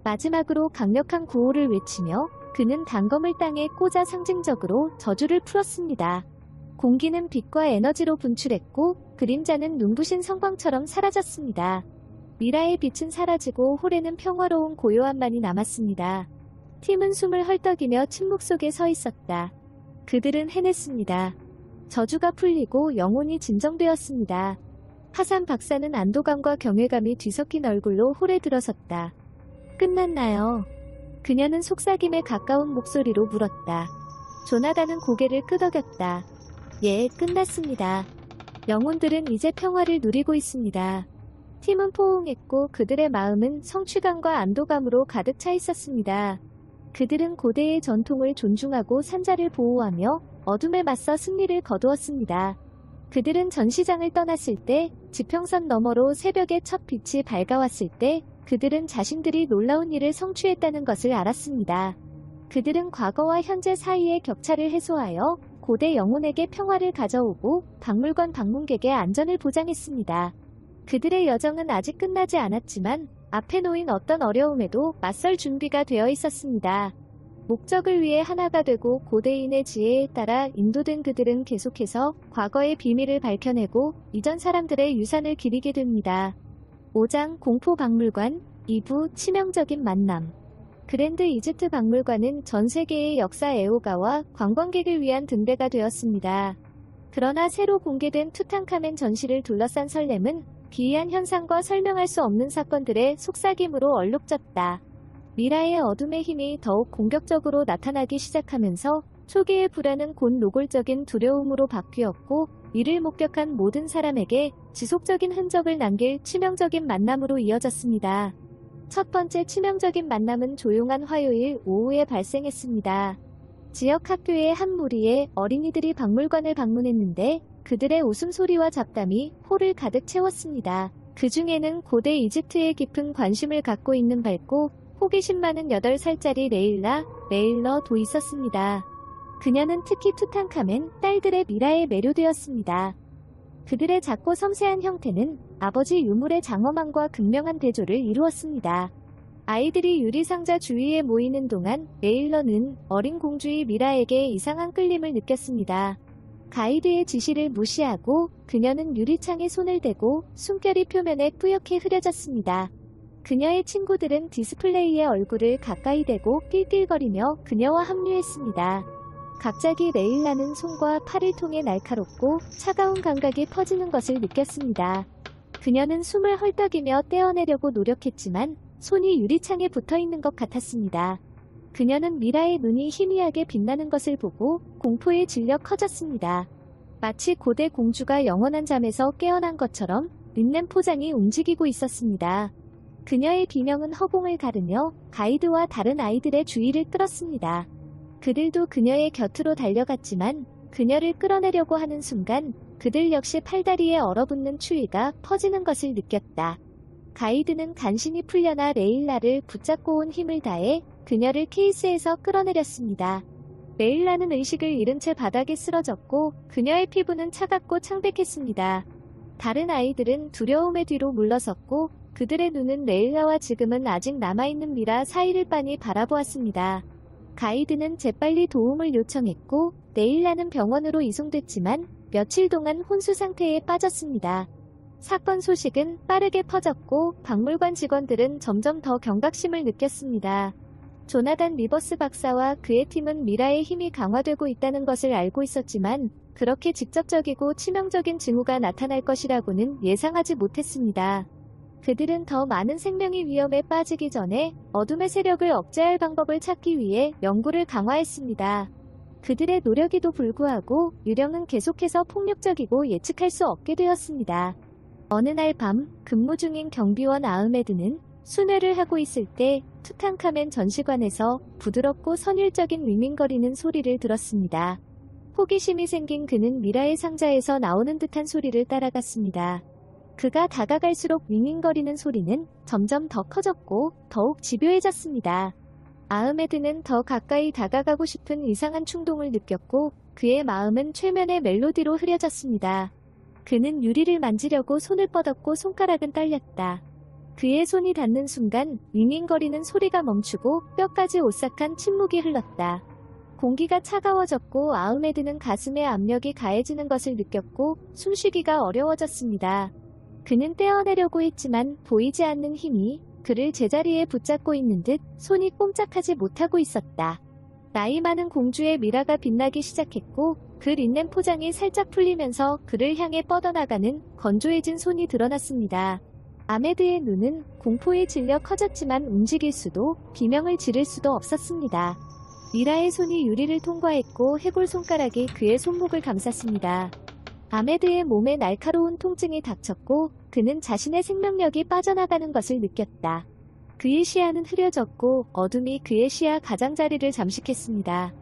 마지막으로 강력한 구호를 외치며 그는 단검을 땅에 꽂아 상징적으로 저주를 풀었습니다. 공기는 빛과 에너지로 분출했고 그림자는 눈부신 성광처럼 사라졌습니다. 미라의 빛은 사라지고 홀에는 평화로운 고요함만이 남았습니다. 팀은 숨을 헐떡이며 침묵 속에 서 있었다. 그들은 해냈습니다. 저주가 풀리고 영혼이 진정되었습니다. 하산 박사는 안도감과 경외감이 뒤섞인 얼굴로 홀에 들어섰다. 끝났나요? 그녀는 속삭임에 가까운 목소리로 물었다. 조나단은 고개를 끄덕였다. 예, 끝났습니다. 영혼들은 이제 평화를 누리고 있습니다. 팀은 포옹했고 그들의 마음은 성취감과 안도감으로 가득 차 있었습니다. 그들은 고대의 전통을 존중하고 산자를 보호하며 어둠에 맞서 승리를 거두었습니다. 그들은 전시장을 떠났을 때, 지평선 너머로 새벽의 첫 빛이 밝아왔을 때 그들은 자신들이 놀라운 일을 성취했다는 것을 알았습니다. 그들은 과거와 현재 사이의 격차를 해소하여 고대 영혼에게 평화를 가져오고 박물관 방문객의 안전을 보장했습니다. 그들의 여정은 아직 끝나지 않았지만 앞에 놓인 어떤 어려움에도 맞설 준비가 되어 있었습니다. 목적을 위해 하나가 되고 고대인의 지혜에 따라 인도된 그들은 계속해서 과거의 비밀을 밝혀내고 이전 사람들의 유산을 기리게 됩니다. 5장 공포박물관 2부 치명적인 만남. 그랜드 이집트 박물관은 전 세계의 역사 애호가와 관광객을 위한 등대가 되었습니다. 그러나 새로 공개된 투탕카멘 전시를 둘러싼 설렘은 기이한 현상과 설명할 수 없는 사건들의 속삭임으로 얼룩졌다. 미라의 어둠의 힘이 더욱 공격적으로 나타나기 시작하면서 초기의 불안은 곧 노골적인 두려움으로 바뀌었고 이를 목격한 모든 사람에게 지속적인 흔적을 남길 치명적인 만남으로 이어졌습니다. 첫 번째 치명적인 만남은 조용한 화요일 오후에 발생했습니다. 지역 학교의 한 무리의 어린이들이 박물관을 방문했는데 그들의 웃음소리와 잡담이 홀을 가득 채웠습니다. 그 중에는 고대 이집트에 깊은 관심을 갖고 있는 밝고 호기심 많은 8살짜리 레일러도 있었습니다. 그녀는 특히 투탕카멘 딸들의 미라에 매료되었습니다. 그들의 작고 섬세한 형태는 아버지 유물의 장엄함과 극명한 대조를 이루었습니다. 아이들이 유리상자 주위에 모이는 동안 레일러는 어린 공주의 미라에게 이상한 끌림을 느꼈습니다. 가이드의 지시를 무시하고 그녀는 유리창에 손을 대고 숨결이 표면에 뿌옇게 흐려졌습니다. 그녀의 친구들은 디스플레이의 얼굴을 가까이 대고 낄낄거리며 그녀와 합류했습니다. 갑자기 레일라는 손과 팔을 통해 날카롭고 차가운 감각이 퍼지는 것을 느꼈습니다. 그녀는 숨을 헐떡이며 떼어내려고 노력했지만 손이 유리창에 붙어있는 것 같았습니다. 그녀는 미라의 눈이 희미하게 빛나는 것을 보고 공포에 질려 커졌습니다. 마치 고대 공주가 영원한 잠에서 깨어난 것처럼 린넨 포장이 움직이고 있었습니다. 그녀의 비명은 허공을 가르며 가이드와 다른 아이들의 주의를 끌었습니다. 그들도 그녀의 곁으로 달려갔지만 그녀를 끌어내려고 하는 순간 그들 역시 팔다리에 얼어붙는 추위가 퍼지는 것을 느꼈다. 가이드는 간신히 풀려나 레일라를 붙잡고 온 힘을 다해 그녀를 케이스에서 끌어내렸습니다. 레일라는 의식을 잃은 채 바닥에 쓰러졌고 그녀의 피부는 차갑고 창백했습니다. 다른 아이들은 두려움에 뒤로 물러섰고 그들의 눈은 레일라와 지금은 아직 남아있는 미라 사이를 빤히 바라보았습니다. 가이드는 재빨리 도움을 요청했고 레일라는 병원으로 이송됐지만 며칠 동안 혼수 상태에 빠졌습니다. 사건 소식은 빠르게 퍼졌고 박물관 직원들은 점점 더 경각심을 느꼈습니다. 조나단 리버스 박사와 그의 팀은 미라의 힘이 강화되고 있다는 것을 알고 있었지만 그렇게 직접적이고 치명적인 징후가 나타날 것이라고는 예상하지 못했습니다. 그들은 더 많은 생명이 위험에 빠지기 전에 어둠의 세력을 억제할 방법을 찾기 위해 연구를 강화했습니다. 그들의 노력에도 불구하고 유령은 계속해서 폭력적이고 예측할 수 없게 되었습니다. 어느 날 밤 근무 중인 경비원 아흐메드는 순회를 하고 있을 때 투탕카멘 전시관에서 부드럽고 선율적인 윙윙거리는 소리를 들었습니다. 호기심이 생긴 그는 미라의 상자에서 나오는 듯한 소리를 따라갔습니다. 그가 다가갈수록 윙윙거리는 소리는 점점 더 커졌고 더욱 집요해졌습니다. 아흐메드는 더 가까이 다가가고 싶은 이상한 충동을 느꼈고 그의 마음은 최면의 멜로디로 흐려졌습니다. 그는 유리를 만지려고 손을 뻗었고 손가락은 떨렸다. 그의 손이 닿는 순간 윙윙거리는 소리가 멈추고 뼈까지 오싹한 침묵이 흘렀다. 공기가 차가워졌고 아흐메드는 가슴에 압력이 가해지는 것을 느꼈고 숨쉬기가 어려워졌습니다. 그는 떼어내려고 했지만 보이지 않는 힘이 그를 제자리에 붙잡고 있는 듯 손이 꼼짝하지 못하고 있었다. 나이 많은 공주의 미라가 빛나기 시작했고 그 린넨 포장이 살짝 풀리면서 그를 향해 뻗어나가는 건조해진 손이 드러났습니다. 아메드의 눈은 공포에 질려 커졌지만 움직일 수도 비명을 지를 수도 없었습니다. 미라의 손이 유리를 통과했고 해골 손가락이 그의 손목을 감쌌습니다. 아메드의 몸에 날카로운 통증이 닥쳤고 그는 자신의 생명력이 빠져나가는 것을 느꼈다. 그의 시야는 흐려졌고 어둠이 그의 시야 가장자리를 잠식했습니다.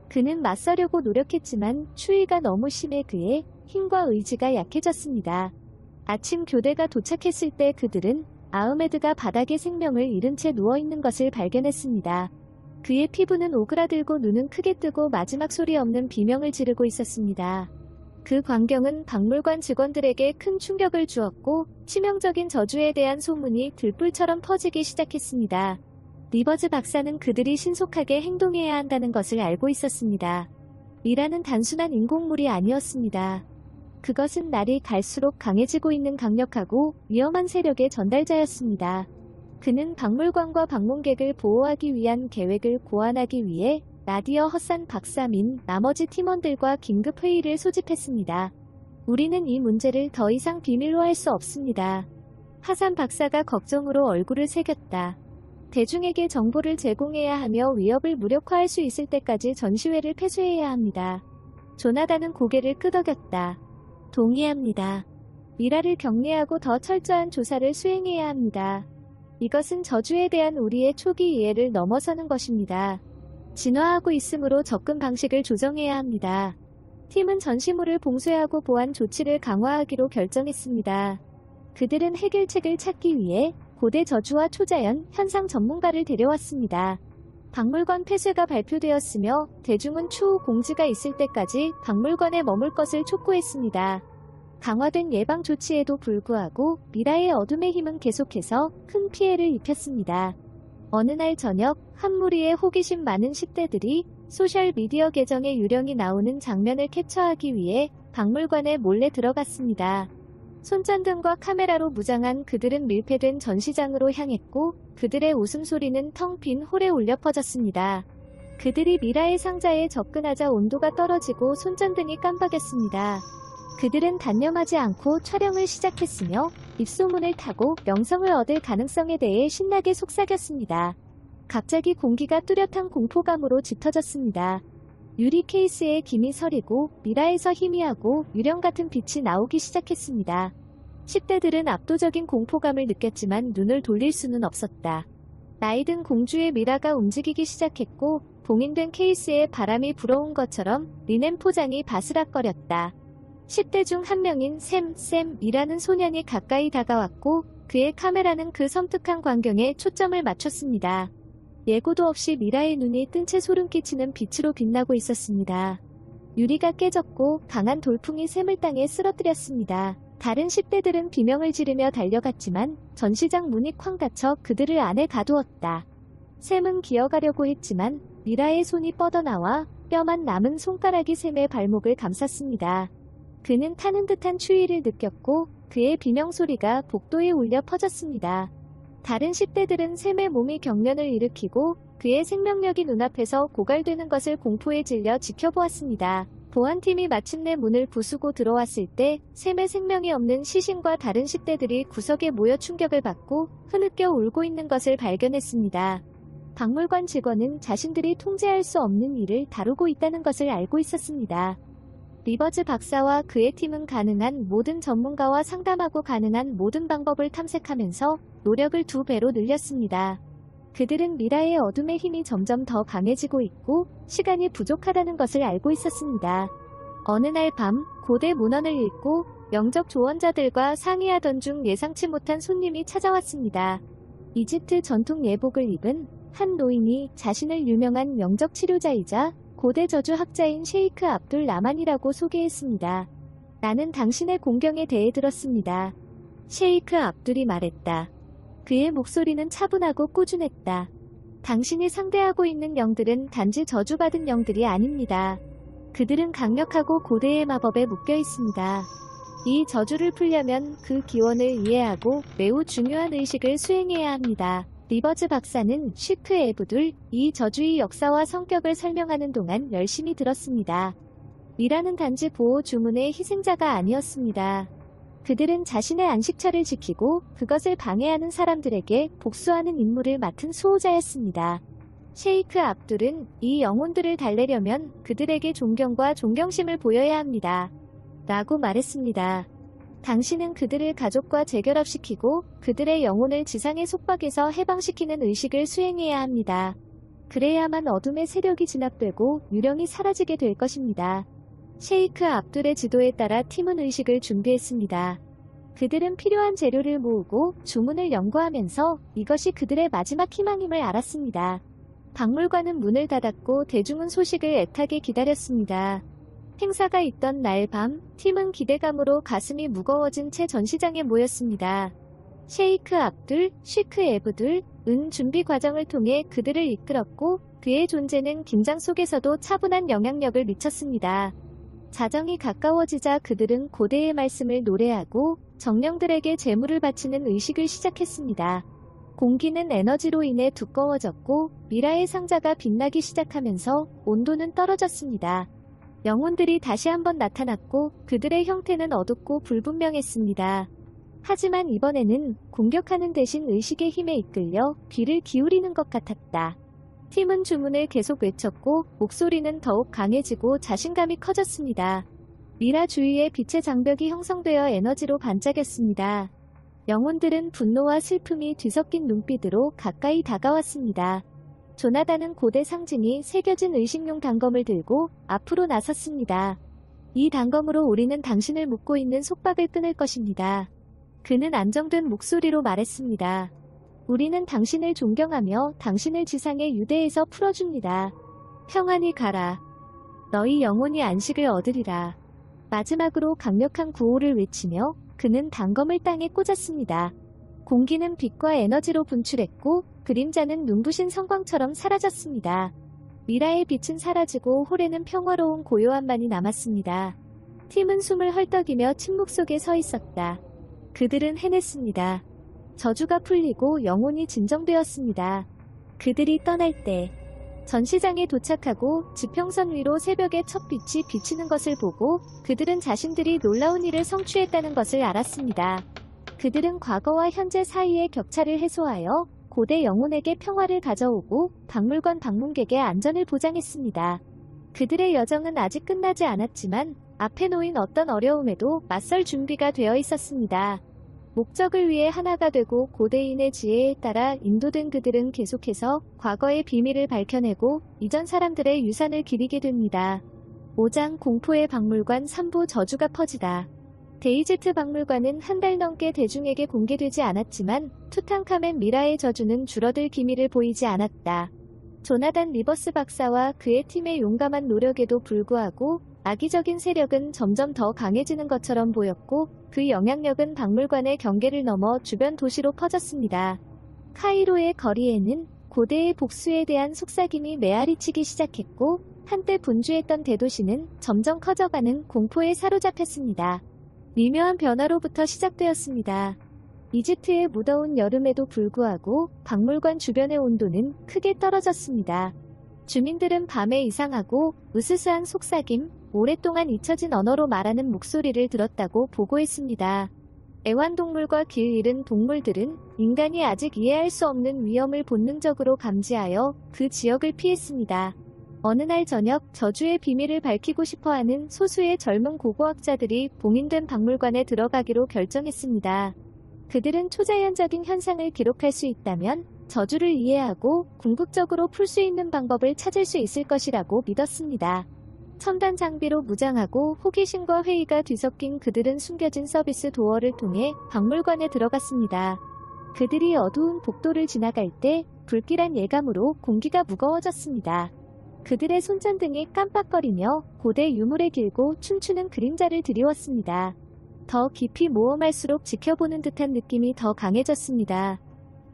그는 맞서려고 노력했지만 추위가 너무 심해 그의 힘과 의지가 약해졌습니다. 아침 교대가 도착했을 때 그들은 아흐메드가 바닥에 생명을 잃은 채 누워있는 것을 발견했습니다. 그의 피부는 오그라들고 눈은 크게 뜨고 마지막 소리 없는 비명을 지르고 있었습니다. 그 광경은 박물관 직원들에게 큰 충격을 주었고 치명적인 저주에 대한 소문이 들불처럼 퍼지기 시작했습니다. 리버즈 박사는 그들이 신속하게 행동해야 한다는 것을 알고 있었습니다. 미라는 단순한 인공물이 아니었습니다. 그것은 날이 갈수록 강해지고 있는 강력하고 위험한 세력의 전달자였습니다. 그는 박물관과 방문객을 보호하기 위한 계획을 고안하기 위해 나디어 허산 박사 및 나머지 팀원들과 긴급 회의를 소집했습니다. 우리는 이 문제를 더 이상 비밀로 할 수 없습니다. 하산 박사가 걱정으로 얼굴을 새겼다. 대중에게 정보를 제공해야 하며 위협을 무력화할 수 있을 때까지 전시회를 폐쇄해야 합니다. 조나단은 고개를 끄덕였다. 동의합니다. 미라를 격리하고 더 철저한 조사를 수행해야 합니다. 이것은 저주에 대한 우리의 초기 이해를 넘어서는 것입니다. 진화하고 있으므로 접근 방식을 조정해야 합니다. 팀은 전시물을 봉쇄하고 보안 조치를 강화하기로 결정했습니다. 그들은 해결책을 찾기 위해 고대 저주와 초자연, 현상 전문가를 데려왔습니다. 박물관 폐쇄가 발표되었으며 대중은 추후 공지가 있을 때까지 박물관에 머물 것을 촉구했습니다. 강화된 예방 조치에도 불구하고 미라의 어둠의 힘은 계속해서 큰 피해를 입혔습니다. 어느 날 저녁 한 무리의 호기심 많은 10대들이 소셜미디어 계정에 유령이 나오는 장면을 캡처하기 위해 박물관에 몰래 들어갔습니다. 손전등과 카메라로 무장한 그들은 밀폐된 전시장으로 향했고 그들의 웃음소리는 텅 빈 홀에 울려 퍼졌습니다. 그들이 미라의 상자에 접근하자 온도가 떨어지고 손전등이 깜빡였습니다. 그들은 단념하지 않고 촬영을 시작했으며 입소문을 타고 명성을 얻을 가능성에 대해 신나게 속삭였습니다. 갑자기 공기가 뚜렷한 공포감으로 짙어졌습니다. 유리 케이스에 김이 서리고 미라에서 희미하고 유령 같은 빛이 나오기 시작했습니다. 10대들은 압도적인 공포감을 느꼈지만 눈을 돌릴 수는 없었다. 나이든 공주의 미라가 움직이기 시작했고 봉인된 케이스에 바람이 불어온 것처럼 린넨 포장이 바스락거렸다. 10대 중 한 명인 샘이라는 소년이 가까이 다가왔고 그의 카메라는 그 섬뜩한 광경에 초점을 맞췄습니다. 예고도 없이 미라의 눈이 뜬 채 소름 끼치는 빛으로 빛나고 있었습니다. 유리가 깨졌고 강한 돌풍이 샘을 땅에 쓰러뜨렸습니다. 다른 10대들은 비명을 지르며 달려갔지만 전시장 문이 쾅 닫혀 그들을 안에 가두었다. 샘은 기어가려고 했지만 미라의 손이 뻗어나와 뼈만 남은 손가락이 샘의 발목을 감쌌습니다. 그는 타는 듯한 추위를 느꼈고 그의 비명소리가 복도에 울려 퍼졌습니다. 다른 10대들은 샘의 몸이 경련을 일으키고 그의 생명력이 눈앞에서 고갈되는 것을 공포에 질려 지켜보았습니다. 보안팀이 마침내 문을 부수고 들어왔을 때 샘의 생명이 없는 시신과 다른 10대들이 구석에 모여 충격을 받고 흐느껴 울고 있는 것을 발견했습니다. 박물관 직원은 자신들이 통제할 수 없는 일을 다루고 있다는 것을 알고 있었습니다. 리버즈 박사와 그의 팀은 가능한 모든 전문가와 상담하고 가능한 모든 방법을 탐색하면서 노력을 2배로 늘렸습니다. 그들은 미라의 어둠의 힘이 점점 더 강해지고 있고 시간이 부족하다는 것을 알고 있었습니다. 어느 날 밤 고대 문헌을 읽고 영적 조언자들과 상의하던 중 예상치 못한 손님이 찾아왔습니다. 이집트 전통 예복을 입은 한 노인이 자신을 유명한 명적 치료자이자 고대 저주 학자인 셰이크 압둘 라만이라고 소개했습니다. 나는 당신의 공경에 대해 들었습니다. 셰이크 압둘이 말했다. 그의 목소리는 차분하고 꾸준했다. 당신이 상대하고 있는 영들은 단지 저주받은 영들이 아닙니다. 그들은 강력하고 고대의 마법에 묶여 있습니다. 이 저주를 풀려면 그 기원을 이해하고 매우 중요한 의식을 수행해야 합니다. 리버즈 박사는 쉬크 에브둘 이 저주의 역사와 성격을 설명하는 동안 열심히 들었습니다. 미라는 단지 보호 주문의 희생자가 아니었습니다. 그들은 자신의 안식처를 지키고 그것을 방해하는 사람들에게 복수하는 임무를 맡은 수호자였습니다. 셰이크 압둘은 이 영혼들을 달래려면 그들에게 존경과 존경심을 보여야 합니다. 라고 말했습니다. 당신은 그들을 가족과 재결합시키고 그들의 영혼을 지상의 속박에서 해방시키는 의식을 수행해야 합니다. 그래야만 어둠의 세력이 진압되고 유령이 사라지게 될 것입니다. 셰이크 압둘의 지도에 따라 팀은 의식을 준비했습니다. 그들은 필요한 재료를 모으고 주문을 연구하면서 이것이 그들의 마지막 희망임을 알았습니다. 박물관은 문을 닫았고 대중은 소식을 애타게 기다렸습니다. 행사가 있던 날 밤, 팀은 기대감으로 가슴이 무거워진 채 전시장에 모였습니다. 셰이크 압둘, 쉬크 에브둘은 준비 과정을 통해 그들을 이끌었고 그의 존재는 긴장 속에서도 차분한 영향력을 미쳤습니다. 자정이 가까워지자 그들은 고대의 말씀을 노래하고 정령들에게 제물을 바치는 의식을 시작했습니다. 공기는 에너지로 인해 두꺼워졌고 미라의 상자가 빛나기 시작하면서 온도는 떨어졌습니다. 영혼들이 다시 한번 나타났고 그들의 형태는 어둡고 불분명했습니다. 하지만 이번에는 공격하는 대신 의식의 힘에 이끌려 귀를 기울이는 것 같았다. 팀은 주문을 계속 외쳤고 목소리는 더욱 강해지고 자신감이 커졌습니다. 미라 주위에 빛의 장벽이 형성되어 에너지로 반짝였습니다. 영혼들은 분노와 슬픔이 뒤섞인 눈빛으로 가까이 다가왔습니다. 조나단은 고대 상징이 새겨진 의식용 단검을 들고 앞으로 나섰습니다. 이 단검으로 우리는 당신을 묶고 있는 속박을 끊을 것입니다. 그는 안정된 목소리로 말했습니다. 우리는 당신을 존경하며 당신을 지상의 유대에서 풀어줍니다. 평안히 가라. 너희 영혼이 안식을 얻으리라. 마지막으로 강력한 구호를 외치며 그는 단검을 땅에 꽂았습니다. 공기는 빛과 에너지로 분출했고 그림자는 눈부신 성광처럼 사라졌습니다. 미라의 빛은 사라지고 홀에는 평화로운 고요함만이 남았습니다. 팀은 숨을 헐떡이며 침묵 속에 서 있었다. 그들은 해냈습니다. 저주가 풀리고 영혼이 진정되었습니다. 그들이 떠날 때 전시장에 도착하고 지평선 위로 새벽의 첫 빛이 비치는 것을 보고 그들은 자신들이 놀라운 일을 성취했다는 것을 알았습니다. 그들은 과거와 현재 사이의 격차를 해소하여 고대 영혼에게 평화를 가져오고 박물관 방문객의 안전을 보장했습니다. 그들의 여정은 아직 끝나지 않았지만 앞에 놓인 어떤 어려움에도 맞설 준비가 되어 있었습니다. 목적을 위해 하나가 되고 고대인의 지혜에 따라 인도된 그들은 계속해서 과거의 비밀을 밝혀내고 이전 사람들의 유산을 기리게 됩니다. 5장 공포의 박물관 3부 저주가 퍼지다. 데이지트 박물관은 한 달 넘게 대중에게 공개되지 않았지만 투탕카멘 미라의 저주는 줄어들 기미를 보이지 않았다. 조나단 리버스 박사와 그의 팀의 용감한 노력에도 불구하고 악의적인 세력은 점점 더 강해지는 것처럼 보였고 그 영향력은 박물관의 경계를 넘어 주변 도시로 퍼졌습니다. 카이로의 거리에는 고대의 복수에 대한 속삭임이 메아리치기 시작했고 한때 분주했던 대도시는 점점 커져가는 공포에 사로잡혔습니다. 미묘한 변화로부터 시작되었습니다. 이집트의 무더운 여름에도 불구하고 박물관 주변의 온도는 크게 떨어졌습니다. 주민들은 밤에 이상하고 으스스한 속삭임, 오랫동안 잊혀진 언어로 말하는 목소리를 들었다고 보고했습니다. 애완동물과 길 잃은 동물들은 인간이 아직 이해할 수 없는 위험을 본능적으로 감지하여 그 지역을 피했습니다. 어느 날 저녁 저주의 비밀을 밝히고 싶어하는 소수의 젊은 고고학자들이 봉인된 박물관에 들어가기로 결정했습니다. 그들은 초자연적인 현상을 기록할 수 있다면 저주를 이해하고 궁극적으로 풀 수 있는 방법을 찾을 수 있을 것이라고 믿었습니다. 첨단 장비로 무장하고 호기심과 회의가 뒤섞인 그들은 숨겨진 서비스 도어를 통해 박물관에 들어갔습니다. 그들이 어두운 복도를 지나갈 때 불길한 예감으로 공기가 무거워졌습니다. 그들의 손전등이 깜빡거리며 고대 유물에 길고 춤추는 그림자를 드리웠습니다. 더 깊이 모험할수록 지켜보는 듯한 느낌이 더 강해졌습니다.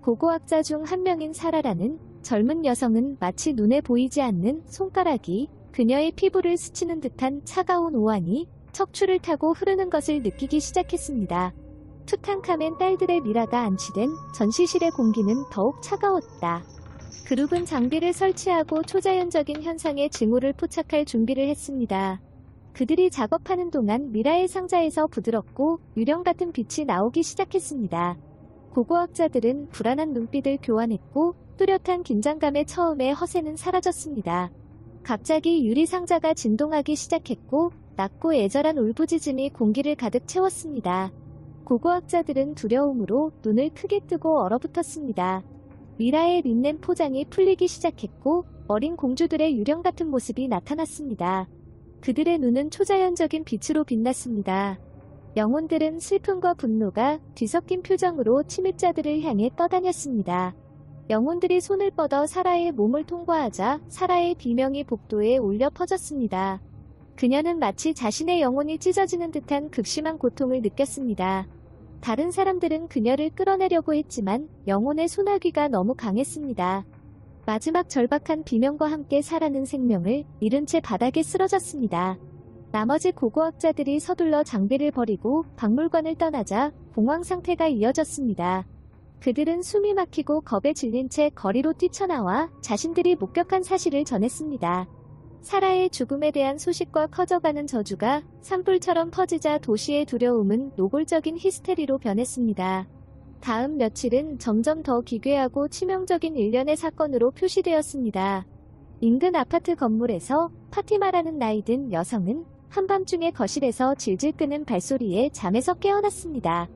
고고학자 중 한 명인 사라라는 젊은 여성은 마치 눈에 보이지 않는 손가락이 그녀의 피부를 스치는 듯한 차가운 오한이 척추를 타고 흐르는 것을 느끼기 시작했습니다. 투탕카멘 딸들의 미라가 안치된 전시실의 공기는 더욱 차가웠다. 그룹은 장비를 설치하고 초자연적인 현상의 징후를 포착할 준비를 했습니다. 그들이 작업하는 동안 미라의 상자에서 부드럽고 유령 같은 빛이 나오기 시작했습니다. 고고학자들은 불안한 눈빛을 교환했고 뚜렷한 긴장감에 처음에 허세는 사라졌습니다. 갑자기 유리 상자가 진동하기 시작했고 낮고 애절한 울부짖음이 공기를 가득 채웠습니다. 고고학자들은 두려움으로 눈을 크게 뜨고 얼어붙었습니다. 미라의 린넨 포장이 풀리기 시작했고 어린 공주들의 유령 같은 모습이 나타났습니다. 그들의 눈은 초자연적인 빛으로 빛났습니다. 영혼들은 슬픔과 분노가 뒤섞인 표정으로 침입자들을 향해 떠다녔습니다. 영혼들이 손을 뻗어 사라의 몸을 통과하자 사라의 비명이 복도에 울려 퍼졌습니다. 그녀는 마치 자신의 영혼이 찢어지는 듯한 극심한 고통을 느꼈습니다. 다른 사람들은 그녀를 끌어내려고 했지만 영혼의 소나귀가 너무 강했습니다. 마지막 절박한 비명과 함께 사라는 생명을 잃은 채 바닥에 쓰러졌습니다. 나머지 고고학자들이 서둘러 장비를 버리고 박물관을 떠나자 공황 상태가 이어졌습니다. 그들은 숨이 막히고 겁에 질린 채 거리로 뛰쳐나와 자신들이 목격한 사실을 전했습니다. 사라의 죽음에 대한 소식과 커져가는 저주가 산불처럼 퍼지자 도시의 두려움은 노골적인 히스테리로 변했습니다. 다음 며칠은 점점 더 기괴하고 치명적인 일련의 사건으로 표시되었습니다. 인근 아파트 건물에서 파티마라는 나이 든 여성은 한밤중에 거실에서 질질 끄는 발소리에 잠에서 깨어났습니다.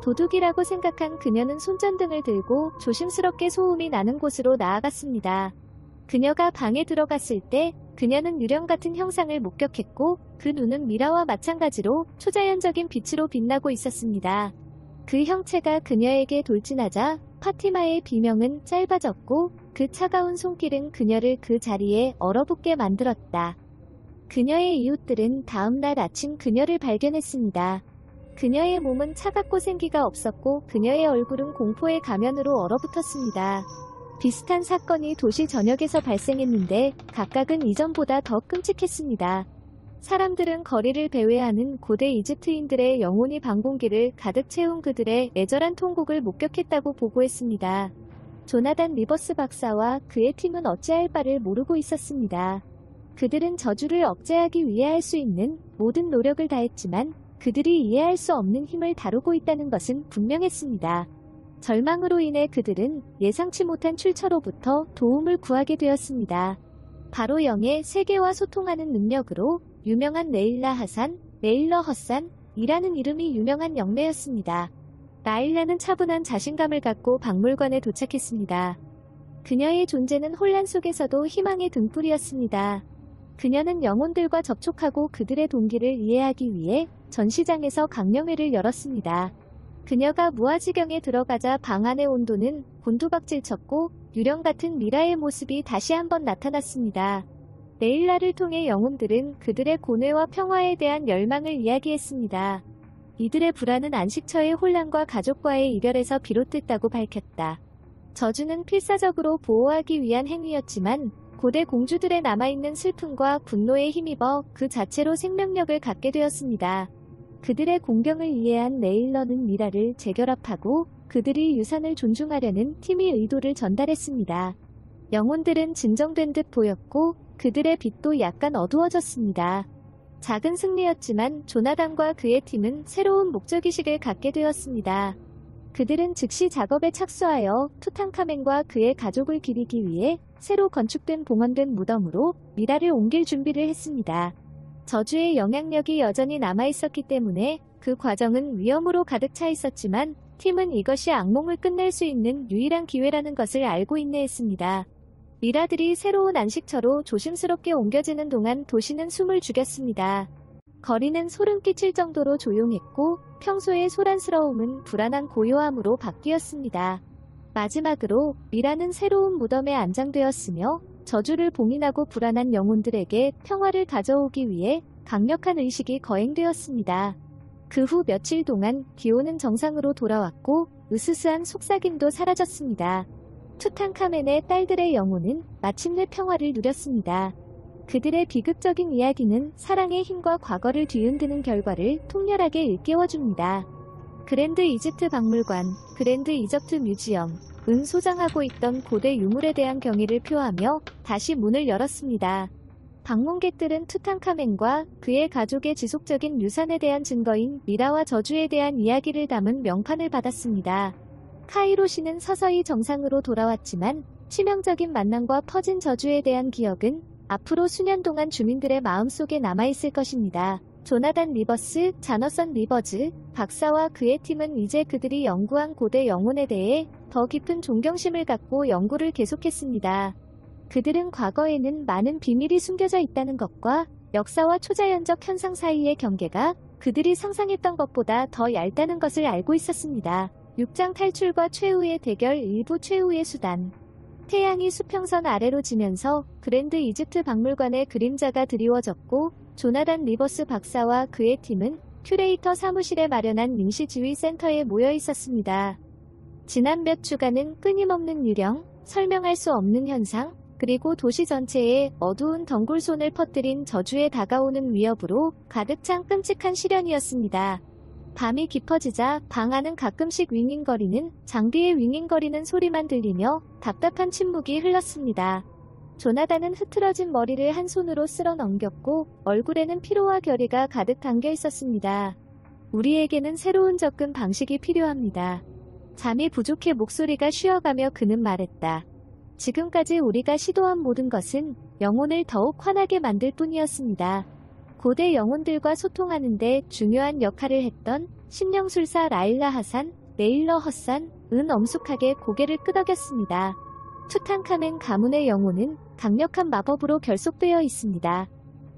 도둑이라고 생각한 그녀는 손전등을 들고 조심스럽게 소음이 나는 곳으로 나아갔습니다. 그녀가 방에 들어갔을 때 그녀는 유령 같은 형상을 목격했고 그 눈은 미라와 마찬가지로 초자연적인 빛으로 빛나고 있었습니다. 그 형체가 그녀에게 돌진하자 파티마의 비명은 짧아졌고 그 차가운 손길은 그녀를 그 자리에 얼어붙게 만들었다. 그녀의 이웃들은 다음날 아침 그녀를 발견했습니다. 그녀의 몸은 차갑고 생기가 없었고 그녀의 얼굴은 공포의 가면으로 얼어붙었습니다. 비슷한 사건이 도시 전역에서 발생했는데 각각은 이전보다 더 끔찍했습니다. 사람들은 거리를 배회하는 고대 이집트인들의 영혼이 방공기를 가득 채운 그들의 애절한 통곡을 목격했다고 보고했습니다. 조나단 리버스 박사와 그의 팀은 어찌할 바를 모르고 있었습니다. 그들은 저주를 억제하기 위해 할 수 있는 모든 노력을 다했지만 그들이 이해할 수 없는 힘을 다루고 있다는 것은 분명했습니다. 절망으로 인해 그들은 예상치 못한 출처로부터 도움을 구하게 되었습니다. 바로 영의 세계와 소통하는 능력으로 유명한 레일라 하산, 레일러 헛산이라는 이름이 유명한 영매였습니다. 라일라는 차분한 자신감을 갖고 박물관에 도착했습니다. 그녀의 존재는 혼란 속에서도 희망의 등불이었습니다. 그녀는 영혼들과 접촉하고 그들의 동기를 이해하기 위해 전시장에서 강령회를 열었습니다. 그녀가 무아지경에 들어가자 방 안의 온도는 곤두박질쳤고 유령 같은 미라의 모습이 다시 한번 나타났습니다. 레일라를 통해 영혼들은 그들의 고뇌와 평화에 대한 열망을 이야기했습니다. 이들의 불안은 안식처의 혼란과 가족과의 이별에서 비롯됐다고 밝혔다. 저주는 필사적으로 보호하기 위한 행위였지만 고대 공주들의 남아있는 슬픔과 분노에 힘입어 그 자체로 생명력을 갖게 되었습니다. 그들의 공경을 이해한 레일러는 미라를 재결합하고 그들이 유산을 존중하려는 팀의 의도를 전달했습니다. 영혼들은 진정된 듯 보였고 그들의 빛도 약간 어두워졌습니다. 작은 승리였지만 조나단과 그의 팀은 새로운 목적의식을 갖게 되었습니다. 그들은 즉시 작업에 착수하여 투탕카멘과 그의 가족을 기리기 위해 새로 건축된 봉헌된 무덤으로 미라를 옮길 준비를 했습니다. 저주의 영향력이 여전히 남아있었기 때문에 그 과정은 위험으로 가득 차 있었지만 팀은 이것이 악몽을 끝낼 수 있는 유일한 기회라는 것을 알고 인내했습니다. 미라들이 새로운 안식처로 조심스럽게 옮겨지는 동안 도시는 숨을 죽였습니다. 거리는 소름 끼칠 정도로 조용했고 평소의 소란스러움은 불안한 고요함으로 바뀌었습니다. 마지막으로 미라는 새로운 무덤에 안장되었으며 저주를 봉인하고 불안한 영혼들에게 평화를 가져오기 위해 강력한 의식이 거행되었습니다. 그 후 며칠 동안 기온은 정상으로 돌아왔고 으스스한 속삭임도 사라졌습니다. 투탕카멘의 딸들의 영혼은 마침내 평화를 누렸습니다. 그들의 비극적인 이야기는 사랑의 힘과 과거를 뒤흔드는 결과를 통렬하게 일깨워줍니다. 그랜드 이집트 박물관, 그랜드 이집트 뮤지엄은 소장하고 있던 고대 유물에 대한 경의를 표하며 다시 문을 열었습니다. 방문객들은 투탕카멘과 그의 가족의 지속적인 유산에 대한 증거인 미라와 저주에 대한 이야기를 담은 명판을 받았습니다. 카이로 씨는 서서히 정상으로 돌아왔지만 치명적인 만남과 퍼진 저주에 대한 기억은 앞으로 수년 동안 주민들의 마음속에 남아있을 것입니다. 조나단 리버스, 자너선 리버즈, 박사와 그의 팀은 이제 그들이 연구한 고대 영혼에 대해 더 깊은 존경심을 갖고 연구를 계속했습니다. 그들은 과거에는 많은 비밀이 숨겨져 있다는 것과 역사와 초자연적 현상 사이의 경계가 그들이 상상했던 것보다 더 얇다는 것을 알고 있었습니다. 6장 탈출과 최후의 대결 일부 최후의 수단. 태양이 수평선 아래로 지면서 그랜드 이집트 박물관의 그림자가 드리워졌고 조나단 리버스 박사와 그의 팀은 큐레이터 사무실에 마련한 임시지휘센터에 모여 있었습니다. 지난 몇 주간은 끊임없는 유령, 설명할 수 없는 현상, 그리고 도시 전체에 어두운 덩굴손을 퍼뜨린 저주에 다가오는 위협으로 가득 찬 끔찍한 시련이었습니다. 밤이 깊어지자 방 안은 가끔씩 윙윙거리는 장비의 윙윙거리는 소리만 들리며 답답한 침묵이 흘렀습니다. 조나단은 흐트러진 머리를 한 손으로 쓸어 넘겼고 얼굴에는 피로와 결의가 가득 담겨 있었습니다. 우리에게는 새로운 접근 방식이 필요합니다. 잠이 부족해 목소리가 쉬어가며 그는 말했다. 지금까지 우리가 시도한 모든 것은 영혼을 더욱 환하게 만들 뿐이었습니다. 고대 영혼들과 소통하는데 중요한 역할을 했던 심령술사 라일라 하산, 네일러 헛산은 엄숙하게 고개를 끄덕였습니다. 투탕카멘 가문의 영혼은 강력한 마법으로 결속되어 있습니다.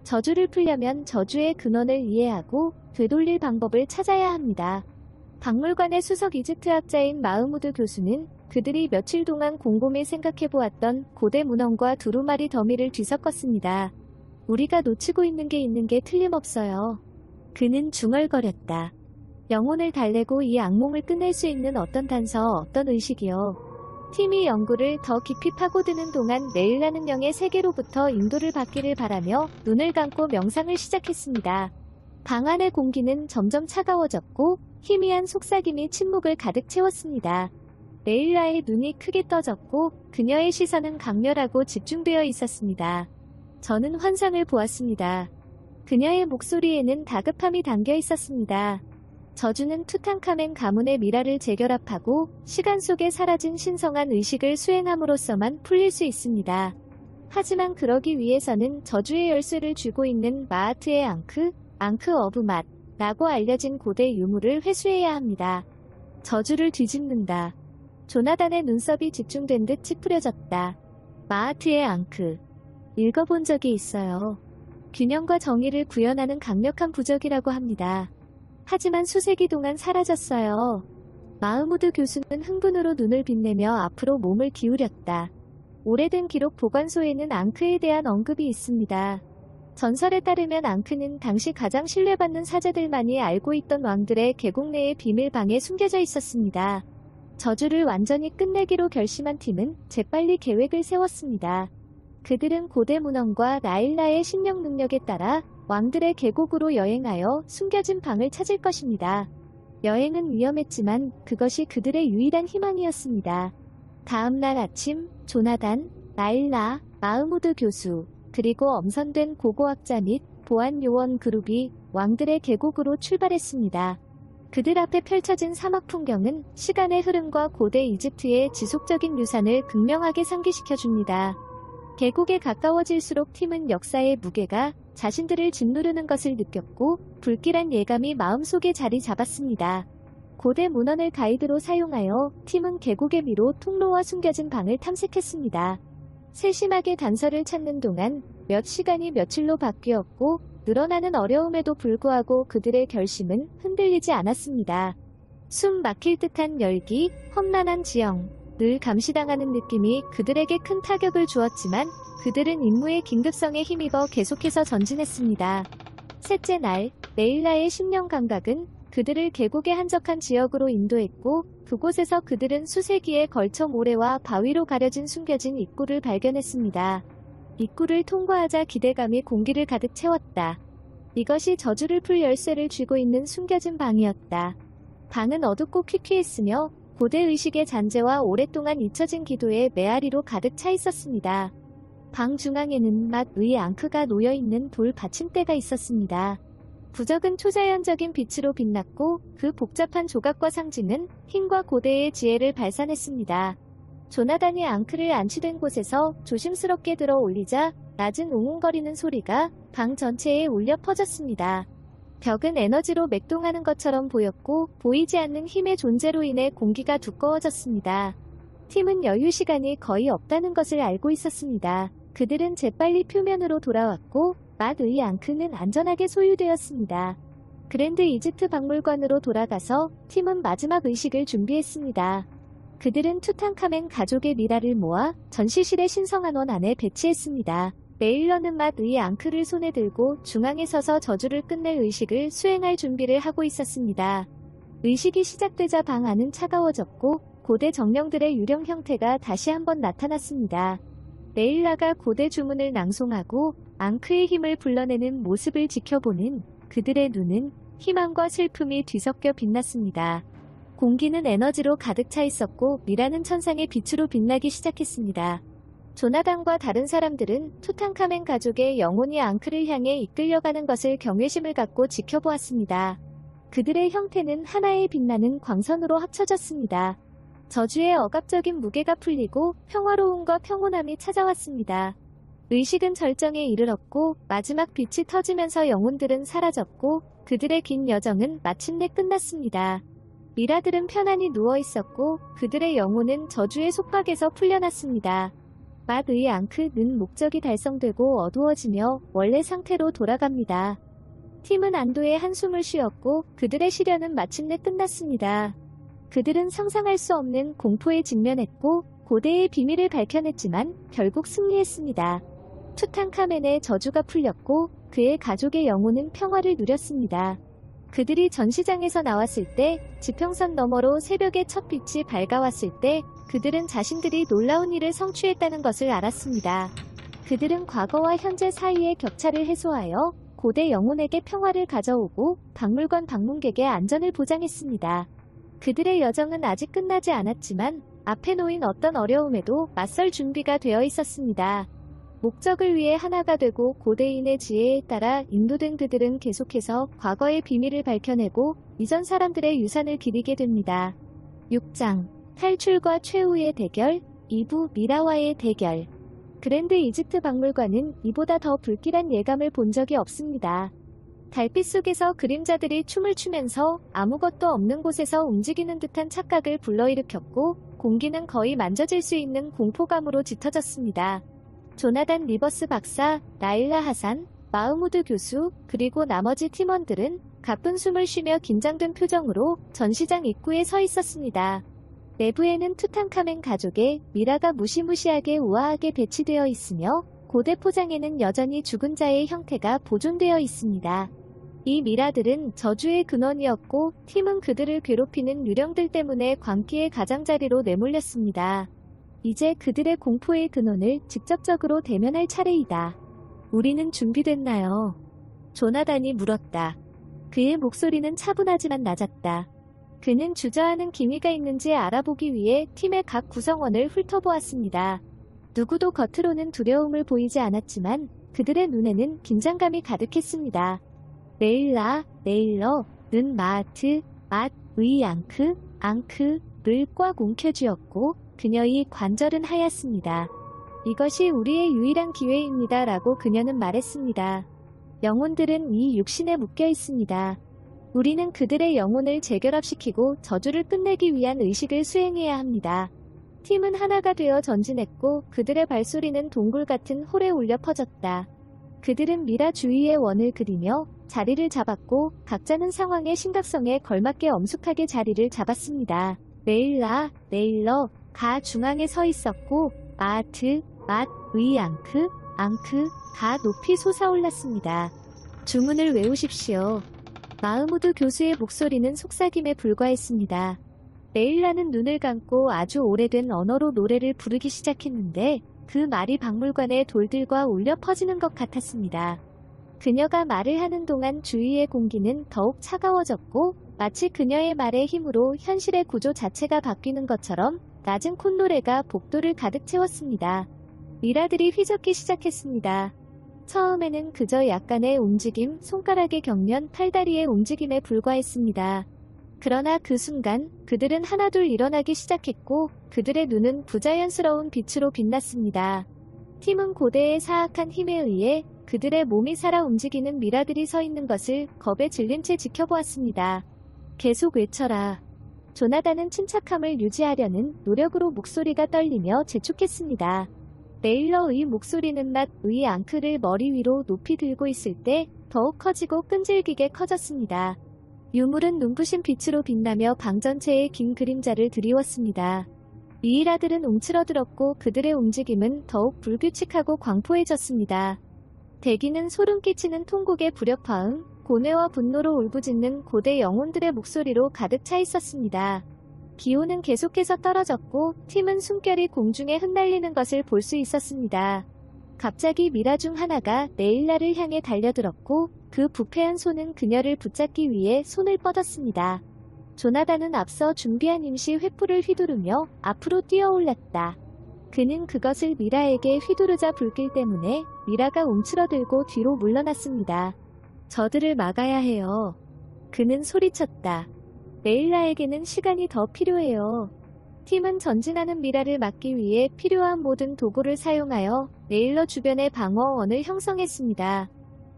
저주를 풀려면 저주의 근원을 이해하고 되돌릴 방법을 찾아야 합니다. 박물관의 수석 이집트학자인 마흐무드 교수는 그들이 며칠 동안 곰곰이 생각해보았던 고대 문헌과 두루마리 더미를 뒤섞었습니다. 우리가 놓치고 있는 게 틀림없어요. 그는 중얼거렸다. 영혼을 달래고 이 악몽을 끝낼 수 있는 어떤 단서, 어떤 의식이요. 팀이 연구를 더 깊이 파고드는 동안 레일라는 영의 세계로부터 인도를 받기를 바라며 눈을 감고 명상을 시작했습니다. 방 안의 공기는 점점 차가워졌고 희미한 속삭임이 침묵을 가득 채웠습니다. 레일라의 눈이 크게 떠졌고 그녀의 시선은 강렬하고 집중되어 있었습니다. 저는 환상을 보았습니다. 그녀의 목소리에는 다급함이 담겨 있었습니다. 저주는 투탕카멘 가문의 미라를 재결합하고 시간 속에 사라진 신성한 의식을 수행함으로써만 풀릴 수 있습니다. 하지만 그러기 위해서는 저주의 열쇠를 쥐고 있는 마하트의 앙크 어브 맛라고 알려진 고대 유물을 회수해야 합니다. 저주를 뒤집는다. 조나단의 눈썹이 집중된 듯 찌푸려졌다. 마하트의 앙크. 읽어본 적이 있어요. 균형과 정의를 구현하는 강력한 부적이라고 합니다. 하지만 수세기 동안 사라졌어요. 마흐무드 교수는 흥분으로 눈을 빛내며 앞으로 몸을 기울였다. 오래된 기록 보관소에는 앙크에 대한 언급이 있습니다. 전설에 따르면 앙크는 당시 가장 신뢰받는 사제들만이 알고 있던 왕들의 계곡 내의 비밀방에 숨겨져 있었습니다. 저주를 완전히 끝내기로 결심한 팀은 재빨리 계획을 세웠습니다. 그들은 고대 문헌과 라일라의 심령 능력에 따라 왕들의 계곡으로 여행하여 숨겨진 방을 찾을 것입니다. 여행은 위험했지만 그것이 그들의 유일한 희망이었습니다. 다음 날 아침, 조나단, 라일라, 마흐무드 교수, 그리고 엄선된 고고학자 및 보안 요원 그룹이 왕들의 계곡으로 출발했습니다. 그들 앞에 펼쳐진 사막 풍경은 시간의 흐름과 고대 이집트의 지속적인 유산을 극명하게 상기시켜줍니다. 계곡에 가까워질수록 팀은 역사의 무게가 자신들을 짓누르는 것을 느꼈고 불길한 예감이 마음속에 자리 잡았습니다. 고대 문헌을 가이드로 사용하여 팀은 계곡의 위로 통로와 숨겨진 방을 탐색했습니다. 세심하게 단서를 찾는 동안 몇 시간이 며칠로 바뀌었고 늘어나는 어려움에도 불구하고 그들의 결심은 흔들리지 않았습니다. 숨 막힐 듯한 열기, 험난한 지형, 늘 감시당하는 느낌이 그들에게 큰 타격을 주었지만 그들은 임무의 긴급성에 힘입어 계속해서 전진했습니다. 셋째 날, 레일라의 심령 감각은 그들을 계곡의 한적한 지역으로 인도했고 그곳에서 그들은 수세기에 걸쳐 모래와 바위로 가려진 숨겨진 입구를 발견했습니다. 입구를 통과하자 기대감이 공기를 가득 채웠다. 이것이 저주를 풀 열쇠를 쥐고 있는 숨겨진 방이었다. 방은 어둡고 퀴퀴했으며 고대 의식의 잔재와 오랫동안 잊혀진 기도의 메아리로 가득 차 있었습니다. 방 중앙에는 맏의 앙크가 놓여있는 돌 받침대가 있었습니다. 부적은 초자연적인 빛으로 빛났고 그 복잡한 조각과 상징은 힘과 고대의 지혜를 발산했습니다. 조나단이 앙크를 안치된 곳에서 조심스럽게 들어 올리자 낮은 웅웅거리는 소리가 방 전체에 울려 퍼졌습니다. 벽은 에너지로 맥동하는 것처럼 보였고 보이지 않는 힘의 존재로 인해 공기가 두꺼워졌습니다. 팀은 여유 시간이 거의 없다는 것을 알고 있었습니다. 그들은 재빨리 표면으로 돌아왔고 맏의 앙크는 안전하게 소유되었습니다. 그랜드 이집트 박물관으로 돌아가서 팀은 마지막 의식을 준비했습니다. 그들은 투탕카멘 가족의 미라를 모아 전시실의 신성한원 안에 배치했습니다. 메일러는 맏의 앙크를 손에 들고 중앙에 서서 저주를 끝낼 의식을 수행할 준비를 하고 있었습니다. 의식이 시작되자 방 안은 차가워졌고 고대 정령들의 유령 형태가 다시 한번 나타났습니다. 메일라가 고대 주문을 낭송하고 앙크의 힘을 불러내는 모습을 지켜보는 그들의 눈은 희망과 슬픔이 뒤섞여 빛났습니다. 공기는 에너지로 가득 차 있었고 미라는 천상의 빛으로 빛나기 시작했습니다. 조나단과 다른 사람들은 투탕카멘 가족의 영혼이 앙크를 향해 이끌려가는 것을 경외심을 갖고 지켜보았습니다. 그들의 형태는 하나의 빛나는 광선으로 합쳐졌습니다. 저주의 억압적인 무게가 풀리고 평화로움과 평온함이 찾아왔습니다. 의식은 절정에 이르렀고 마지막 빛이 터지면서 영혼들은 사라졌고 그들의 긴 여정은 마침내 끝났습니다. 미라들은 편안히 누워있었고 그들의 영혼은 저주의 속박에서 풀려났습니다. 맏의 앙크는 목적이 달성되고 어두워지며 원래 상태로 돌아갑니다. 팀은 안도의 한숨을 쉬었고 그들의 시련은 마침내 끝났습니다. 그들은 상상할 수 없는 공포에 직면했고 고대의 비밀을 밝혀냈지만 결국 승리했습니다. 투탕카멘의 저주가 풀렸고 그의 가족의 영혼은 평화를 누렸습니다. 그들이 전시장에서 나왔을 때 지평선 너머로 새벽의 첫 빛이 밝아왔을 때 그들은 자신들이 놀라운 일을 성취했다는 것을 알았습니다. 그들은 과거와 현재 사이의 격차를 해소하여 고대 영혼에게 평화를 가져오고 박물관 방문객의 안전을 보장했습니다. 그들의 여정은 아직 끝나지 않았지만 앞에 놓인 어떤 어려움에도 맞설 준비가 되어 있었습니다. 목적을 위해 하나가 되고 고대인의 지혜에 따라 인도된 그들은 계속해서 과거의 비밀을 밝혀내고 이전 사람들의 유산을 기리게 됩니다. 6장 탈출과 최후의 대결 2부 미라와의 대결 그랜드 이집트 박물관은 이보다 더 불길한 예감을 본 적이 없습니다. 달빛 속에서 그림자들이 춤을 추면서 아무것도 없는 곳에서 움직이는 듯한 착각을 불러일으켰고 공기는 거의 만져질 수 있는 공포감으로 짙어졌습니다. 조나단 리버스 박사, 라일라 하산, 마흐무드 교수, 그리고 나머지 팀원들은 가쁜 숨을 쉬며 긴장된 표정으로 전시장 입구에 서 있었습니다. 내부에는 투탕카멘 가족의 미라가 무시무시하게 우아하게 배치되어 있으며 고대 포장에는 여전히 죽은 자의 형태가 보존되어 있습니다. 이 미라들은 저주의 근원이었고 팀은 그들을 괴롭히는 유령들 때문에 광기의 가장자리로 내몰렸습니다. 이제 그들의 공포의 근원을 직접적으로 대면할 차례이다. 우리는 준비됐나요? 조나단이 물었다. 그의 목소리는 차분하지만 낮았다. 그는 주저하는 기미가 있는지 알아보기 위해 팀의 각 구성원을 훑어보았습니다. 누구도 겉으로는 두려움을 보이지 않았지만 그들의 눈에는 긴장감이 가득했습니다. 레일라, 레일러는 마트, 맏의 앙크를 꽉 움켜쥐었고 그녀의 관절은 하얗습니다. 이것이 우리의 유일한 기회입니다 라고 그녀는 말했습니다. 영혼들은 이 육신에 묶여 있습니다. 우리는 그들의 영혼을 재결합시키고 저주를 끝내기 위한 의식을 수행해야 합니다. 팀은 하나가 되어 전진했고 그들의 발소리는 동굴 같은 홀에 울려 퍼졌다. 그들은 미라 주위에 원을 그리며 자리를 잡았고 각자는 상황의 심각성에 걸맞게 엄숙하게 자리를 잡았습니다. 레일러가 중앙에 서 있었고 맏의 앙크가 높이 솟아올랐습니다. 주문을 외우십시오. 마흐무드 교수의 목소리는 속삭임에 불과했습니다. 레일라는 눈을 감고 아주 오래된 언어로 노래를 부르기 시작했는데 그 말이 박물관의 돌들과 울려 퍼지는 것 같았습니다. 그녀가 말을 하는 동안 주위의 공기는 더욱 차가워졌고 마치 그녀의 말의 힘으로 현실의 구조 자체가 바뀌는 것처럼 낮은 콧노래가 복도를 가득 채웠습니다. 미라들이 휘젓기 시작했습니다. 처음에는 그저 약간의 움직임, 손가락의 경련, 팔다리의 움직임에 불과했습니다. 그러나 그 순간 그들은 하나둘 일어나기 시작했고 그들의 눈은 부자연스러운 빛으로 빛났습니다. 팀은 고대의 사악한 힘에 의해 그들의 몸이 살아 움직이는 미라들이 서 있는 것을 겁에 질린 채 지켜보았습니다. 계속 외쳐라. 조나단은 침착함을 유지하려는 노력으로 목소리가 떨리며 재촉했습니다. 레일러의 목소리는 낫의 앙크를 머리 위로 높이 들고 있을 때 더욱 커지고 끈질기게 커졌습니다. 유물은 눈부신 빛으로 빛나며 방 전체에 긴 그림자를 드리웠습니다. 미이라들은 움츠러들었고 그들의 움직임은 더욱 불규칙하고 광포해졌습니다. 대기는 소름 끼치는 통곡의 불협화음, 고뇌와 분노로 울부짖는 고대 영혼들의 목소리로 가득 차 있었습니다. 기온은 계속해서 떨어졌고 팀은 숨결이 공중에 흩날리는 것을 볼 수 있었습니다. 갑자기 미라 중 하나가 레일라를 향해 달려들었고 그 부패한 손은 그녀를 붙잡기 위해 손을 뻗었습니다. 조나단은 앞서 준비한 임시 횃불을 휘두르며 앞으로 뛰어올랐다. 그는 그것을 미라에게 휘두르자 불길 때문에 미라가 움츠러들고 뒤로 물러났습니다. 저들을 막아야 해요. 그는 소리쳤다. 레일라에게는 시간이 더 필요해요. 팀은 전진하는 미라를 막기 위해 필요한 모든 도구를 사용하여 레일러 주변의 방어원을 형성했습니다.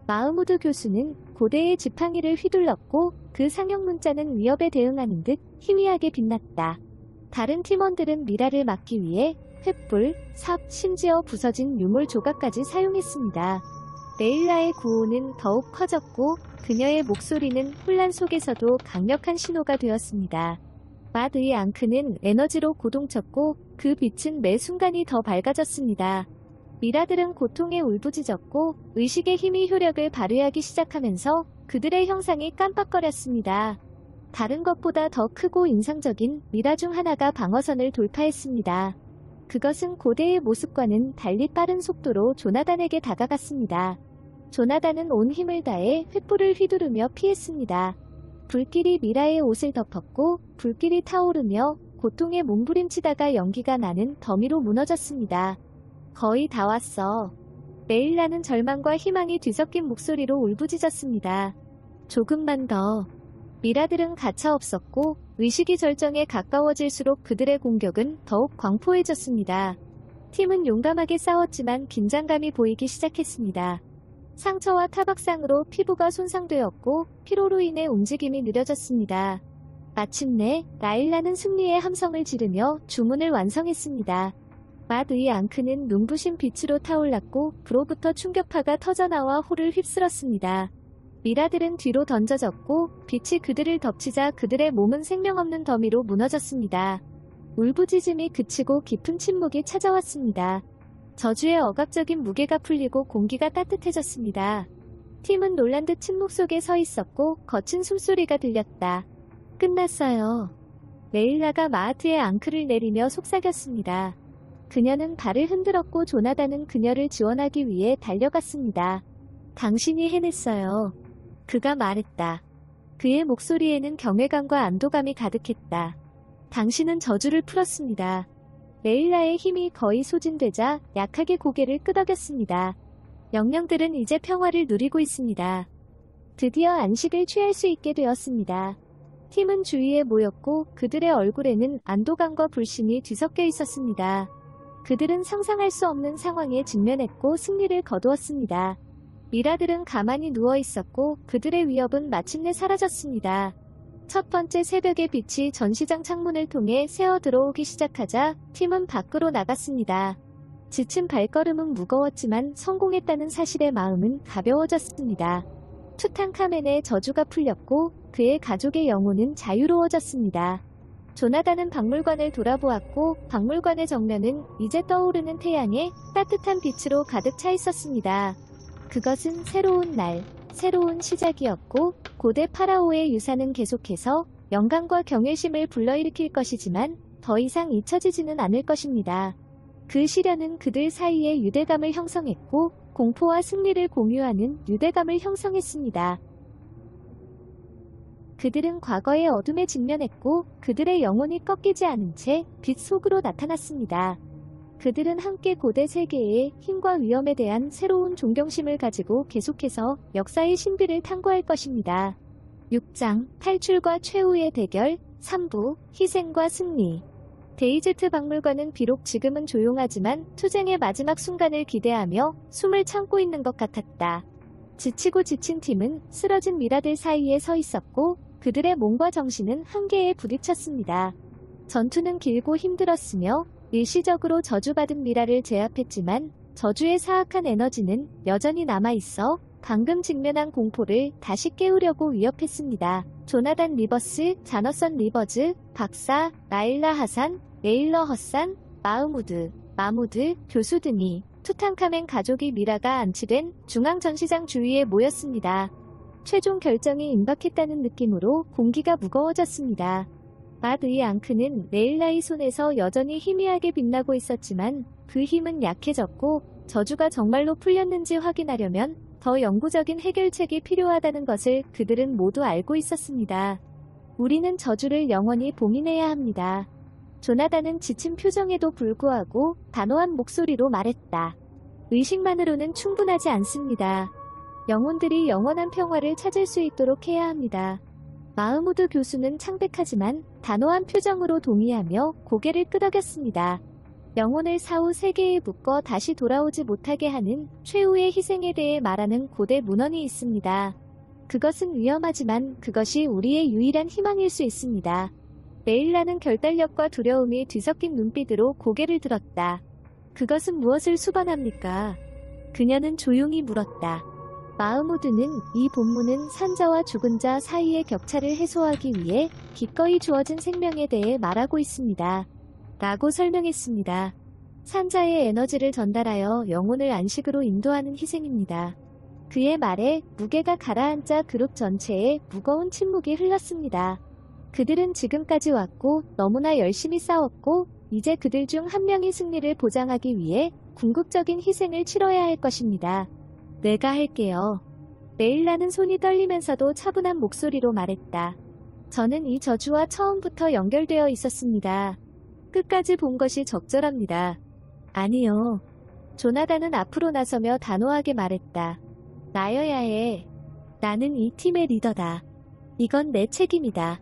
마흐무드 교수는 고대의 지팡이를 휘둘렀고 그 상형 문자는 위협에 대응하는 듯 희미하게 빛났다. 다른 팀원들은 미라를 막기 위해 횃불, 삽, 심지어 부서진 유물 조각까지 사용했습니다. 레일라의 구호는 더욱 커졌고 그녀의 목소리는 혼란 속에서도 강력한 신호가 되었습니다. 맏의 앙크는 에너지로 고동쳤고 그 빛은 매 순간이 더 밝아졌습니다. 미라들은 고통에 울부짖었고 의식의 힘이 효력을 발휘하기 시작하면서 그들의 형상이 깜빡거렸습니다. 다른 것보다 더 크고 인상적인 미라 중 하나가 방어선을 돌파했습니다. 그것은 고대의 모습과는 달리 빠른 속도로 조나단에게 다가갔습니다. 조나단은 온 힘을 다해 횃불을 휘두르며 피했습니다. 불길이 미라의 옷을 덮었고 불길이 타오르며 고통에 몸부림치다가 연기가 나는 더미로 무너졌습니다. 거의 다 왔어. 레일라는 절망과 희망이 뒤섞인 목소리로 울부짖었습니다. 조금만 더. 미라들은 가차없었고 의식이 절정에 가까워질수록 그들의 공격은 더욱 광포해졌습니다. 팀은 용감하게 싸웠지만 긴장감이 보이기 시작했습니다. 상처와 타박상으로 피부가 손상되었고 피로로 인해 움직임이 느려졌습니다. 마침내 라일라는 승리의 함성을 지르며 주문을 완성했습니다. 맏의 앙크는 눈부신 빛으로 타올랐고 불로부터 충격파가 터져나와 홀을 휩쓸었습니다. 미라들은 뒤로 던져졌고 빛이 그들을 덮치자 그들의 몸은 생명없는 더미로 무너졌습니다. 울부짖음이 그치고 깊은 침묵이 찾아왔습니다. 저주의 억압적인 무게가 풀리고 공기가 따뜻해졌습니다. 팀은 놀란 듯 침묵 속에 서 있었고 거친 숨소리가 들렸다. 끝났어요. 레일라가 마하트의 앙크를 내리며 속삭였습니다. 그녀는 발을 흔들었고 조나단은 그녀를 지원하기 위해 달려갔습니다. 당신이 해냈어요. 그가 말했다. 그의 목소리에는 경외감과 안도감이 가득했다. 당신은 저주를 풀었습니다. 레일라의 힘이 거의 소진되자 약하게 고개를 끄덕였습니다. 영령들은 이제 평화를 누리고 있습니다. 드디어 안식을 취할 수 있게 되었습니다. 팀은 주위에 모였고 그들의 얼굴에는 안도감과 불신이 뒤섞여 있었습니다. 그들은 상상할 수 없는 상황에 직면했고 승리를 거두었습니다. 미라들은 가만히 누워 있었고 그들의 위협은 마침내 사라졌습니다. 첫 번째 새벽의 빛이 전시장 창문을 통해 새어 들어오기 시작하자 팀은 밖으로 나갔습니다. 지친 발걸음은 무거웠지만 성공했다는 사실의 마음은 가벼워졌습니다. 투탕카멘의 저주가 풀렸고 그의 가족의 영혼은 자유로워졌습니다. 조나단은 박물관을 돌아보았고 박물관의 정면은 이제 떠오르는 태양의 따뜻한 빛으로 가득 차 있었습니다. 그것은 새로운 날, 새로운 시작이었고 고대 파라오의 유산은 계속해서 영광과 경외심을 불러일으킬 것이지만 더 이상 잊혀지지는 않을 것입니다. 그 시련은 그들 사이에 유대감을 형성했고 공포와 승리를 공유하는 유대감을 형성했습니다. 그들은 과거의 어둠에 직면했고 그들의 영혼이 꺾이지 않은 채 빛 속으로 나타났습니다. 그들은 함께 고대 세계의 힘과 위험에 대한 새로운 존경심을 가지고 계속해서 역사의 신비를 탐구할 것입니다. 6장 탈출과 최후의 대결 3부 희생과 승리. 데이제트 박물관은 비록 지금은 조용하지만 투쟁의 마지막 순간을 기대하며 숨을 참고 있는 것 같았다. 지치고 지친 팀은 쓰러진 미라들 사이에 서 있었고 그들의 몸과 정신은 한계에 부딪혔습니다. 전투는 길고 힘들었으며 일시적으로 저주받은 미라를 제압했지만 저주의 사악한 에너지는 여전히 남아있어 방금 직면한 공포를 다시 깨우려고 위협했습니다. 조나단 리버스, 자너선 리버즈, 박사, 라일라 하산, 레일러 헛산, 마무드 교수 등이 투탕카멘 가족이 미라가 안치된 중앙전시장 주위에 모였습니다. 최종 결정이 임박했다는 느낌으로 공기가 무거워졌습니다. 맏의 앙크는 레일라의 손에서 여전히 희미하게 빛나고 있었지만 그 힘은 약해졌고 저주가 정말로 풀렸는지 확인하려면 더 영구적인 해결책이 필요하다는 것을 그들은 모두 알고 있었습니다. 우리는 저주를 영원히 봉인해야 합니다. 조나단은 지친 표정에도 불구하고 단호한 목소리로 말했다. 의식만으로는 충분하지 않습니다. 영혼들이 영원한 평화를 찾을 수 있도록 해야 합니다. 마흐무드 교수는 창백하지만 단호한 표정으로 동의하며 고개를 끄덕였습니다. 영혼을 사후 세계에 묶어 다시 돌아오지 못하게 하는 최후의 희생에 대해 말하는 고대 문헌이 있습니다. 그것은 위험하지만 그것이 우리의 유일한 희망일 수 있습니다. 레일라는 결단력과 두려움이 뒤섞인 눈빛으로 고개를 들었다. 그것은 무엇을 수반합니까? 그녀는 조용히 물었다. 마흐무드는 이 본문은 산자와 죽은 자 사이의 격차를 해소하기 위해 기꺼이 주어진 생명에 대해 말하고 있습니다. 라고 설명했습니다. 산자의 에너지를 전달하여 영혼을 안식으로 인도하는 희생입니다. 그의 말에 무게가 가라앉자 그룹 전체에 무거운 침묵이 흘렀습니다. 그들은 지금까지 왔고 너무나 열심히 싸웠고 이제 그들 중 한 명이 승리를 보장하기 위해 궁극적인 희생을 치러야 할 것입니다. 내가 할게요. 레일라는 손이 떨리면서도 차분한 목소리로 말했다. 저는 이 저주와 처음부터 연결되어 있었습니다. 끝까지 본 것이 적절합니다. 아니요. 조나단은 앞으로 나서며 단호하게 말했다. 나여야 해. 나는 이 팀의 리더다. 이건 내 책임이다.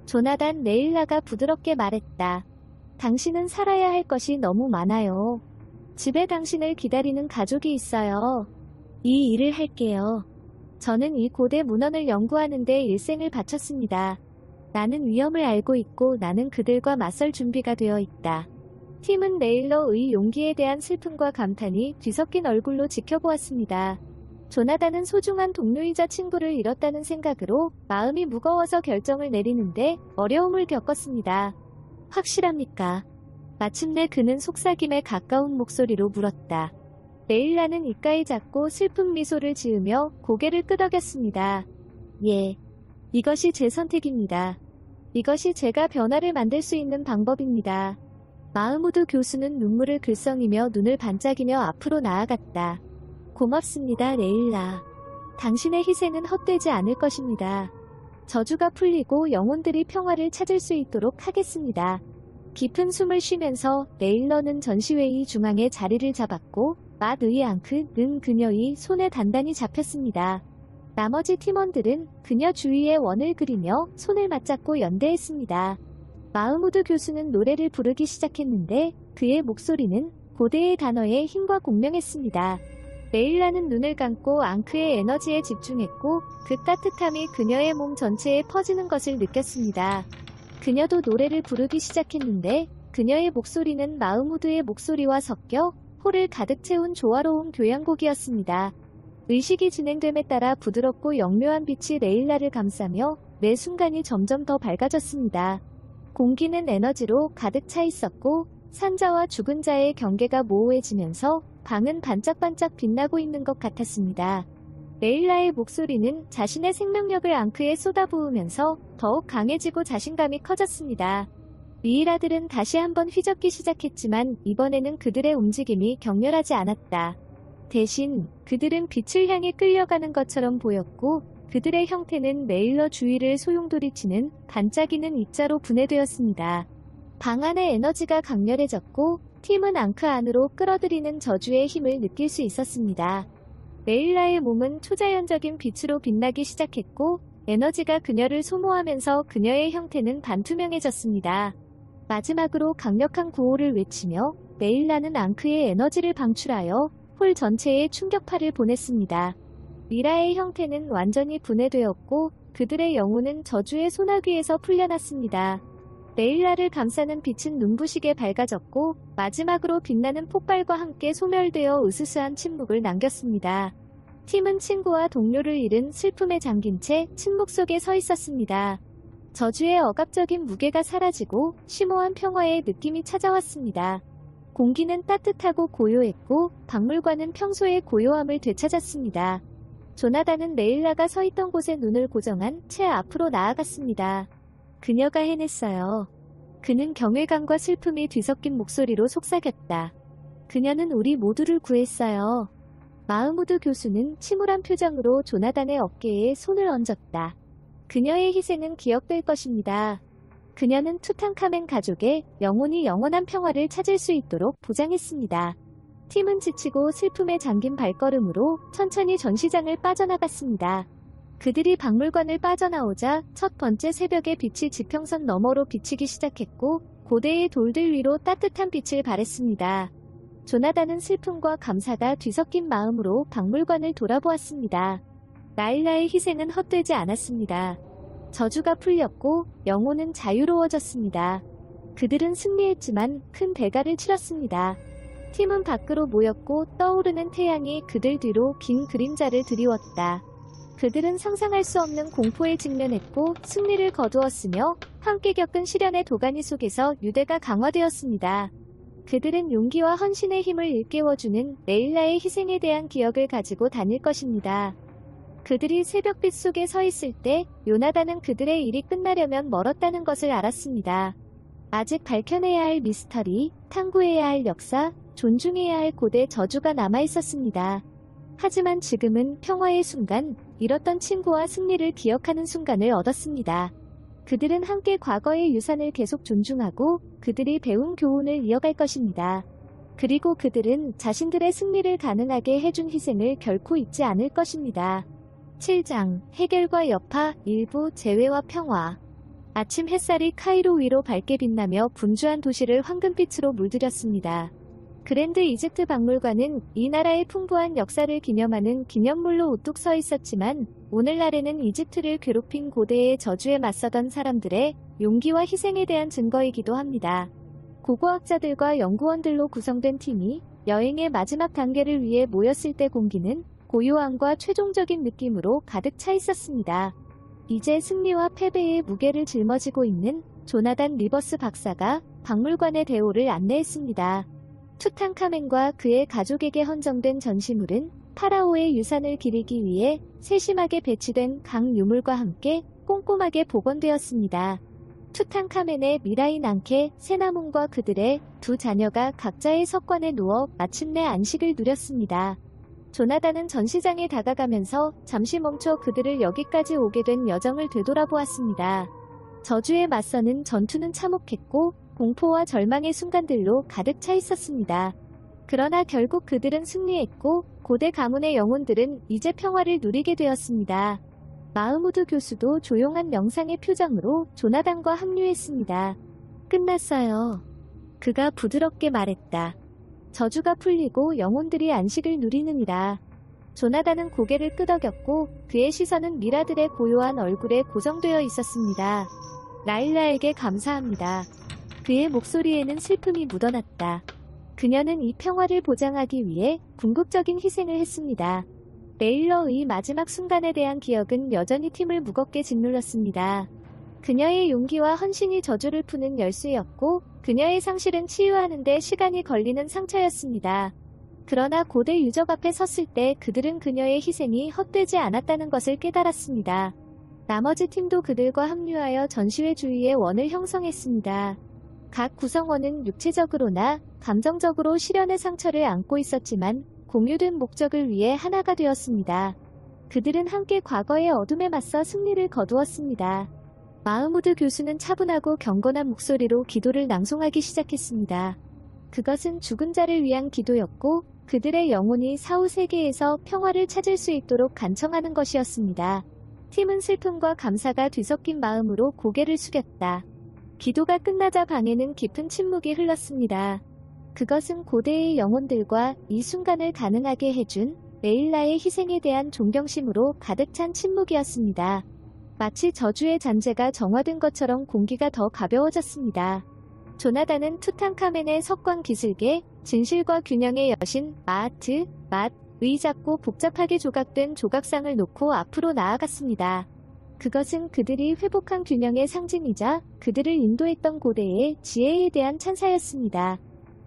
조나단 레일라가 부드럽게 말했다. 당신은 살아야 할 것이 너무 많아요. 집에 당신을 기다리는 가족이 있어요. 이 일을 할게요. 저는 이 고대 문헌을 연구하는 데 일생을 바쳤습니다. 나는 위험을 알고 있고 나는 그들과 맞설 준비가 되어 있다. 팀은 레일러의 용기에 대한 슬픔과 감탄이 뒤섞인 얼굴로 지켜보았습니다. 조나단은 소중한 동료이자 친구를 잃었다는 생각으로 마음이 무거워서 결정을 내리는데 어려움을 겪었습니다. 확실합니까? 마침내 그는 속삭임에 가까운 목소리로 물었다. 레일라는 입가에 작고 슬픈 미소를 지으며 고개를 끄덕였습니다. 예. 이것이 제 선택입니다. 이것이 제가 변화를 만들 수 있는 방법입니다. 마흐무드 교수는 눈물을 글썽이며 눈을 반짝이며 앞으로 나아갔다. 고맙습니다, 레일라. 당신의 희생은 헛되지 않을 것입니다. 저주가 풀리고 영혼들이 평화를 찾을 수 있도록 하겠습니다. 깊은 숨을 쉬면서 레일러는 전시회의 중앙에 자리를 잡았고 맏의 앙크는 그녀의 손에 단단히 잡혔습니다. 나머지 팀원들은 그녀 주위에 원을 그리며 손을 맞잡고 연대했습니다. 마흐무드 교수는 노래를 부르기 시작했는데 그의 목소리는 고대의 단어에 힘과 공명했습니다. 레일라는 눈을 감고 앙크의 에너지에 집중했고 그 따뜻함이 그녀의 몸 전체에 퍼지는 것을 느꼈습니다. 그녀도 노래를 부르기 시작했는데 그녀의 목소리는 마흐무드의 목소리와 섞여 홀을 가득 채운 조화로운 교향곡이었습니다. 의식이 진행됨에 따라 부드럽고 영묘한 빛이 레일라를 감싸며 매 순간이 점점 더 밝아졌습니다. 공기는 에너지로 가득 차 있었고 산자와 죽은 자의 경계가 모호해지면서 방은 반짝반짝 빛나고 있는 것 같았습니다. 레일라의 목소리는 자신의 생명력을 앙크에 쏟아부으면서 더욱 강해지고 자신감이 커졌습니다. 미이라들은 다시 한번 휘젓기 시작했지만 이번에는 그들의 움직임이 격렬하지 않았다. 대신 그들은 빛을 향해 끌려가는 것처럼 보였고 그들의 형태는 레일러 주위를 소용돌이치는 반짝이는 입자로 분해되었습니다. 방 안의 에너지가 강렬해졌고 팀은 앙크 안으로 끌어들이는 저주의 힘을 느낄 수 있었습니다. 레일라의 몸은 초자연적인 빛으로 빛나기 시작했고 에너지가 그녀를 소모하면서 그녀의 형태는 반투명해졌습니다. 마지막으로 강력한 구호를 외치며 레일라는 앙크의 에너지를 방출하여 홀 전체에 충격파를 보냈습니다. 미라의 형태는 완전히 분해되었고 그들의 영혼은 저주의 소나귀에서 풀려났습니다. 레일라를 감싸는 빛은 눈부시게 밝아졌고 마지막으로 빛나는 폭발과 함께 소멸되어 으스스한 침묵을 남겼습니다. 팀은 친구와 동료를 잃은 슬픔에 잠긴 채 침묵 속에 서 있었습니다. 저주의 억압적인 무게가 사라지고 심오한 평화의 느낌이 찾아왔습니다. 공기는 따뜻하고 고요했고 박물관은 평소의 고요함을 되찾았습니다. 조나단은 레일라가 서 있던 곳에 눈을 고정한 채 앞으로 나아갔습니다. 그녀가 해냈어요. 그는 경외감과 슬픔이 뒤섞인 목소리로 속삭였다. 그녀는 우리 모두를 구했어요. 마흐무드 교수는 침울한 표정으로 조나단의 어깨에 손을 얹었다. 그녀의 희생은 기억될 것입니다. 그녀는 투탕카멘 가족의 영혼이 영원한 평화를 찾을 수 있도록 보장했습니다. 팀은 지치고 슬픔에 잠긴 발걸음으로 천천히 전시장을 빠져나갔습니다. 그들이 박물관을 빠져나오자 첫 번째 새벽의 빛이 지평선 너머로 비치기 시작했고 고대의 돌들 위로 따뜻한 빛을 발했습니다. 조나단은 슬픔과 감사가 뒤섞인 마음으로 박물관을 돌아보았습니다. 라일라의 희생은 헛되지 않았습니다. 저주가 풀렸고 영혼은 자유로워졌습니다. 그들은 승리했지만 큰 대가를 치렀습니다. 팀은 밖으로 모였고 떠오르는 태양이 그들 뒤로 긴 그림자를 드리웠다. 그들은 상상할 수 없는 공포에 직면했고 승리를 거두었으며 함께 겪은 시련의 도가니 속에서 유대가 강화되었습니다. 그들은 용기와 헌신의 힘을 일깨워주는 레일라의 희생에 대한 기억을 가지고 다닐 것입니다. 그들이 새벽빛 속에 서 있을 때 요나단은 그들의 일이 끝나려면 멀었다는 것을 알았습니다. 아직 밝혀내야 할 미스터리, 탐구해야 할 역사, 존중해야 할 고대 저주가 남아있었습니다. 하지만 지금은 평화의 순간, 잃었던 친구와 승리를 기억하는 순간을 얻었습니다. 그들은 함께 과거의 유산을 계속 존중하고 그들이 배운 교훈을 이어갈 것입니다. 그리고 그들은 자신들의 승리를 가능하게 해준 희생을 결코 잊지 않을 것입니다. 7장 해결과 여파, 일부 재회와 평화. 아침 햇살이 카이로 위로 밝게 빛나며 분주한 도시를 황금빛으로 물들였습니다. 그랜드 이집트 박물관은 이 나라의 풍부한 역사를 기념하는 기념물로 우뚝 서 있었지만 오늘날에는 이집트를 괴롭힌 고대의 저주에 맞서던 사람들의 용기와 희생에 대한 증거이기도 합니다. 고고학자들과 연구원들로 구성된 팀이 여행의 마지막 단계를 위해 모였을 때 공기는 고요함과 최종적인 느낌으로 가득 차 있었습니다. 이제 승리와 패배의 무게를 짊어지고 있는 조나단 리버스 박사가 박물관의 대호를 안내했습니다. 투탕카멘과 그의 가족에게 헌정된 전시물은 파라오의 유산을 기리기 위해 세심하게 배치된 각 유물과 함께 꼼꼼하게 복원되었습니다. 투탕카멘의 미라인 앙케, 세나문과 그들의 두 자녀가 각자의 석관에 누워 마침내 안식을 누렸습니다. 조나단은 전시장에 다가가면서 잠시 멈춰 그들을 여기까지 오게 된 여정을 되돌아보았습니다. 저주에 맞서는 전투는 참혹했고 공포와 절망의 순간들로 가득 차 있었습니다. 그러나 결국 그들은 승리했고 고대 가문의 영혼들은 이제 평화를 누리게 되었습니다. 마흐무드 교수도 조용한 명상의 표정으로 조나단과 합류했습니다. 끝났어요. 그가 부드럽게 말했다. 저주가 풀리고 영혼들이 안식을 누리느니라. 조나단은 고개를 끄덕였고 그의 시선은 미라들의 고요한 얼굴에 고정되어 있었습니다. 라일라에게 감사합니다. 그의 목소리에는 슬픔이 묻어났다. 그녀는 이 평화를 보장하기 위해 궁극적인 희생을 했습니다. 레일러의 마지막 순간에 대한 기억은 여전히 팀을 무겁게 짓눌렀습니다. 그녀의 용기와 헌신이 저주를 푸는 열쇠였고 그녀의 상실은 치유하는 데 시간이 걸리는 상처였습니다. 그러나 고대 유적 앞에 섰을 때 그들은 그녀의 희생이 헛되지 않았다는 것을 깨달았습니다. 나머지 팀도 그들과 합류하여 전시회 주위에 원을 형성했습니다. 각 구성원은 육체적으로나 감정적으로 시련의 상처를 안고 있었지만 공유된 목적을 위해 하나가 되었습니다. 그들은 함께 과거의 어둠에 맞서 승리를 거두었습니다. 마흐무드 교수는 차분하고 경건한 목소리로 기도를 낭송하기 시작했습니다. 그것은 죽은 자를 위한 기도였고 그들의 영혼이 사후 세계에서 평화를 찾을 수 있도록 간청하는 것이었습니다. 팀은 슬픔과 감사가 뒤섞인 마음으로 고개를 숙였다. 기도가 끝나자 방에는 깊은 침묵이 흘렀습니다. 그것은 고대의 영혼들과 이 순간을 가능하게 해준 레일라의 희생에 대한 존경심으로 가득 찬 침묵이었습니다. 마치 저주의 잔재가 정화된 것처럼 공기가 더 가벼워졌습니다. 조나단은 투탕카멘의 석관 기슭에 진실과 균형의 여신 의 작고 복잡하게 조각된 조각상을 놓고 앞으로 나아갔습니다. 그것은 그들이 회복한 균형의 상징이자 그들을 인도했던 고대의 지혜에 대한 찬사였습니다.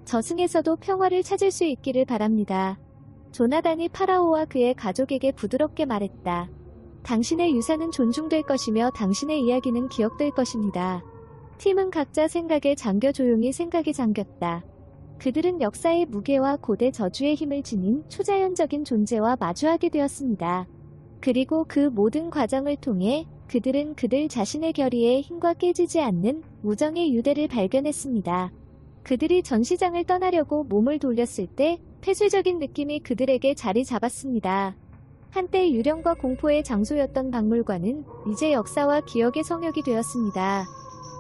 저승에서도 평화를 찾을 수 있기를 바랍니다. 조나단이 파라오와 그의 가족에게 부드럽게 말했다. 당신의 유산은 존중될 것이며 당신의 이야기는 기억될 것입니다. 팀은 각자 생각에 잠겨 조용히 생각에 잠겼다. 그들은 역사의 무게와 고대 저주의 힘을 지닌 초자연적인 존재와 마주하게 되었습니다. 그리고 그 모든 과정을 통해 그들은 그들 자신의 결의에 힘과 깨지지 않는 우정의 유대를 발견했습니다. 그들이 전시장을 떠나려고 몸을 돌렸을 때 폐쇄적인 느낌이 그들에게 자리 잡았습니다. 한때 유령과 공포의 장소였던 박물관은 이제 역사와 기억의 성역이 되었습니다.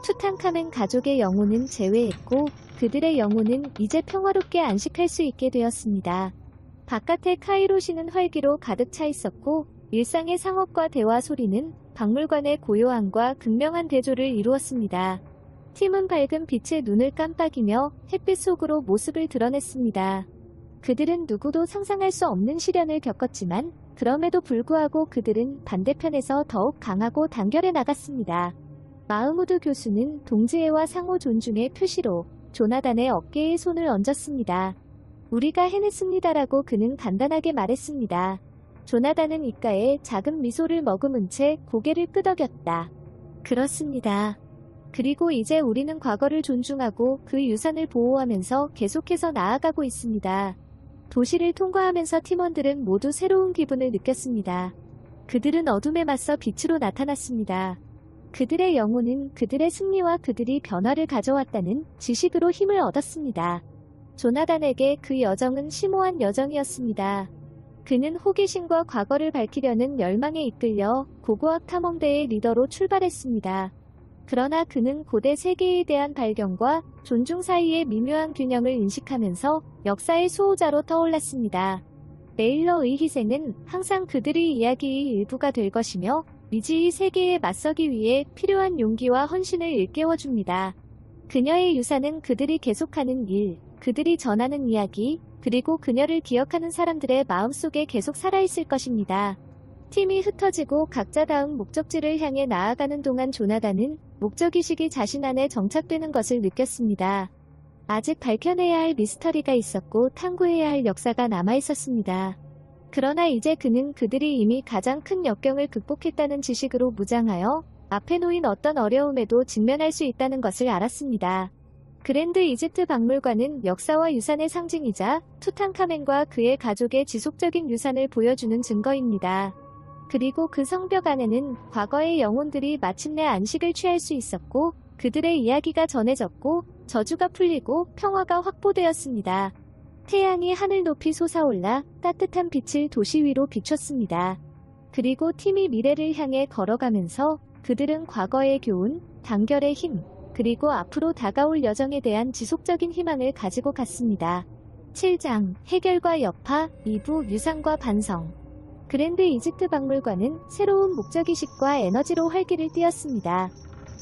투탕카멘 가족의 영혼은 제외했고 그들의 영혼은 이제 평화롭게 안식할 수 있게 되었습니다. 바깥의 카이로시는 활기로 가득 차 있었고 일상의 상업과 대화 소리는 박물관의 고요함과 극명한 대조를 이루었습니다. 팀은 밝은 빛에 눈을 깜빡이며 햇빛 속으로 모습을 드러냈습니다. 그들은 누구도 상상할 수 없는 시련을 겪었지만 그럼에도 불구하고 그들은 반대편에서 더욱 강하고 단결해 나갔습니다. 마흐무드 교수는 동지애와 상호 존중의 표시로 조나단의 어깨에 손을 얹었습니다. 우리가 해냈습니다라고 그는 간단하게 말했습니다. 조나단은 입가에 작은 미소를 머금은 채 고개를 끄덕였다. 그렇습니다. 그리고 이제 우리는 과거를 존중하고 그 유산을 보호하면서 계속해서 나아가고 있습니다. 도시를 통과하면서 팀원들은 모두 새로운 기분을 느꼈습니다. 그들은 어둠에 맞서 빛으로 나타났습니다. 그들의 영혼은 그들의 승리와 그들이 변화를 가져왔다는 지식으로 힘을 얻었습니다. 조나단에게 그 여정은 심오한 여정이었습니다. 그는 호기심과 과거를 밝히려는 열망에 이끌려 고고학 탐험대의 리더로 출발했습니다. 그러나 그는 고대 세계에 대한 발견과 존중 사이의 미묘한 균형을 인식하면서 역사의 수호자로 떠올랐습니다. 레일러의 희생은 항상 그들의 이야기의 일부가 될 것이며 미지의 세계에 맞서기 위해 필요한 용기와 헌신을 일깨워줍니다. 그녀의 유산은 그들이 계속하는 일, 그들이 전하는 이야기, 그리고 그녀를 기억하는 사람들의 마음속에 계속 살아있을 것입니다. 팀이 흩어지고 각자 다음 목적지를 향해 나아가는 동안 조나단은 목적의식이 자신 안에 정착되는 것을 느꼈습니다. 아직 밝혀내야 할 미스터리가 있었고 탐구해야 할 역사가 남아있었습니다. 그러나 이제 그는 그들이 이미 가장 큰 역경을 극복했다는 지식으로 무장하여 앞에 놓인 어떤 어려움에도 직면할 수 있다는 것을 알았습니다. 그랜드 이집트 박물관은 역사와 유산의 상징이자 투탕카멘과 그의 가족의 지속적인 유산을 보여주는 증거입니다. 그리고 그 성벽 안에는 과거의 영혼들이 마침내 안식을 취할 수 있었고 그들의 이야기가 전해졌고 저주가 풀리고 평화가 확보되었습니다. 태양이 하늘 높이 솟아올라 따뜻한 빛을 도시 위로 비췄습니다. 그리고 팀이 미래를 향해 걸어가면서 그들은 과거의 교훈, 단결의 힘, 그리고 앞으로 다가올 여정에 대한 지속적인 희망을 가지고 갔습니다. 7장 해결과 여파, 2부 유산과 반성. 그랜드 이집트 박물관은 새로운 목적의식과 에너지로 활기를 띠었습니다.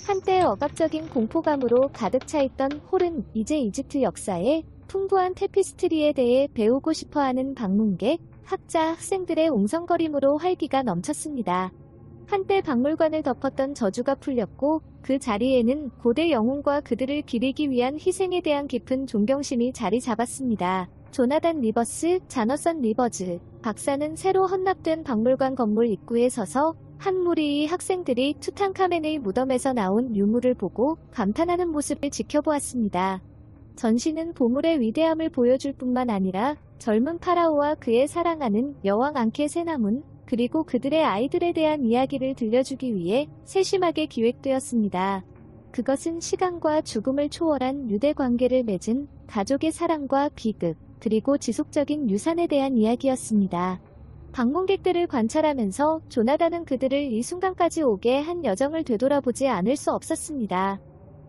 한때 억압적인 공포감으로 가득 차 있던 홀은 이제 이집트 역사의 풍부한 테피스트리에 대해 배우고 싶어하는 방문객, 학자, 학생들의 웅성거림으로 활기가 넘쳤습니다. 한때 박물관을 덮었던 저주가 풀렸고 그 자리에는 고대 영웅과 그들을 기리기 위한 희생에 대한 깊은 존경심이 자리 잡았습니다. 조나단 리버스, 자너선 리버즈 박사는 새로 헌납된 박물관 건물 입구에 서서 한 무리의 학생들이 투탕카멘의 무덤에서 나온 유물을 보고 감탄하는 모습을 지켜보았습니다. 전시는 보물의 위대함을 보여줄 뿐만 아니라 젊은 파라오와 그의 사랑하는 여왕 앙케세나문 그리고 그들의 아이들에 대한 이야기를 들려주기 위해 세심하게 기획되었습니다. 그것은 시간과 죽음을 초월한 유대 관계를 맺은 가족의 사랑과 비극, 그리고 지속적인 유산에 대한 이야기였습니다. 방문객들을 관찰하면서 조나단은 그들을 이 순간까지 오게 한 여정을 되돌아보지 않을 수 없었습니다.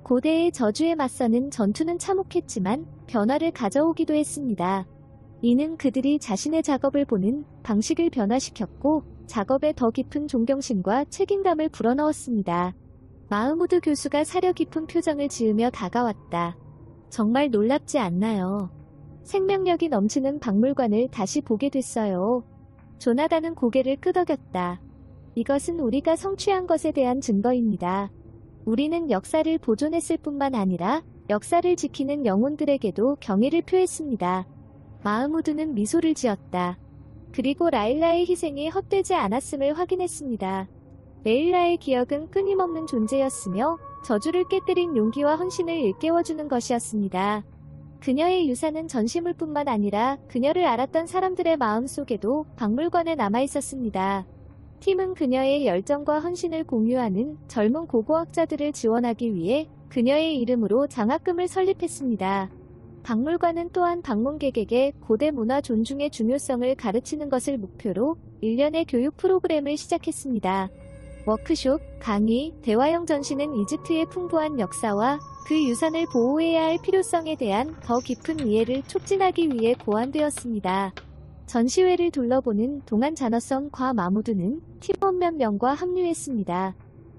고대의 저주에 맞서는 전투는 참혹했지만 변화를 가져오기도 했습니다. 이는 그들이 자신의 작업을 보는 방식을 변화시켰고 작업에 더 깊은 존경심과 책임감을 불어넣었습니다. 마흐무드 교수가 사려 깊은 표정을 지으며 다가왔다. 정말 놀랍지 않나요? 생명력이 넘치는 박물관을 다시 보게 됐어요. 조나단은 고개를 끄덕였다. 이것은 우리가 성취한 것에 대한 증거입니다. 우리는 역사를 보존했을 뿐만 아니라 역사를 지키는 영혼들에게도 경의를 표했습니다. 마흐무드는 미소를 지었다. 그리고 라일라의 희생이 헛되지 않았음을 확인했습니다. 레일라의 기억은 끊임없는 존재였으며 저주를 깨뜨린 용기와 헌신을 일깨워주는 것이었습니다. 그녀의 유산은 전시물뿐만 아니라 그녀를 알았던 사람들의 마음속에도 박물관에 남아있었습니다. 팀은 그녀의 열정과 헌신을 공유하는 젊은 고고학자들을 지원하기 위해 그녀의 이름으로 장학금을 설립했습니다. 박물관은 또한 방문객에게 고대 문화 존중의 중요성을 가르치는 것을 목표로 일련의 교육 프로그램을 시작했습니다. 워크숍, 강의, 대화형 전시는 이집트의 풍부한 역사와 그 유산을 보호해야 할 필요성에 대한 더 깊은 이해를 촉진하기 위해 고안되었습니다. 전시회를 둘러보는 동안 자너섬 과 마무드는 팀원 몇 명과 합류했습니다.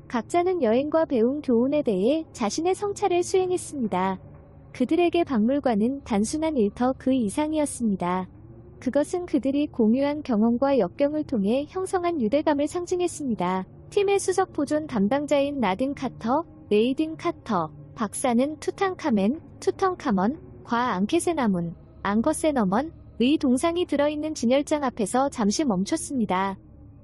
각자는 여행과 배운 교훈에 대해 자신의 성찰을 수행했습니다. 그들에게 박물관은 단순한 일터 그 이상이었습니다. 그것은 그들이 공유한 경험과 역경을 통해 형성한 유대감을 상징했습니다. 팀의 수석 보존 담당자인 나딘 카터, 레이딘 카터, 박사는 투탕카먼, 과 앙케세나문, 앙거세너먼의 동상이 들어있는 진열장 앞에서 잠시 멈췄습니다.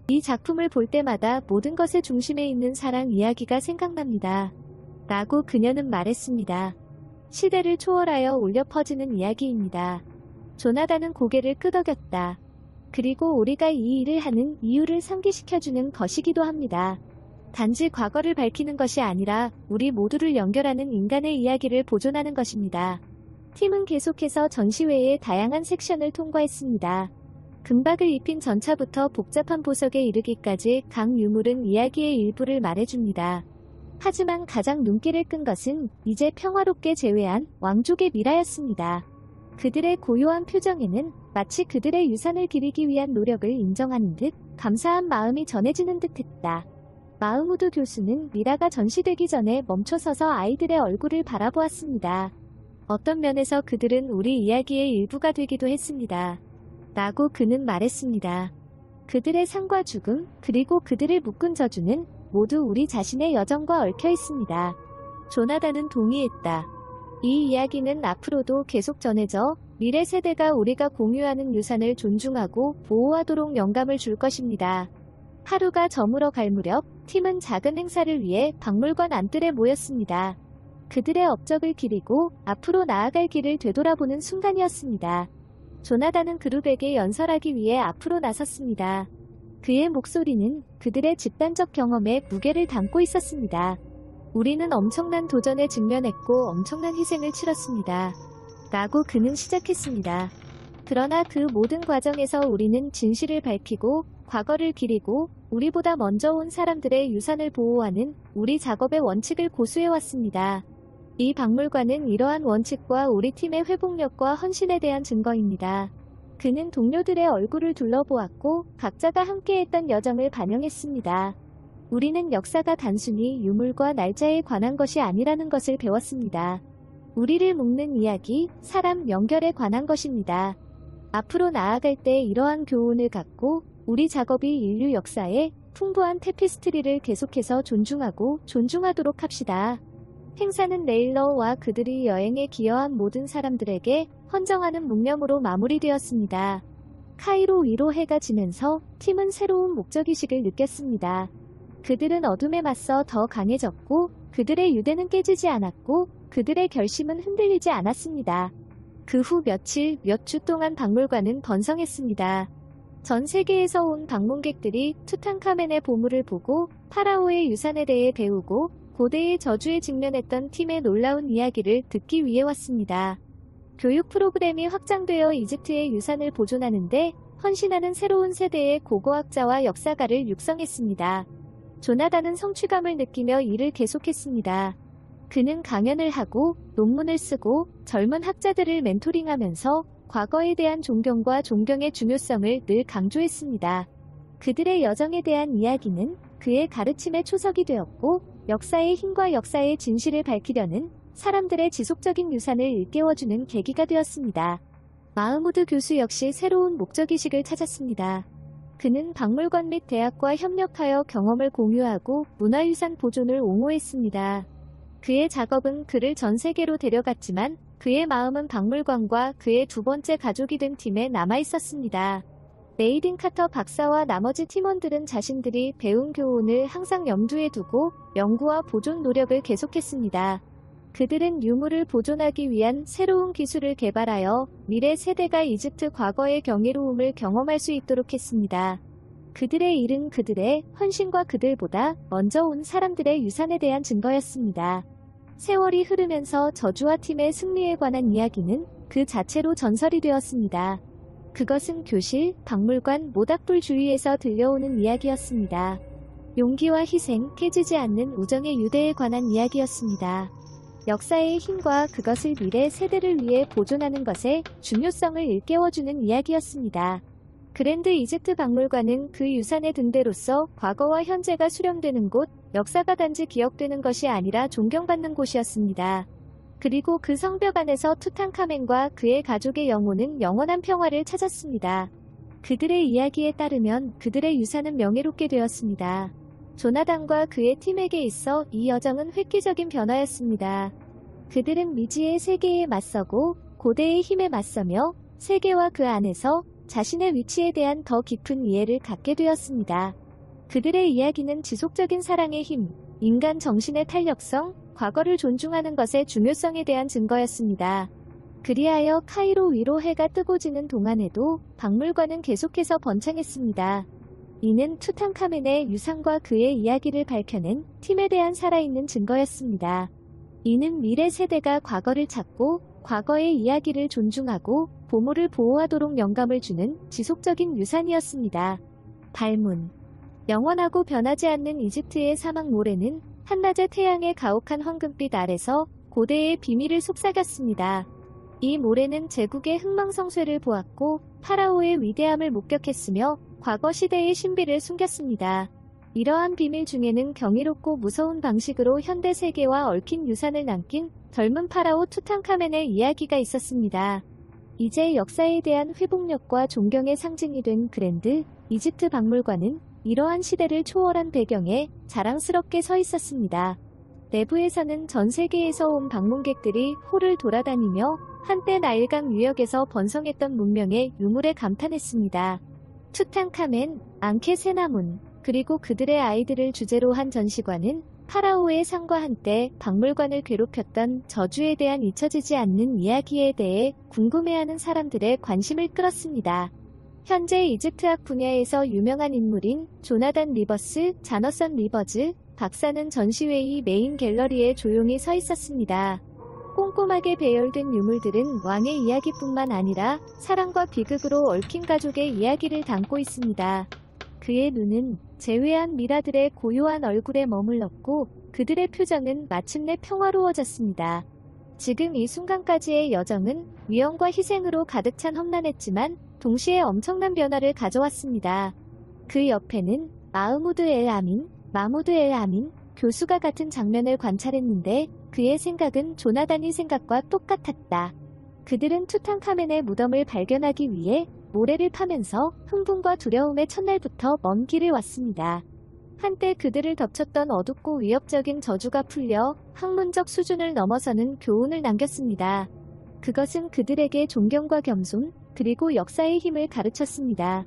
이 작품을 볼 때마다 모든 것의 중심에 있는 사랑 이야기가 생각납니다. 라고 그녀는 말했습니다. 시대를 초월하여 울려 퍼지는 이야기입니다. 조나단은 고개를 끄덕였다. 그리고 우리가 이 일을 하는 이유를 상기시켜주는 것이기도 합니다. 단지 과거를 밝히는 것이 아니라 우리 모두를 연결하는 인간의 이야기를 보존하는 것입니다. 팀은 계속해서 전시회의 다양한 섹션을 통과했습니다. 금박을 입힌 전차부터 복잡한 보석에 이르기까지 각 유물은 이야기의 일부를 말해줍니다. 하지만 가장 눈길을 끈 것은 이제 평화롭게 재회한 왕족의 미라였습니다. 그들의 고요한 표정에는 마치 그들의 유산을 기리기 위한 노력을 인정하는 듯 감사한 마음이 전해지는 듯했다. 마흐무드 교수는 미라가 전시되기 전에 멈춰서서 아이들의 얼굴을 바라보았습니다. 어떤 면에서 그들은 우리 이야기의 일부가 되기도 했습니다. 라고 그는 말했습니다. 그들의 삶과 죽음, 그리고 그들을 묶은 저주는 모두 우리 자신의 여정과 얽혀 있습니다. 조나단은 동의했다. 이 이야기는 앞으로도 계속 전해져 미래 세대가 우리가 공유하는 유산을 존중하고 보호하도록 영감을 줄 것입니다. 하루가 저물어 갈 무렵 팀은 작은 행사를 위해 박물관 안뜰에 모였습니다. 그들의 업적을 기리고 앞으로 나아갈 길을 되돌아보는 순간이었습니다. 조나단은 그룹에게 연설하기 위해 앞으로 나섰습니다. 그의 목소리는 그들의 집단적 경험에 무게를 담고 있었습니다. 우리는 엄청난 도전에 직면했고 엄청난 희생을 치렀습니다. 라고 그는 시작했습니다. 그러나 그 모든 과정에서 우리는 진실을 밝히고 과거를 기리고 우리보다 먼저 온 사람들의 유산을 보호하는 우리 작업의 원칙을 고수해왔습니다. 이 박물관은 이러한 원칙과 우리 팀의 회복력과 헌신에 대한 증거입니다. 그는 동료들의 얼굴을 둘러보았고 각자가 함께했던 여정을 반영했습니다. 우리는 역사가 단순히 유물과 날짜에 관한 것이 아니라는 것을 배웠습니다. 우리를 묶는 이야기, 사람 연결에 관한 것입니다. 앞으로 나아갈 때 이러한 교훈을 갖고 우리 작업이 인류 역사의 풍부한 테피스트리를 계속해서 존중하도록 합시다. 행사는 레일러와 그들이 여행에 기여한 모든 사람들에게 헌정하는 묵념으로 마무리되었습니다. 카이로 위로 해가 지면서 팀은 새로운 목적의식을 느꼈습니다. 그들은 어둠에 맞서 더 강해졌고 그들의 유대는 깨지지 않았고 그들의 결심은 흔들리지 않았습니다. 그 후 몇 주 동안 박물관은 번성했습니다. 전 세계에서 온 방문객들이 투탕카멘의 보물을 보고 파라오의 유산에 대해 배우고 고대의 저주에 직면했던 팀의 놀라운 이야기를 듣기 위해 왔습니다. 교육 프로그램이 확장되어 이집트의 유산을 보존하는데 헌신하는 새로운 세대의 고고학자와 역사가를 육성했습니다. 조나단은 성취감을 느끼며 일을 계속했습니다. 그는 강연을 하고 논문을 쓰고 젊은 학자들을 멘토링하면서 과거에 대한 존경과 존경의 중요성을 늘 강조했습니다. 그들의 여정에 대한 이야기는 그의 가르침의 초석이 되었고 역사의 힘과 역사의 진실을 밝히려는 사람들의 지속적인 유산을 일깨워주는 계기가 되었습니다. 마흐무드 교수 역시 새로운 목적의식을 찾았습니다. 그는 박물관 및 대학과 협력하여 경험을 공유하고 문화유산 보존을 옹호했습니다. 그의 작업은 그를 전 세계로 데려갔지만 그의 마음은 박물관과 그의 두 번째 가족이 된 팀에 남아있었습니다. 레이든 카터 박사와 나머지 팀원들은 자신들이 배운 교훈을 항상 염두에 두고 연구와 보존 노력을 계속했습니다. 그들은 유물을 보존하기 위한 새로운 기술을 개발하여 미래 세대가 이집트 과거의 경이로움을 경험할 수 있도록 했습니다. 그들의 일은 그들의 헌신과 그들보다 먼저 온 사람들의 유산에 대한 증거였습니다. 세월이 흐르면서 저주와 팀의 승리에 관한 이야기는 그 자체로 전설이 되었습니다. 그것은 교실, 박물관, 모닥불 주위에서 들려오는 이야기였습니다. 용기와 희생, 깨지지 않는 우정의 유대에 관한 이야기였습니다. 역사의 힘과 그것을 미래 세대를 위해 보존하는 것의 중요성을 일깨워주는 이야기였습니다. 그랜드 이집트 박물관은 그 유산의 등대로서 과거와 현재가 수렴되는 곳, 역사가 단지 기억되는 것이 아니라 존경받는 곳이었습니다. 그리고 그 성벽 안에서 투탕카멘과 그의 가족의 영혼은 영원한 평화를 찾았습니다. 그들의 이야기에 따르면 그들의 유산은 명예롭게 되었습니다. 조나단과 그의 팀에게 있어 이 여정은 획기적인 변화였습니다. 그들은 미지의 세계에 맞서고 고대의 힘에 맞서며 세계와 그 안에서 자신의 위치에 대한 더 깊은 이해를 갖게 되었습니다. 그들의 이야기는 지속적인 사랑의 힘, 인간 정신의 탄력성, 과거를 존중하는 것의 중요성에 대한 증거였습니다. 그리하여 카이로 위로 해가 뜨고 지는 동안에도 박물관은 계속해서 번창했습니다. 이는 투탕카멘의 유산과 그의 이야기를 밝혀낸 팀에 대한 살아있는 증거였습니다. 이는 미래 세대가 과거를 찾고 과거의 이야기를 존중하고 보물을 보호하도록 영감을 주는 지속적인 유산이었습니다. 발문. 영원하고 변하지 않는 이집트의 사막 모래는 한낮의 태양의 가혹한 황금빛 아래서 고대의 비밀을 속삭였습니다. 이 모래는 제국의 흥망성쇠를 보았고 파라오의 위대함을 목격했으며 과거 시대의 신비를 숨겼습니다. 이러한 비밀 중에는 경이롭고 무서운 방식으로 현대 세계와 얽힌 유산을 남긴 젊은 파라오 투탕카멘의 이야기가 있었습니다. 이제 역사에 대한 회복력과 존경의 상징이 된 그랜드 이집트 박물관은 이러한 시대를 초월한 배경에 자랑스럽게 서 있었습니다. 내부에서는 전 세계에서 온 방문객들이 홀을 돌아다니며 한때 나일강 유역에서 번성했던 문명의 유물에 감탄했습니다. 투탕카멘, 앙케세나문, 그리고 그들의 아이들을 주제로 한 전시관은 파라오의 상과 한때 박물관을 괴롭혔던 저주에 대한 잊혀지지 않는 이야기에 대해 궁금해하는 사람들의 관심을 끌었습니다. 현재 이집트학 분야에서 유명한 인물인 조나단 리버스, 자너선 리버즈 박사는 전시회의 메인 갤러리에 조용히 서 있었습니다. 꼼꼼하게 배열된 유물들은 왕의 이야기뿐만 아니라 사랑과 비극으로 얽힌 가족의 이야기를 담고 있습니다. 그의 눈은 제외한 미라들의 고요한 얼굴에 머물렀고 그들의 표정은 마침내 평화로워졌습니다. 지금 이 순간까지의 여정은 위험과 희생으로 가득 찬 험난했지만 동시에 엄청난 변화를 가져왔습니다. 그 옆에는 마흐무드 엘 아민 교수가 같은 장면을 관찰했는데 그의 생각은 조나단의 생각과 똑같았다. 그들은 투탕카멘의 무덤을 발견하기 위해 모래를 파면서 흥분과 두려움의 첫날부터 먼 길을 왔습니다. 한때 그들을 덮쳤던 어둡고 위협적인 저주가 풀려 학문적 수준을 넘어서는 교훈을 남겼습니다. 그것은 그들에게 존경과 겸손, 그리고 역사의 힘을 가르쳤습니다.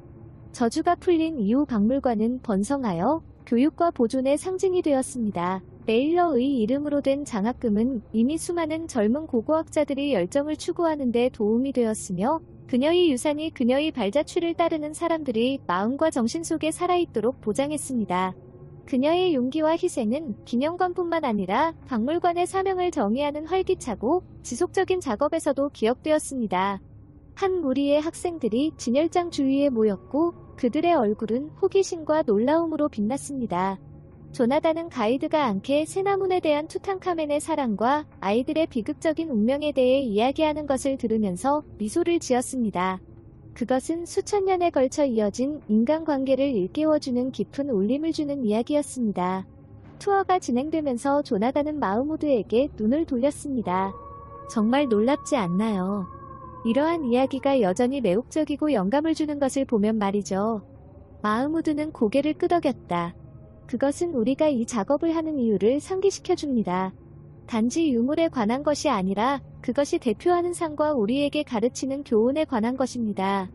저주가 풀린 이후 박물관은 번성하여 교육과 보존의 상징이 되었습니다. 레일러의 이름으로 된 장학금은 이미 수많은 젊은 고고학자들이 열정을 추구하는 데 도움이 되었으며 그녀의 유산이 그녀의 발자취를 따르는 사람들이 마음과 정신 속에 살아있도록 보장했습니다. 그녀의 용기와 희생은 기념관뿐만 아니라 박물관의 사명을 정의하는 활기차고 지속적인 작업에서도 기억되었습니다. 한 무리의 학생들이 진열장 주위에 모였고 그들의 얼굴은 호기심과 놀라움으로 빛났습니다. 조나단은 가이드가 앙케 세나문에 대한 투탕카멘의 사랑과 아이들의 비극적인 운명에 대해 이야기하는 것을 들으면서 미소를 지었습니다. 그것은 수천 년에 걸쳐 이어진 인간관계를 일깨워주는 깊은 울림을 주는 이야기였습니다. 투어가 진행되면서 조나단은 마흐무드에게 눈을 돌렸습니다. 정말 놀랍지 않나요? 이러한 이야기가 여전히 매혹적이고 영감을 주는 것을 보면 말이죠. 마흐무드는 고개를 끄덕였다. 그것은 우리가 이 작업을 하는 이유를 상기시켜줍니다. 단지 유물에 관한 것이 아니라 그것이 대표하는 상과 우리에게 가르치는 교훈에 관한 것입니다.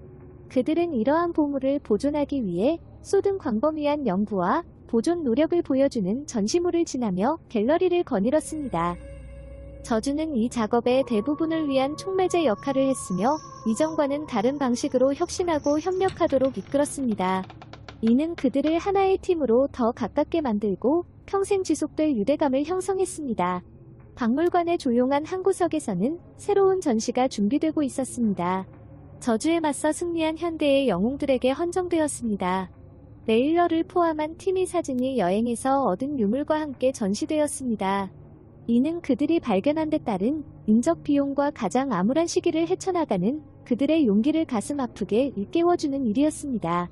그들은 이러한 보물을 보존하기 위해 쏟은 광범위한 연구와 보존 노력을 보여주는 전시물을 지나며 갤러리를 거닐었습니다. 저주는 이 작업의 대부분을 위한 촉매제 역할을 했으며 이전과는 다른 방식으로 혁신하고 협력하도록 이끌었습니다. 이는 그들을 하나의 팀으로 더 가깝게 만들고 평생 지속될 유대감을 형성했습니다. 박물관의 조용한 한 구석에서는 새로운 전시가 준비되고 있었습니다. 저주에 맞서 승리한 현대의 영웅들에게 헌정되었습니다. 레일러를 포함한 팀의 사진이 여행에서 얻은 유물과 함께 전시되었습니다. 이는 그들이 발견한 데 따른 인적 비용과 가장 암울한 시기를 헤쳐나가는 그들의 용기를 가슴 아프게 일깨워주는 일이었습니다.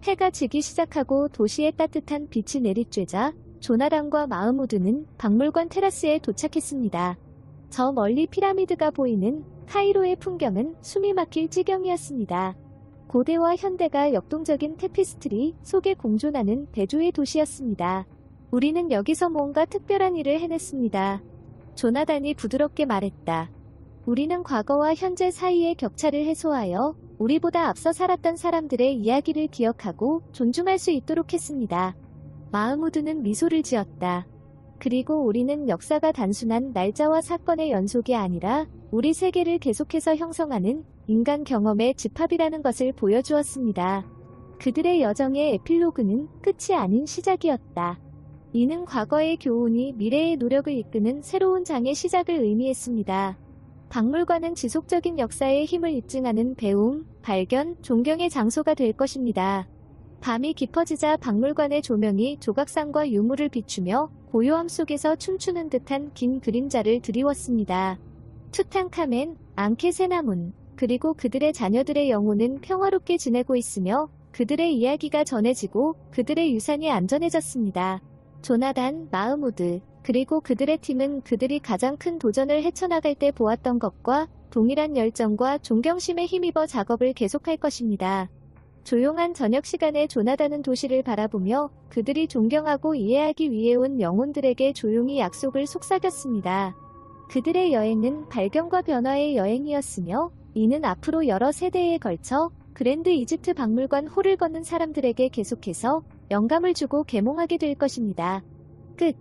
해가 지기 시작하고 도시의 따뜻한 빛이 내리쬐자 조나단과 마흐무드는 박물관 테라스에 도착했습니다. 저 멀리 피라미드가 보이는 카이로의 풍경은 숨이 막힐 지경이었습니다. 고대와 현대가 역동적인 테피스트리 속에 공존하는 대조의 도시였습니다. 우리는 여기서 뭔가 특별한 일을 해냈습니다. 조나단이 부드럽게 말했다. 우리는 과거와 현재 사이의 격차를 해소하여 우리보다 앞서 살았던 사람들의 이야기를 기억하고 존중할 수 있도록 했습니다. 마흐무드는 미소를 지었다. 그리고 우리는 역사가 단순한 날짜와 사건의 연속이 아니라 우리 세계를 계속해서 형성하는 인간 경험의 집합이라는 것을 보여주었습니다. 그들의 여정의 에필로그는 끝이 아닌 시작이었다. 이는 과거의 교훈이 미래의 노력을 이끄는 새로운 장의 시작을 의미했습니다. 박물관은 지속적인 역사의 힘을 입증하는 배움, 발견, 존경의 장소가 될 것입니다. 밤이 깊어지자 박물관의 조명이 조각상과 유물을 비추며 고요함 속에서 춤추는 듯한 긴 그림자를 드리웠습니다. 투탕카멘, 앙케세나문, 그리고 그들의 자녀들의 영혼은 평화롭게 지내고 있으며 그들의 이야기가 전해지고 그들의 유산이 안전해졌습니다. 조나단, 마흐무드, 그리고 그들의 팀은 그들이 가장 큰 도전을 헤쳐나갈 때 보았던 것과 동일한 열정과 존경심에 힘입어 작업을 계속할 것입니다. 조용한 저녁 시간에 조나단은 도시를 바라보며 그들이 존경하고 이해하기 위해 온 영혼들에게 조용히 약속을 속삭였습니다. 그들의 여행은 발견과 변화의 여행이었으며 이는 앞으로 여러 세대에 걸쳐 그랜드 이집트 박물관 홀을 걷는 사람들에게 계속해서 영감을 주고 계몽하게 될 것입니다. 끝.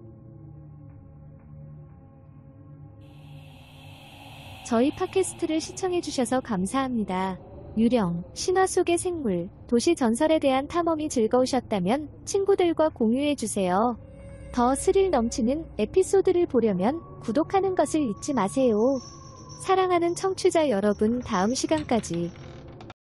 저희 팟캐스트를 시청해주셔서 감사합니다. 유령, 신화 속의 생물, 도시 전설에 대한 탐험이 즐거우셨다면 친구들과 공유해주세요. 더 스릴 넘치는 에피소드를 보려면 구독하는 것을 잊지 마세요. 사랑하는 청취자 여러분, 다음 시간까지